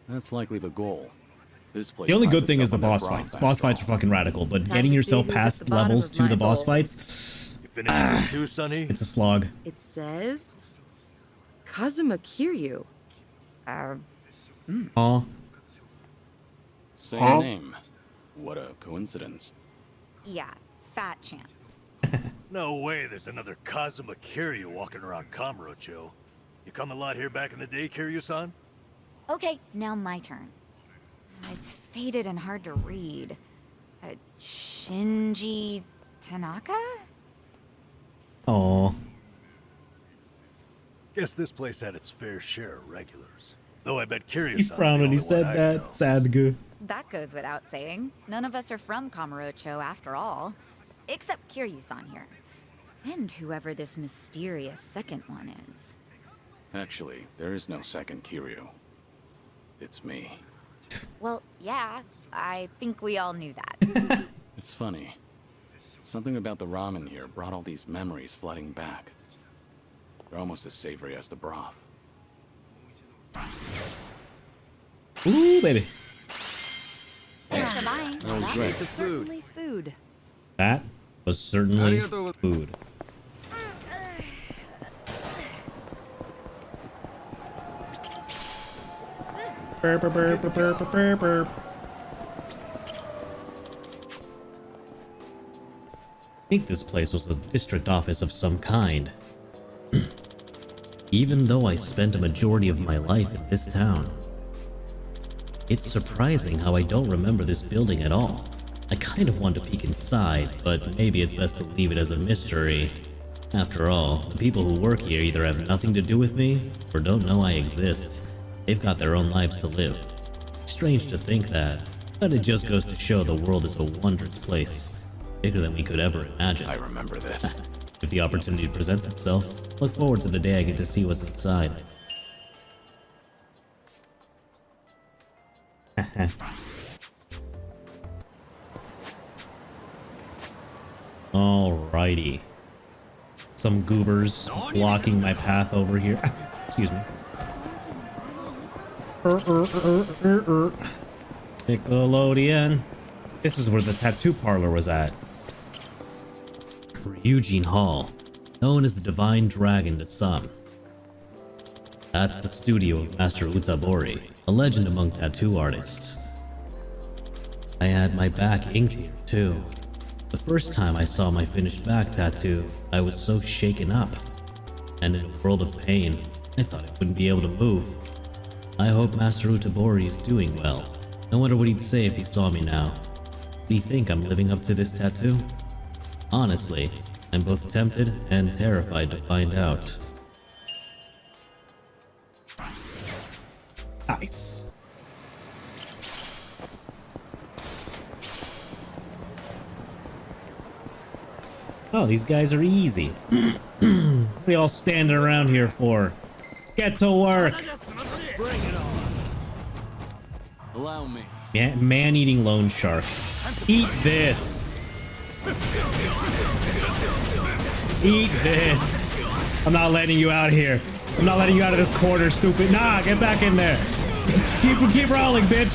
That's likely the goal. This place The only prides good thing is the itself on boss their fights. broth, Boss after all. fights are fucking radical, but Time getting to yourself see who's at past the bottom levels of to my the boss bowl. fights, You finished too, Sonny? it's a slog. It says Kazuma Kiryu. Aw. Same name. What a coincidence. Yeah, fat chance. No way there's another Kazuma Kiryu walking around Kamurocho. You come a lot here back in the day, Kiryu-san? Okay, now my turn. It's faded and hard to read. Shinji Tanaka? Aw. Guess this place had its fair share of regulars. Though I bet Kiryu-san. He frowned when he said that. Sadgu. That goes without saying. None of us are from Kamurocho after all. Except Kiryu-san here. And whoever this mysterious second one is. Actually, there is no second Kiryu. It's me. Well, yeah, I think we all knew that. It's funny. Something about the ramen here brought all these memories flooding back. They're almost as savory as the broth. Ooh, baby. Thanks for buying. That was great. Certainly food. That was certainly food. Burp, burp, burp, burp, burp, burp, burp. I think this place was a district office of some kind. Even though I spent a majority of my life in this town. It's surprising how I don't remember this building at all. I kind of want to peek inside, but maybe it's best to leave it as a mystery. After all, the people who work here either have nothing to do with me, or don't know I exist. They've got their own lives to live. Strange to think that, but it just goes to show the world is a wondrous place. Bigger than we could ever imagine. I remember this. If the opportunity presents itself, look forward to the day I get to see what's inside. Alrighty. some goobers blocking my path over here. Excuse me. Nickelodeon. This is where the tattoo parlor was at. Eugene Hall, known as the Divine Dragon to some. That's the studio of Master Utabori, a legend among tattoo artists. I had my back inked here, too. The first time I saw my finished back tattoo, I was so shaken up. And in a world of pain, I thought I wouldn't be able to move. I hope Master Utabori is doing well. I wonder what he'd say if he saw me now. Do you think I'm living up to this tattoo? Honestly, I'm both tempted and terrified to find out. Nice. Oh, these guys are easy. What are we all standing around here for? Get to work. Bring it on. Allow me. Man-eating loan shark. Eat this. Eat this. I'm not letting you out here. I'm not letting you out of this corner, stupid. Nah, get back in there. Keep rolling, bitch.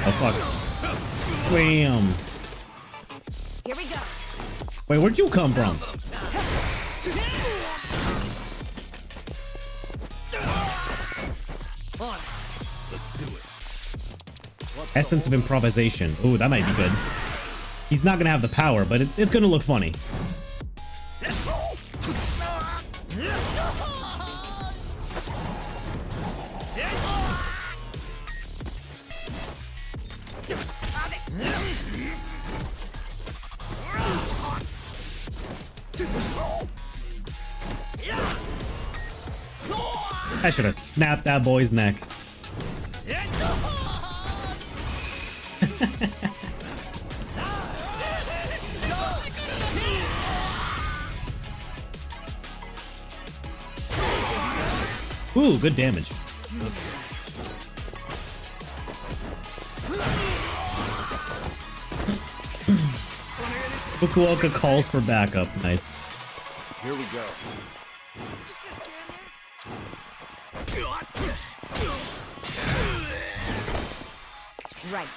Oh, fuck. Wham. Here we go. Wait, where'd you come from? Let's do it. Essence of improvisation. Ooh, that might be good. He's not gonna have the power, but it's gonna look funny. I should have snapped that boy's neck. Ooh, good damage. Fukuoka calls for backup. Nice. Here we go. Right.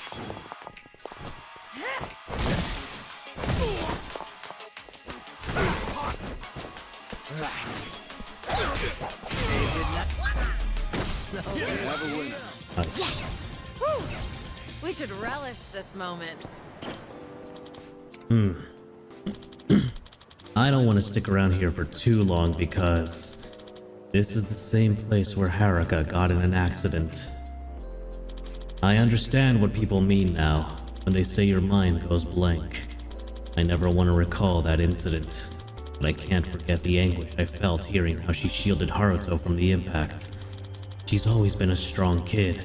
Nice. Whew. We should relish this moment. I don't want to stick around here for too long because this is the same place where Haruka got in an accident. I understand what people mean now when they say your mind goes blank. I never want to recall that incident, but I can't forget the anguish I felt hearing how she shielded Haruto from the impact. She's always been a strong kid.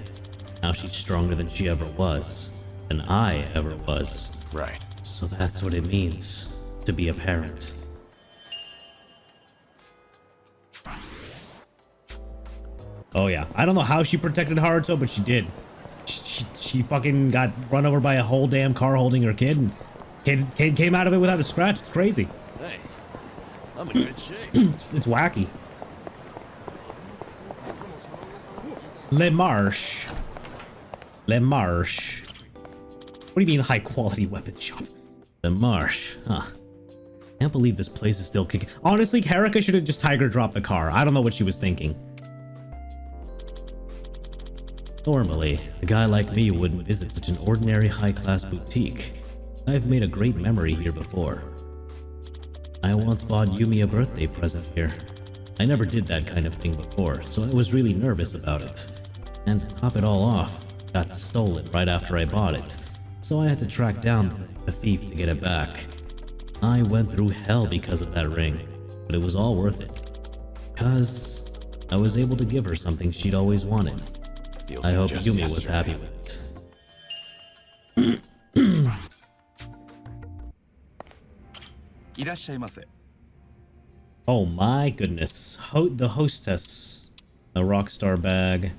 Now she's stronger than she ever was, than I ever was. Right. So that's what it means to be a parent. Oh yeah, I don't know how she protected Haruto, but she did. She fucking got run over by a whole damn car holding her kid, and kid came out of it without a scratch. It's crazy. Hey, I'm in good shape. It's wacky. Le Marche. Le Marche. What do you mean high quality weapon shop? Le Marche, huh? Can't believe this place is still kicking. Honestly, Haruka should have just tiger dropped the car. I don't know what she was thinking. Normally, a guy like me wouldn't visit such an ordinary high-class boutique. I've made a great memory here before. I once bought Yumi a birthday present here. I never did that kind of thing before, so I was really nervous about it. And to top it all off, got stolen right after I bought it, so I had to track down the thief to get it back. I went through hell because of that ring, but it was all worth it. 'Cause I was able to give her something she'd always wanted. Feels I like hope just Yumi was yesterday. happy with it. Oh my goodness. The hostess. A rockstar bag.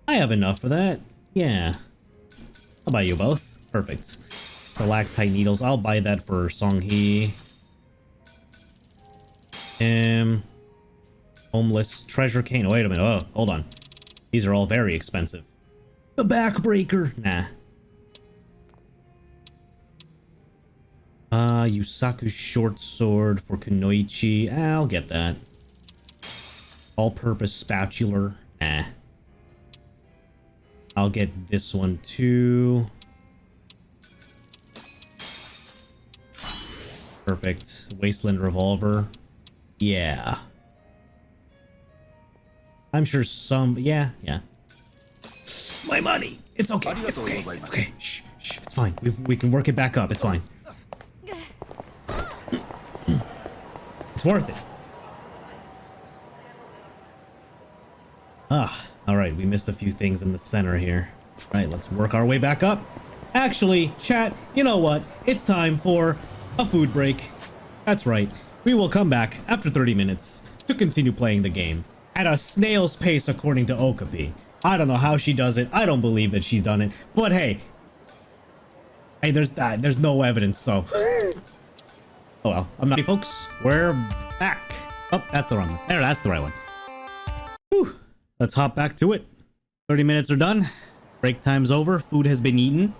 I have enough for that. Yeah. I'll buy you both. Perfect. Stalactite needles. I'll buy that for Songhee. Homeless treasure cane. Oh, wait a minute. Oh, hold on. These are all very expensive. The backbreaker. Nah. Yusaku short sword for Kunoichi. I'll get that. All-purpose spatula. Nah. I'll get this one too. Perfect. Wasteland revolver. Yeah. I'm sure some... Yeah. My money! It's okay. It's okay. Okay. Shh. It's fine. We can work it back up. It's fine. It's worth it. Alright. We missed a few things in the center here. Alright, let's work our way back up. Actually, chat, you know what? It's time for a food break. That's right. We will come back after 30 minutes to continue playing the game at a snail's pace according to Okapi. I don't know how she does it. I don't believe that she's done it. But hey, there's no evidence, so. Oh well. I'm not, folks. We're back. Oh, that's the wrong one. There, that's the right one. Whew. Let's hop back to it. 30 minutes are done. Break time's over. Food has been eaten.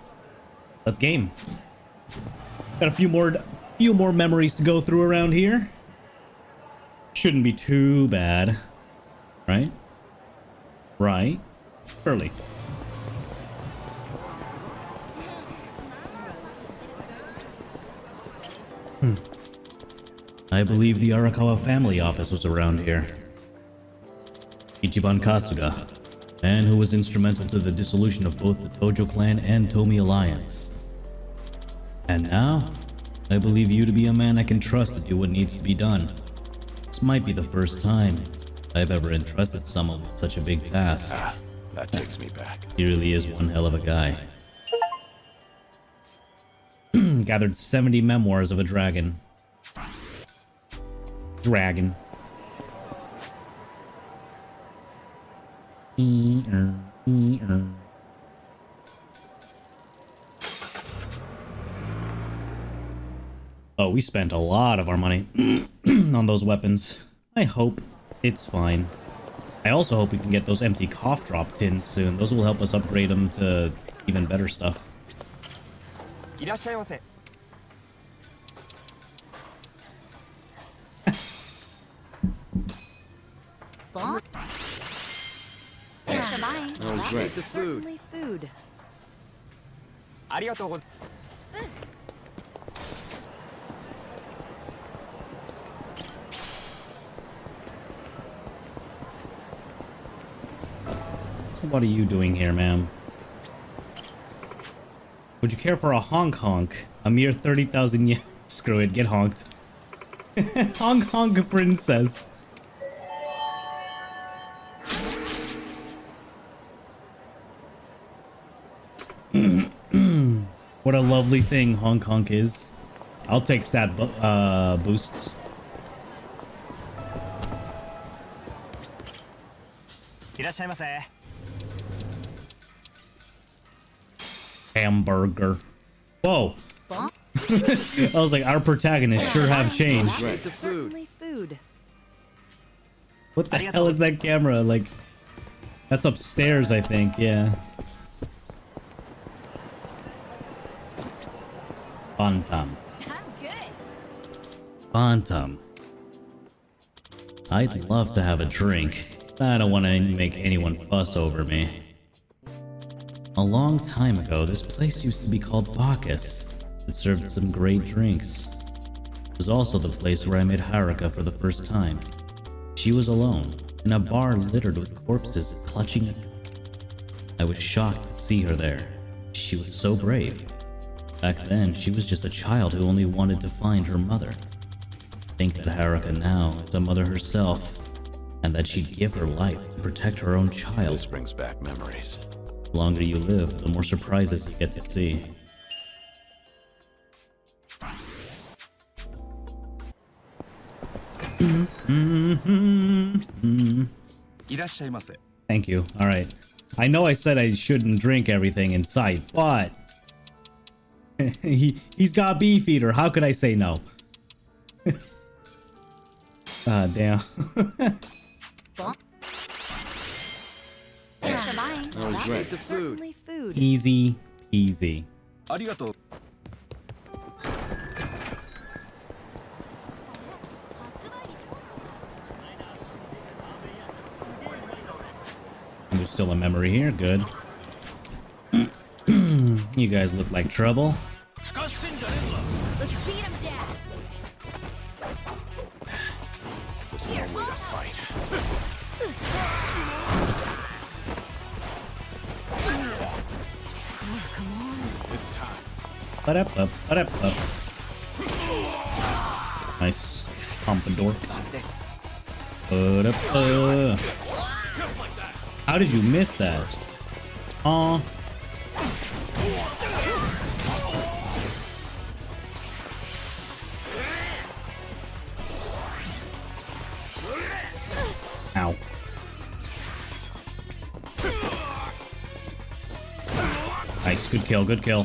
Let's game. Got a few more memories to go through around here. Shouldn't be too bad. Right? Right? Early. I believe the Arakawa family office was around here. Ichiban Kasuga, man who was instrumental to the dissolution of both the Tojo clan and Tomi alliance. And now, I believe you to be a man I can trust to do what needs to be done. This might be the first time I've ever entrusted someone with such a big task. That takes me back. He really is one hell of a guy. Gathered 70 memoirs of a dragon. Oh, we spent a lot of our money on those weapons. I hope it's fine. I also hope we can get those empty cough drop tins soon. Those will help us upgrade them to even better stuff. Thanks for buying. That was great. The food. Certainly food. What are you doing here, ma'am? Would you care for a honk? A mere 30,000 yen. Screw it, get honked. honk princess. What a lovely thing honk is. I'll take stat boosts. Hamburger. Whoa. I was like, our protagonists sure have changed. Certainly food. What the hell is that camera? Like, that's upstairs, I think. Yeah. Bantam. Bantam. I'd love to have a drink. I don't want to make anyone fuss over me. A long time ago, this place used to be called Bacchus. It served some great drinks. It was also the place where I met Haruka for the first time. She was alone, in a bar littered with corpses clutching it. I was shocked to see her there. She was so brave. Back then, she was just a child who only wanted to find her mother. Think that Haruka now is a mother herself, and that she'd give her life to protect her own child. This brings back memories. The longer you live, the more surprises you get to see. Thank you. Alright. I know I said I shouldn't drink everything in sight, but he's got Beefeater. How could I say no? Ah, damn. Thanks for buying. That was great. The food. Certainly food. Easy peasy. Arigato. There's still a memory here. Good. You guys look like trouble. Let's beat him down. This is no way to fight. It's time. Ba-da-ba, ba-da-ba. Nice. Pompadour. Ba-da-ba. How did you miss that? Aw. Ow. Nice. Good kill. Good kill.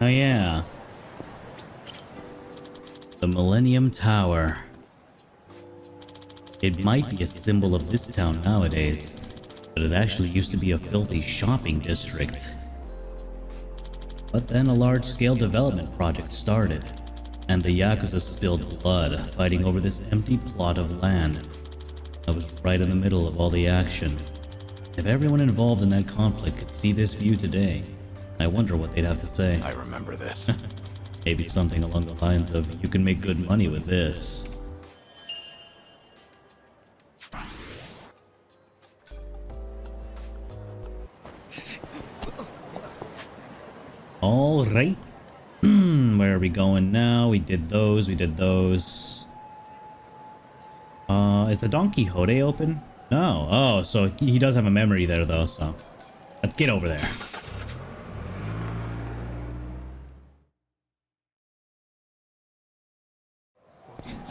Oh yeah. The Millennium Tower. It might be a symbol of this town nowadays, but it actually used to be a filthy shopping district. But then a large-scale development project started, and the Yakuza spilled blood fighting over this empty plot of land. I was right in the middle of all the action. If everyone involved in that conflict could see this view today, I wonder what they'd have to say. I remember this. Maybe something along the lines of, you can make good money with this. All right. Where are we going now? We did those. We did those. Is the Don Quixote open? No. Oh, so he does have a memory there, though. So let's get over there.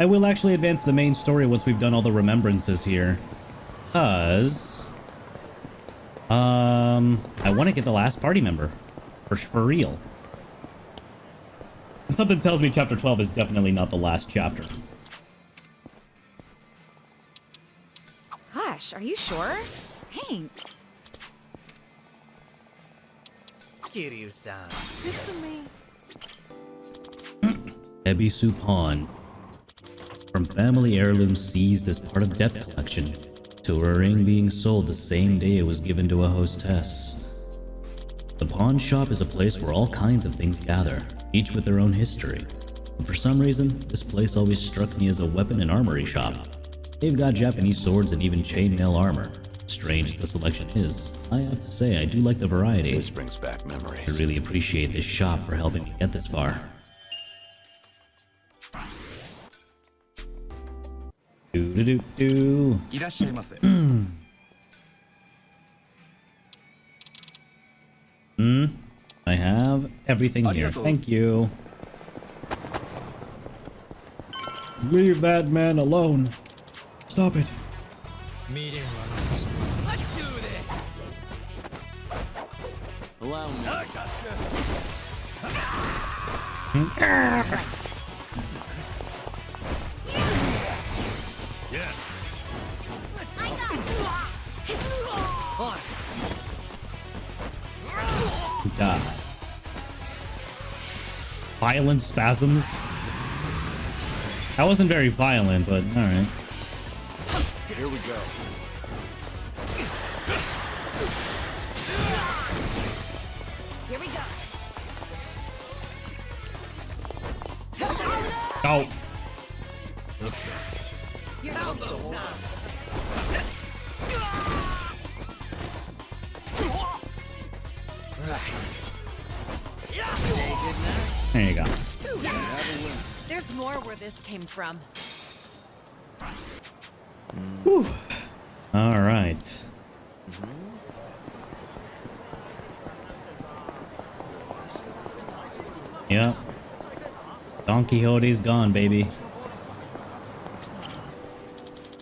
I will actually advance the main story once we've done all the remembrances here. Cause I want to get the last party member. For real. And something tells me chapter 12 is definitely not the last chapter. Gosh, are you sure? Hank. Kiryu-san. Just for me. Ebisu Pawn. From family heirlooms seized as part of debt collection, to a ring being sold the same day it was given to a hostess. The pawn shop is a place where all kinds of things gather, each with their own history. But for some reason, this place always struck me as a weapon and armory shop. They've got Japanese swords and even chainmail armor. Strange as the selection is, I have to say I do like the variety. This brings back memories. I really appreciate this shop for helping me get this far. Do-do-do-do. I have everything here. Thank you. Leave that man alone. Stop it. Let's do this. Allow me. I got Yeah. Die. Violent spasms? That wasn't very violent, but alright. Here we go. Here we go. Oh. You're elbow time. Right. There you go. There's more where this came from. Whew. All right. Yep. Don Quixote's gone, baby.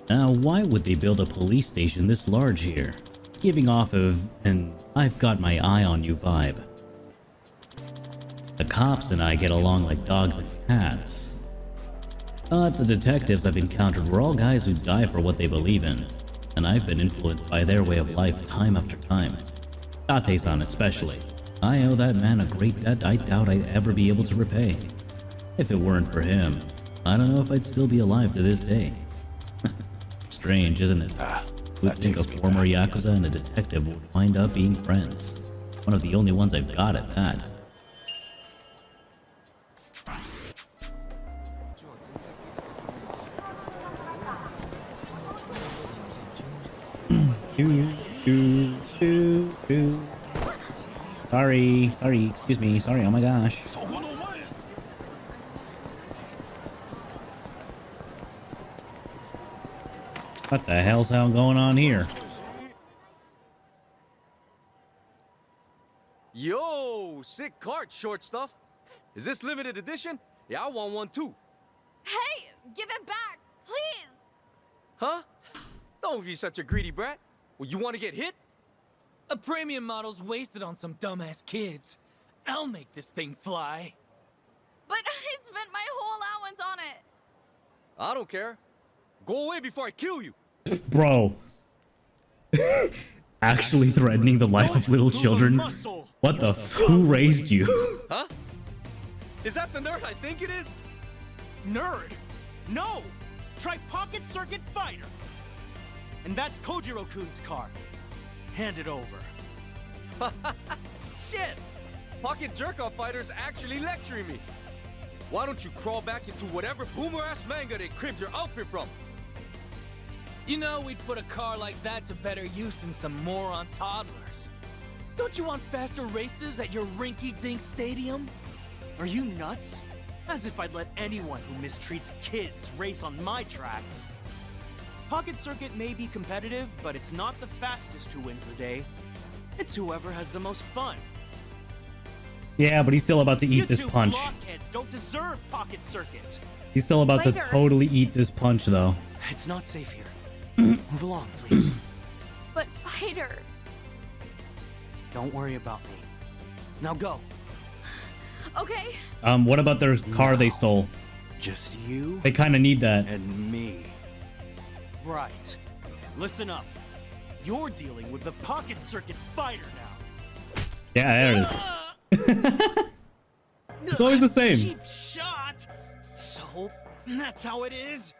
Now, why would they build a police station this large here? It's giving off of an I've got my eye on you vibe. The cops and I get along like dogs and cats. But the detectives I've encountered were all guys who die for what they believe in, and I've been influenced by their way of life time after time. Tate-san especially. I owe that man a great debt I doubt I'd ever be able to repay. If it weren't for him, I don't know if I'd still be alive to this day. Strange, isn't it? Who'd think a former Yakuza and a detective would wind up being friends? One of the only ones I've got at that. Sorry, excuse me, sorry, oh my gosh. What the hell's going on here? Yo, sick cart, short stuff. Is this limited edition? Yeah, I want one too. Hey, give it back, please. Huh? Don't be such a greedy brat. Well, you want to get hit? A premium model's wasted on some dumbass kids. I'll make this thing fly. But I spent my whole allowance on it. I don't care. Go away before I kill you. Bro. Actually threatening the life of little children? What the who raised you? Huh? Is that the nerd I think it is? Nerd? No! Try Pocket Circuit Fighter! And that's Kojiro-kun's car. Hand it over. Shit! Pocket Jerk-Off Fighter's actually lecturing me. Why don't you crawl back into whatever boomer-ass manga they cribbed your outfit from? You know, we'd put a car like that to better use than some moron toddlers. Don't you want faster races at your rinky-dink stadium? Are you nuts? As if I'd let anyone who mistreats kids race on my tracks. Pocket Circuit may be competitive, but it's not the fastest who wins the day. It's whoever has the most fun. Yeah, but he's still about to eat this You two punch. blockheads don't deserve Pocket Circuit. He's still about to totally eat this punch, though. It's not safe here. Move along, please. But Fighter. Don't worry about me. Now go. Okay. What about their car they stole? Just you? They kind of need that. And me. Right. Listen up. You're dealing with the Pocket Circuit Fighter now. Yeah, there it is. It's always the same. Cheap shot. So, that's how it is?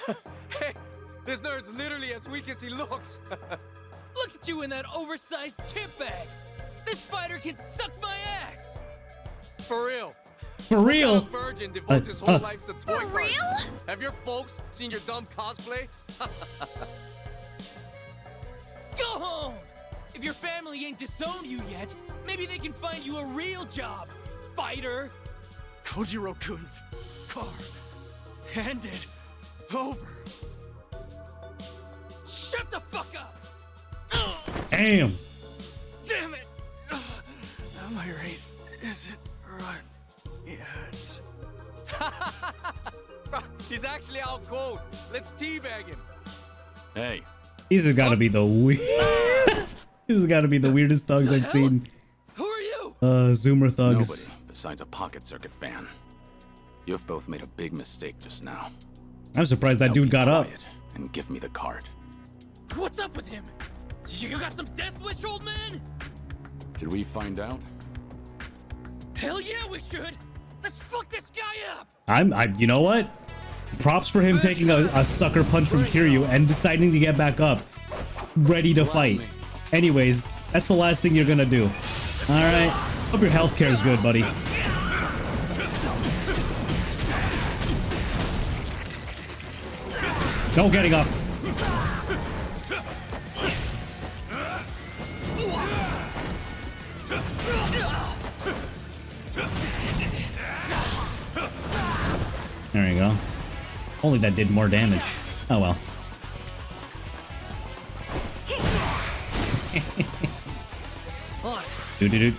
Hey, this nerd's literally as weak as he looks. Look at you in that oversized tip bag. This fighter can suck my ass. For real. For real? What kind of virgin devotes his whole life to toy cars? real? Have your folks seen your dumb cosplay? Go home! If your family ain't disowned you yet, maybe they can find you a real job, fighter! Kojiro-kun's car. Hand it over. Shut the fuck up! Damn. Damn it! My race isn't right yet. He's actually out cold. Let's teabag him. Hey. These have got to be the This has got to be the weirdest thugs I've seen. Who are you? Zoomer thugs. Nobody besides a Pocket Circuit fan. You've both made a big mistake just now. I'm surprised that Now dude be got up. quiet and give me the card. What's up with him? You got some death wish, old man? Should we find out? Hell yeah, we should! Let's fuck this guy up! You know what? Props for him taking a sucker punch from Kiryu and deciding to get back up. Ready to fight. Anyways, that's the last thing you're gonna do. Alright. Hope your healthcare is good, buddy. No getting up. There you go. Only that did more damage. Oh well. Do.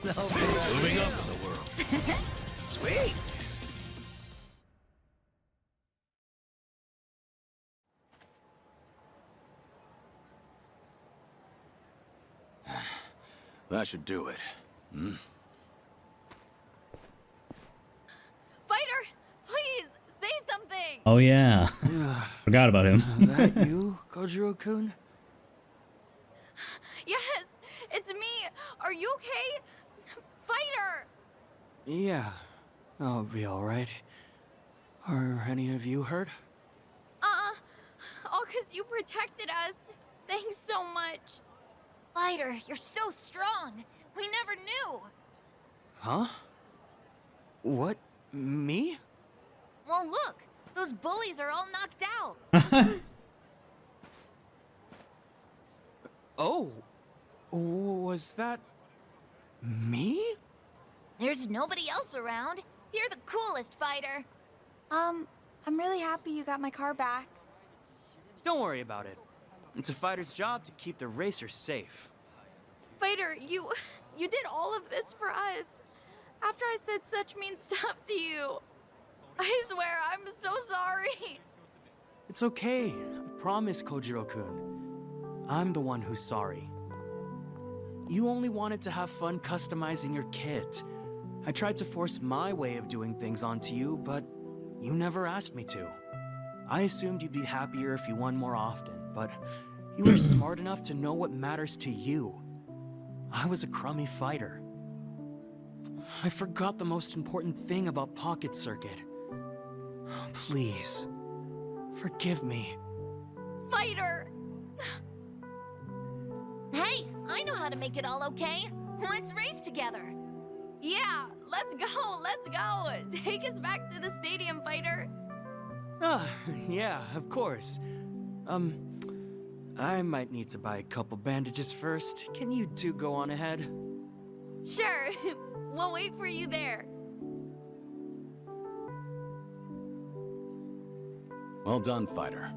Moving up in the world. Sweet. That should do it. Hmm? Fighter, please say something. Oh yeah. Forgot about him. That you, Kojiro-kun? Yes, it's me. Are you okay? Fighter! Yeah, I'll be alright. Are any of you hurt? All 'cause you protected us. Thanks so much. Fighter, you're so strong. We never knew. Huh? What? Me? Well, look. Those bullies are all knocked out. Oh, was that me? There's nobody else around. You're the coolest, Fighter. I'm really happy you got my car back. Don't worry about it. It's a fighter's job to keep the racers safe. Fighter, you did all of this for us. After I said such mean stuff to you. I swear, I'm so sorry. It's okay. I promise, Kojiro-kun. I'm the one who's sorry. You only wanted to have fun customizing your kit. I tried to force my way of doing things onto you, but you never asked me to. I assumed you'd be happier if you won more often, but you were smart enough to know what matters to you. I was a crummy fighter. I forgot the most important thing about Pocket Circuit. Please, forgive me. Fighter! Hey, I know how to make it all okay. Let's race together. Yeah, let's go. Take us back to the stadium, Fighter. Yeah, of course. I might need to buy a couple bandages first. Can you two go on ahead? Sure, we'll wait for you there. Well done, fighter.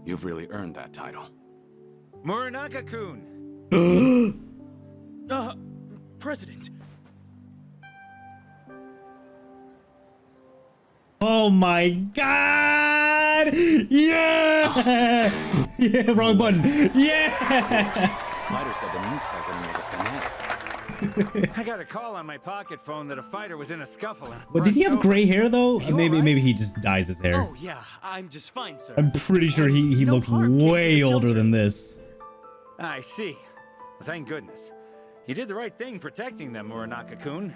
You've really earned that title. Muranaka-kun! President. Oh my god! Yeah! Yeah, wrong button. Yeah! Fighter said the new president was a fanatic. I got a call on my pocket phone that a fighter was in a scuffle. But did he have gray hair though? You Maybe he just dyes his hair. Oh yeah, I'm just fine, sir. I'm pretty sure he No looked harm came to way the older children. than this. I see. Well, thank goodness. You did the right thing protecting them, Muranaka-kun.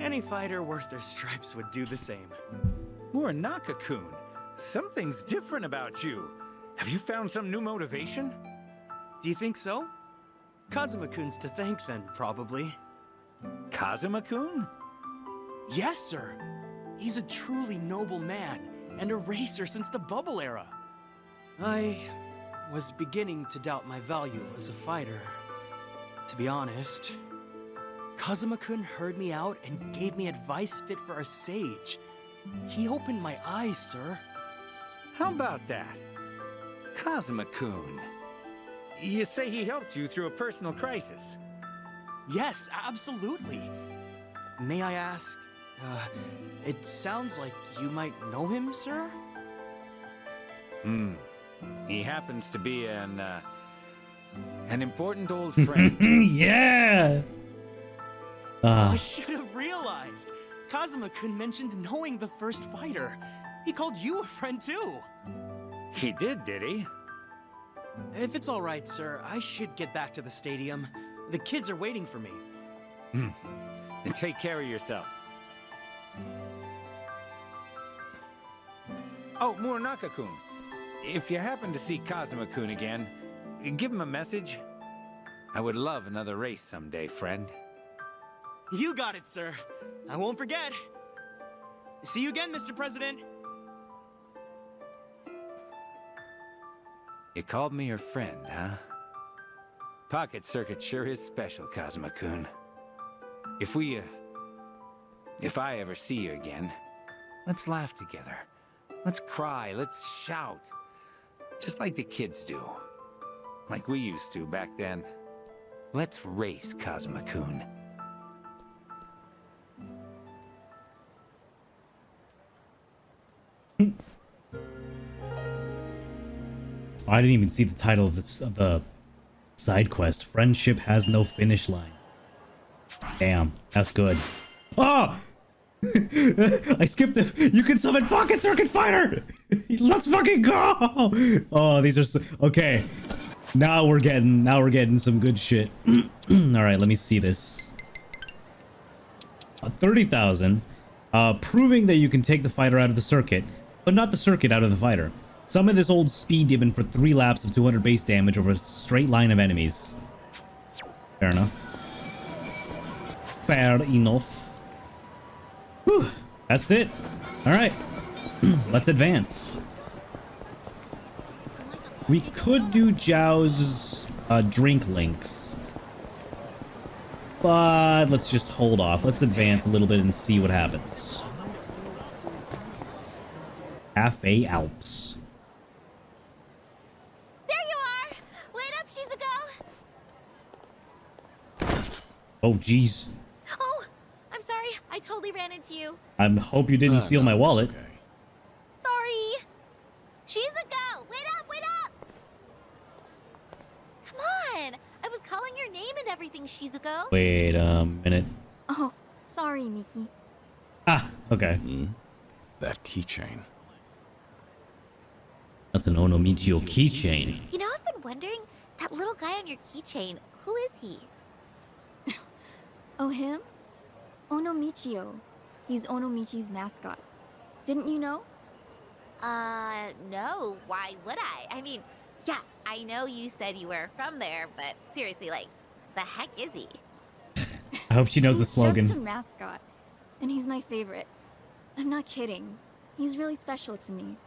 Any fighter worth their stripes would do the same. Muranaka-kun, something's different about you. Have you found some new motivation? Do you think so? Kazuma-kun's to thank then, probably. Kazuma-kun? Yes, sir. He's a truly noble man, and a racer since the bubble era. I was beginning to doubt my value as a fighter. To be honest, Kazuma-kun heard me out and gave me advice fit for a sage. He opened my eyes, sir. How about that? Kazuma-kun. You say he helped you through a personal crisis. Yes, absolutely. May I ask, it sounds like you might know him, sir? He happens to be an important old friend. Yeah! I should have realized. Kazuma-kun mentioned knowing the first fighter. He called you a friend too. He did he? If it's all right, sir, I should get back to the stadium. The kids are waiting for me. And take care of yourself. Oh, Muranaka-kun. If you happen to see Kazuma-kun again, give him a message. I would love another race someday, friend. You got it, sir. I won't forget. See you again, Mr. President. You called me your friend, huh? Pocket Circuit sure is special, Kazuma-kun. If I ever see you again, let's laugh together. Let's cry, let's shout. Just like the kids do. Like we used to back then. Let's race, Kazuma-kun. I didn't even see the title of the side quest. Friendship has no finish line. Damn, that's good. Oh! I skipped it. You can summon Pocket Circuit Fighter. Let's fucking go. Oh, these are so, okay. Now we're getting some good shit. All right, let me see this. 30,000, proving that you can take the fighter out of the circuit, but not the circuit out of the fighter. Summon this old speed demon for 3 laps of 200 base damage over a straight line of enemies. Fair enough. Fair enough. Whew, that's it. All right, let's advance. We could do Zhao's drink links, but let's just hold off. Let's advance a little bit and see what happens. Cafe Alps. There you are! Wait up, Shizuko! Oh, jeez. Oh, I'm sorry. I totally ran into you. I hope you didn't steal my wallet. Sorry. Shizuko! Wait up, wait up! Come on! I was calling your name and everything, Shizuko. Wait a minute. Oh, sorry, Miki. Ah, okay. That keychain. That's an Onomichio keychain. You know, I've been wondering, that little guy on your keychain, who is he? Oh, him? Onomichio. He's Onomichi's mascot. Didn't you know? No. Why would I? I mean, yeah, I know you said you were from there, but seriously, like, the heck is he? I hope she knows the He's slogan. just a mascot. And he's my favorite. I'm not kidding. He's really special to me.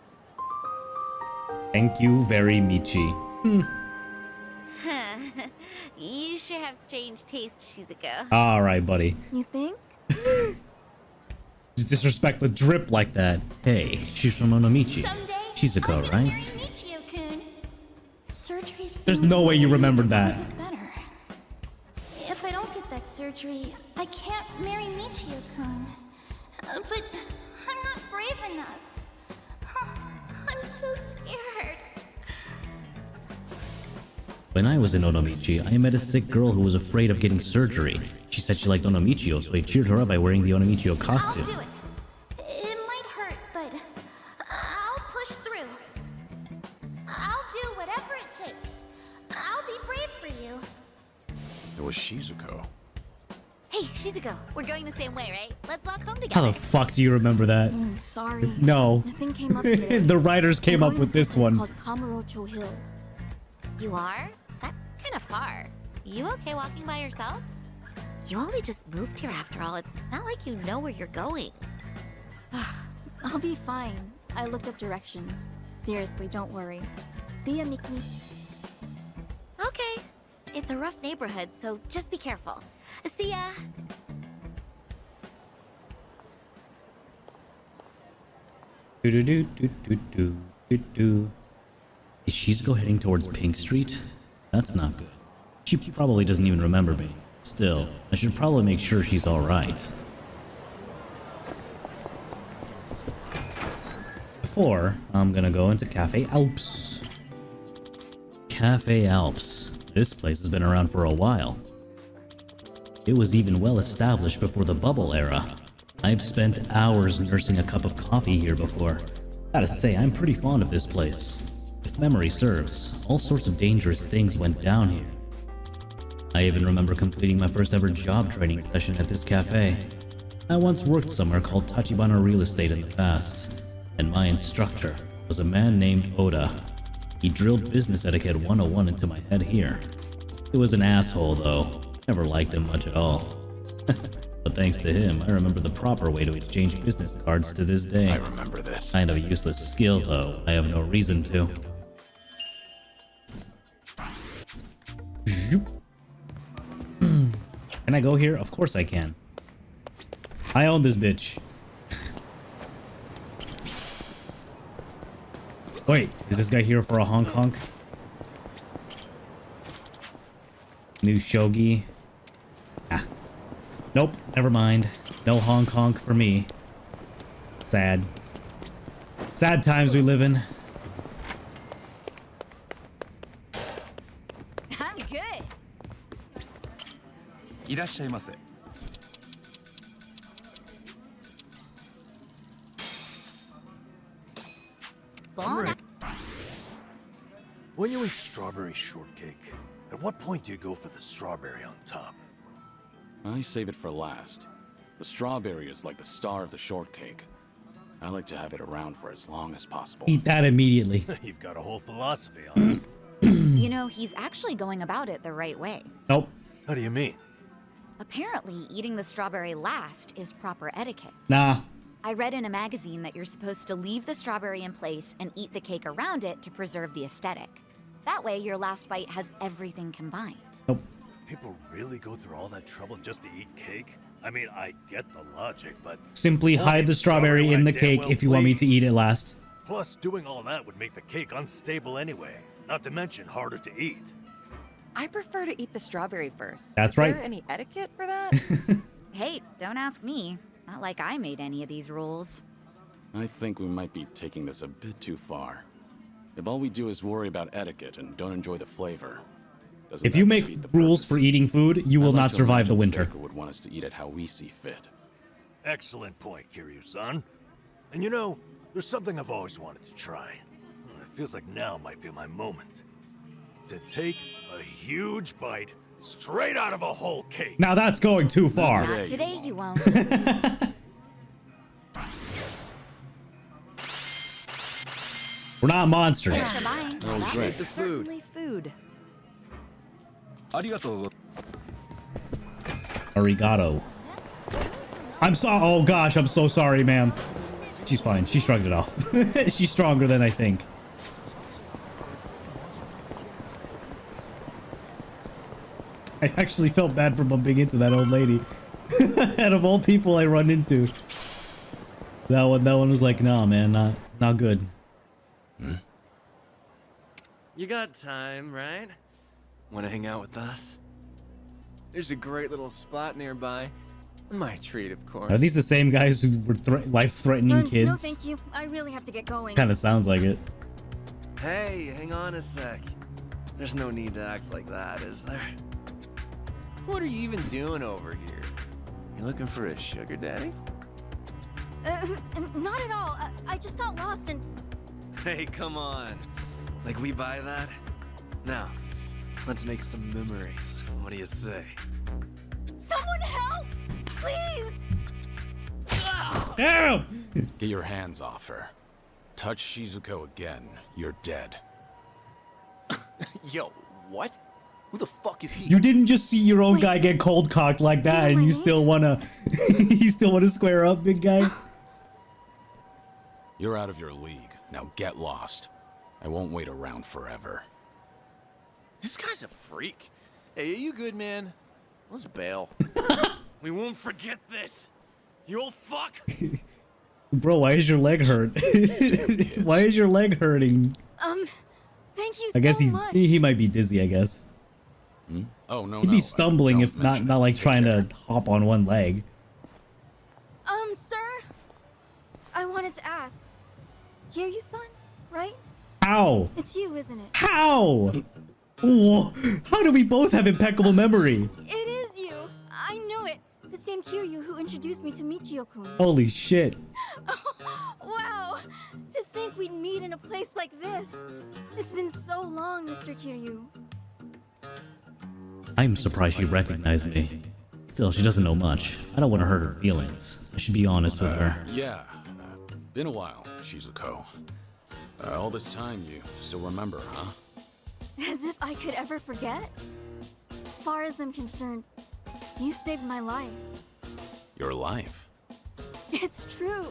Thank you very Michi. You sure have strange taste, Shizuko. All right, buddy. You think? Just disrespect the drip like that. Hey, she's from Onomichi. Shizuko, right? Surgery's There's no way you remembered that. better. If I don't get that surgery, I can't marry Michio-kun. But I'm not brave enough. I'm so scared. When I was in Onomichi, I met a sick girl who was afraid of getting surgery. She said she liked Onomichio, so I cheered her up by wearing the Onomichio costume. I'll do it. It might hurt, but I'll push through. I'll do whatever it takes. I'll be brave for you. It was Shizuko. Hey, Shizuko, we're going the same way, right? Let's walk home How together. the fuck do you remember that? Sorry. No. Nothing came up today. The writers came I'm up going with to a this place one. called Kamurocho Hills. You are? That's kind of far. You okay walking by yourself? You only just moved here after all. It's not like you know where you're going. I'll be fine. I looked up directions. Seriously, don't worry. See ya, Miki. Okay. It's a rough neighborhood, so just be careful. See ya! Do-do-do-do-do-do-do. Is Shizuko heading towards Pink Street? That's not good. She probably doesn't even remember me. Still, I should probably make sure she's alright. Before, I'm gonna go into Cafe Alps. Cafe Alps. This place has been around for a while. It was even well established before the bubble era. I've spent hours nursing a cup of coffee here before. Gotta say, I'm pretty fond of this place. If memory serves, all sorts of dangerous things went down here. I even remember completing my first ever job training session at this cafe. I once worked somewhere called Tachibana Real Estate in the past, and my instructor was a man named Oda. He drilled business etiquette 101 into my head here. He was an asshole though, never liked him much at all. But thanks to him, I remember the proper way to exchange business cards to this day. I remember this. Kind of a useless skill though, I have no reason to. Can I go here? Of course I can. I own this bitch. Wait, is this guy here for a honk honk? New shogi. Ah. Nope, never mind. No honk honk for me. Sad. Sad times we live in. I'm good. いらっしゃいませ。 Bon When you eat strawberry shortcake, at what point do you go for the strawberry on top? I save it for last. The strawberry is like the star of the shortcake. I like to have it around for as long as possible. Eat that immediately. You've got a whole philosophy on it. You know, he's actually going about it the right way. Nope. How do you mean? Apparently, eating the strawberry last is proper etiquette. Nah. I read in a magazine that you're supposed to leave the strawberry in place and eat the cake around it to preserve the aesthetic. That way, your last bite has everything combined. People really go through all that trouble just to eat cake? I mean, I get the logic, but... Simply hide the strawberry in the cake if you want me to eat it last. Plus, doing all that would make the cake unstable anyway. Not to mention harder to eat. I prefer to eat the strawberry first. That's Is right. there any etiquette for that? Hey, don't ask me. Not like I made any of these rules. I think we might be taking this a bit too far. If all we do is worry about etiquette and don't enjoy the flavor, doesn't If you that make defeat the rules for eating food, you will I'd like not to survive the imagine winter. Baker would want us to eat it how we see fit. Excellent point, Kiryu-san. And you know, there's something I've always wanted to try. It feels like now might be my moment. To take a huge bite straight out of a whole cake. Now that's going too far. Not today, you won't. We're not monsters. Thanks for buying. That was It's certainly food. ありがとう。 Arigato. I'm so. Oh gosh, I'm so sorry, ma'am. She's fine. She shrugged it off. She's stronger than I think. I actually felt bad for bumping into that old lady. Out of all people I run into, that one was like, nah, man, not good. You got time, right? Want to hang out with us? There's a great little spot nearby. My treat, of course. Are these the same guys who were life-threatening kids? No, thank you. I really have to get going. Kind of sounds like it. Hey, hang on a sec. There's no need to act like that, is there? What are you even doing over here? You looking for a sugar daddy? Not at all. I just got lost and... Hey, come on. Like we buy that? Now, let's make some memories. What do you say? Someone help! Please! Damn! Get your hands off her. Touch Shizuko again, you're dead. Yo, what? Who the fuck is he? You didn't just see your own guy get cold cocked like that, and you still wanna, you still wanna square up, big guy. You're out of your league. Now get lost. I won't wait around forever. This guy's a freak. Hey, are you good, man? Let's bail. We won't forget this. You old fuck. Bro, why is your leg hurt? Why is your leg hurting? Thank you I guess so much. he might be dizzy, I guess. Oh, no, He'd be stumbling if not like trying to hop on one leg. Sir? I wanted to ask. Kiryu-san, right? How? It's you, isn't it? How? Whoa. How do we both have impeccable memory? It is you. I knew it. The same Kiryu who introduced me to Michio-kun. Holy shit. Wow. To think we'd meet in a place like this. It's been so long, Mr. Kiryu. I'm surprised she recognized me. Still, she doesn't know much. I don't want to hurt her feelings. I should be honest with her. Yeah, been a while, Shizuko. All this time, you still remember, huh? As if I could ever forget? Far as I'm concerned, you saved my life. Your life? It's true.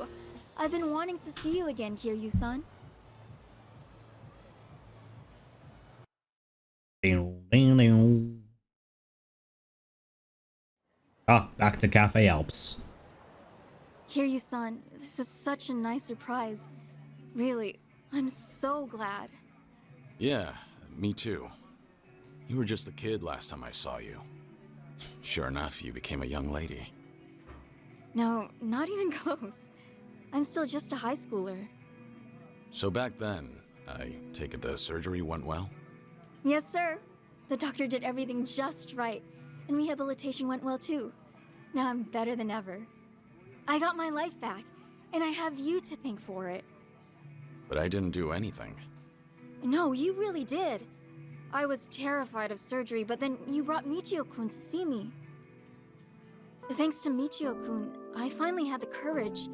I've been wanting to see you again, Kiryu-san. Ah, back to Cafe Alps. Kiryu-san, this is such a nice surprise. Really, I'm so glad. Yeah, me too. You were just a kid last time I saw you. Sure enough, you became a young lady. No, not even close. I'm still just a high schooler. So back then, I take it the surgery went well? Yes, sir. The doctor did everything just right, and rehabilitation went well too. Now I'm better than ever. I got my life back, and I have you to thank for it. But I didn't do anything. No, you really did. I was terrified of surgery, but then you brought Michio-kun to see me. Thanks to Michio-kun, I finally had the courage.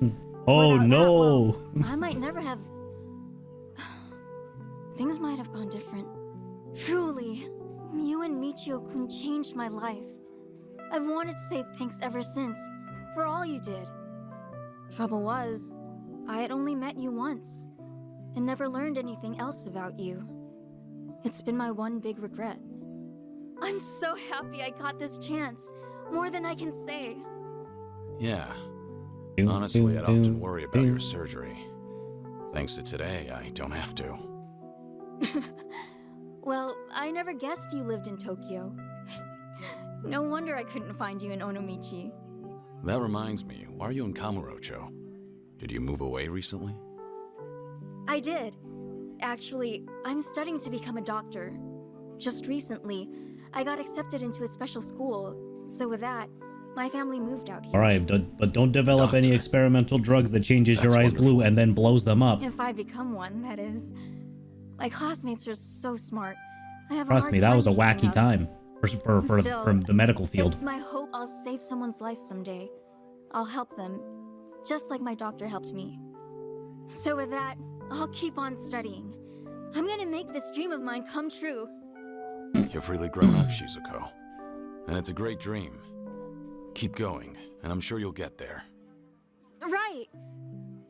Oh Without no! that, well, I might never have... Things might have gone different. Truly, you and Michio-kun changed my life. I've wanted to say thanks ever since, for all you did. Trouble was, I had only met you once, and never learned anything else about you. It's been my one big regret. I'm so happy I got this chance, more than I can say. Yeah. Honestly, I'd often worry about your surgery. Thanks to today, I don't have to. Well, I never guessed you lived in Tokyo. No wonder I couldn't find you in Onomichi. That reminds me, why are you in Kamurocho? Did you move away recently? I did. Actually, I'm studying to become a doctor. Just recently, I got accepted into a special school, so with that, my family moved out here. Alright, but don't develop any experimental drugs that changes your eyes blue and then blows them up. If I become one, that is. My classmates are so smart. I have Trust me, that was a wacky time for Still, from the medical field. It's my hope I'll save someone's life someday. I'll help them, just like my doctor helped me. So with that, I'll keep on studying. I'm gonna make this dream of mine come true. You've really grown up, Shizuko. And it's a great dream. Keep going, and I'm sure you'll get there. Right!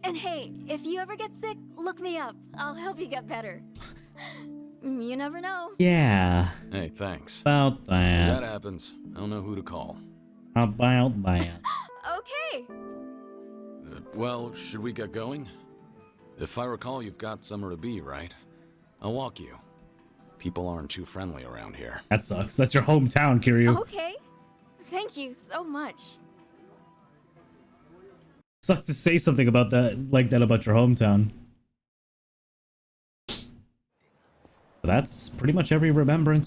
And hey, if you ever get sick, look me up. I'll help you get better. You never know. Yeah. Hey, thanks. About that. If that happens, I don't know who to call. About that. Okay! Well, should we get going? If I recall, you've got somewhere to be, right? I'll walk you. People aren't too friendly around here. That sucks. That's your hometown, Kiryu. Okay. Thank you so much. Sucks to say something about that, like that about your hometown. That's pretty much every remembrance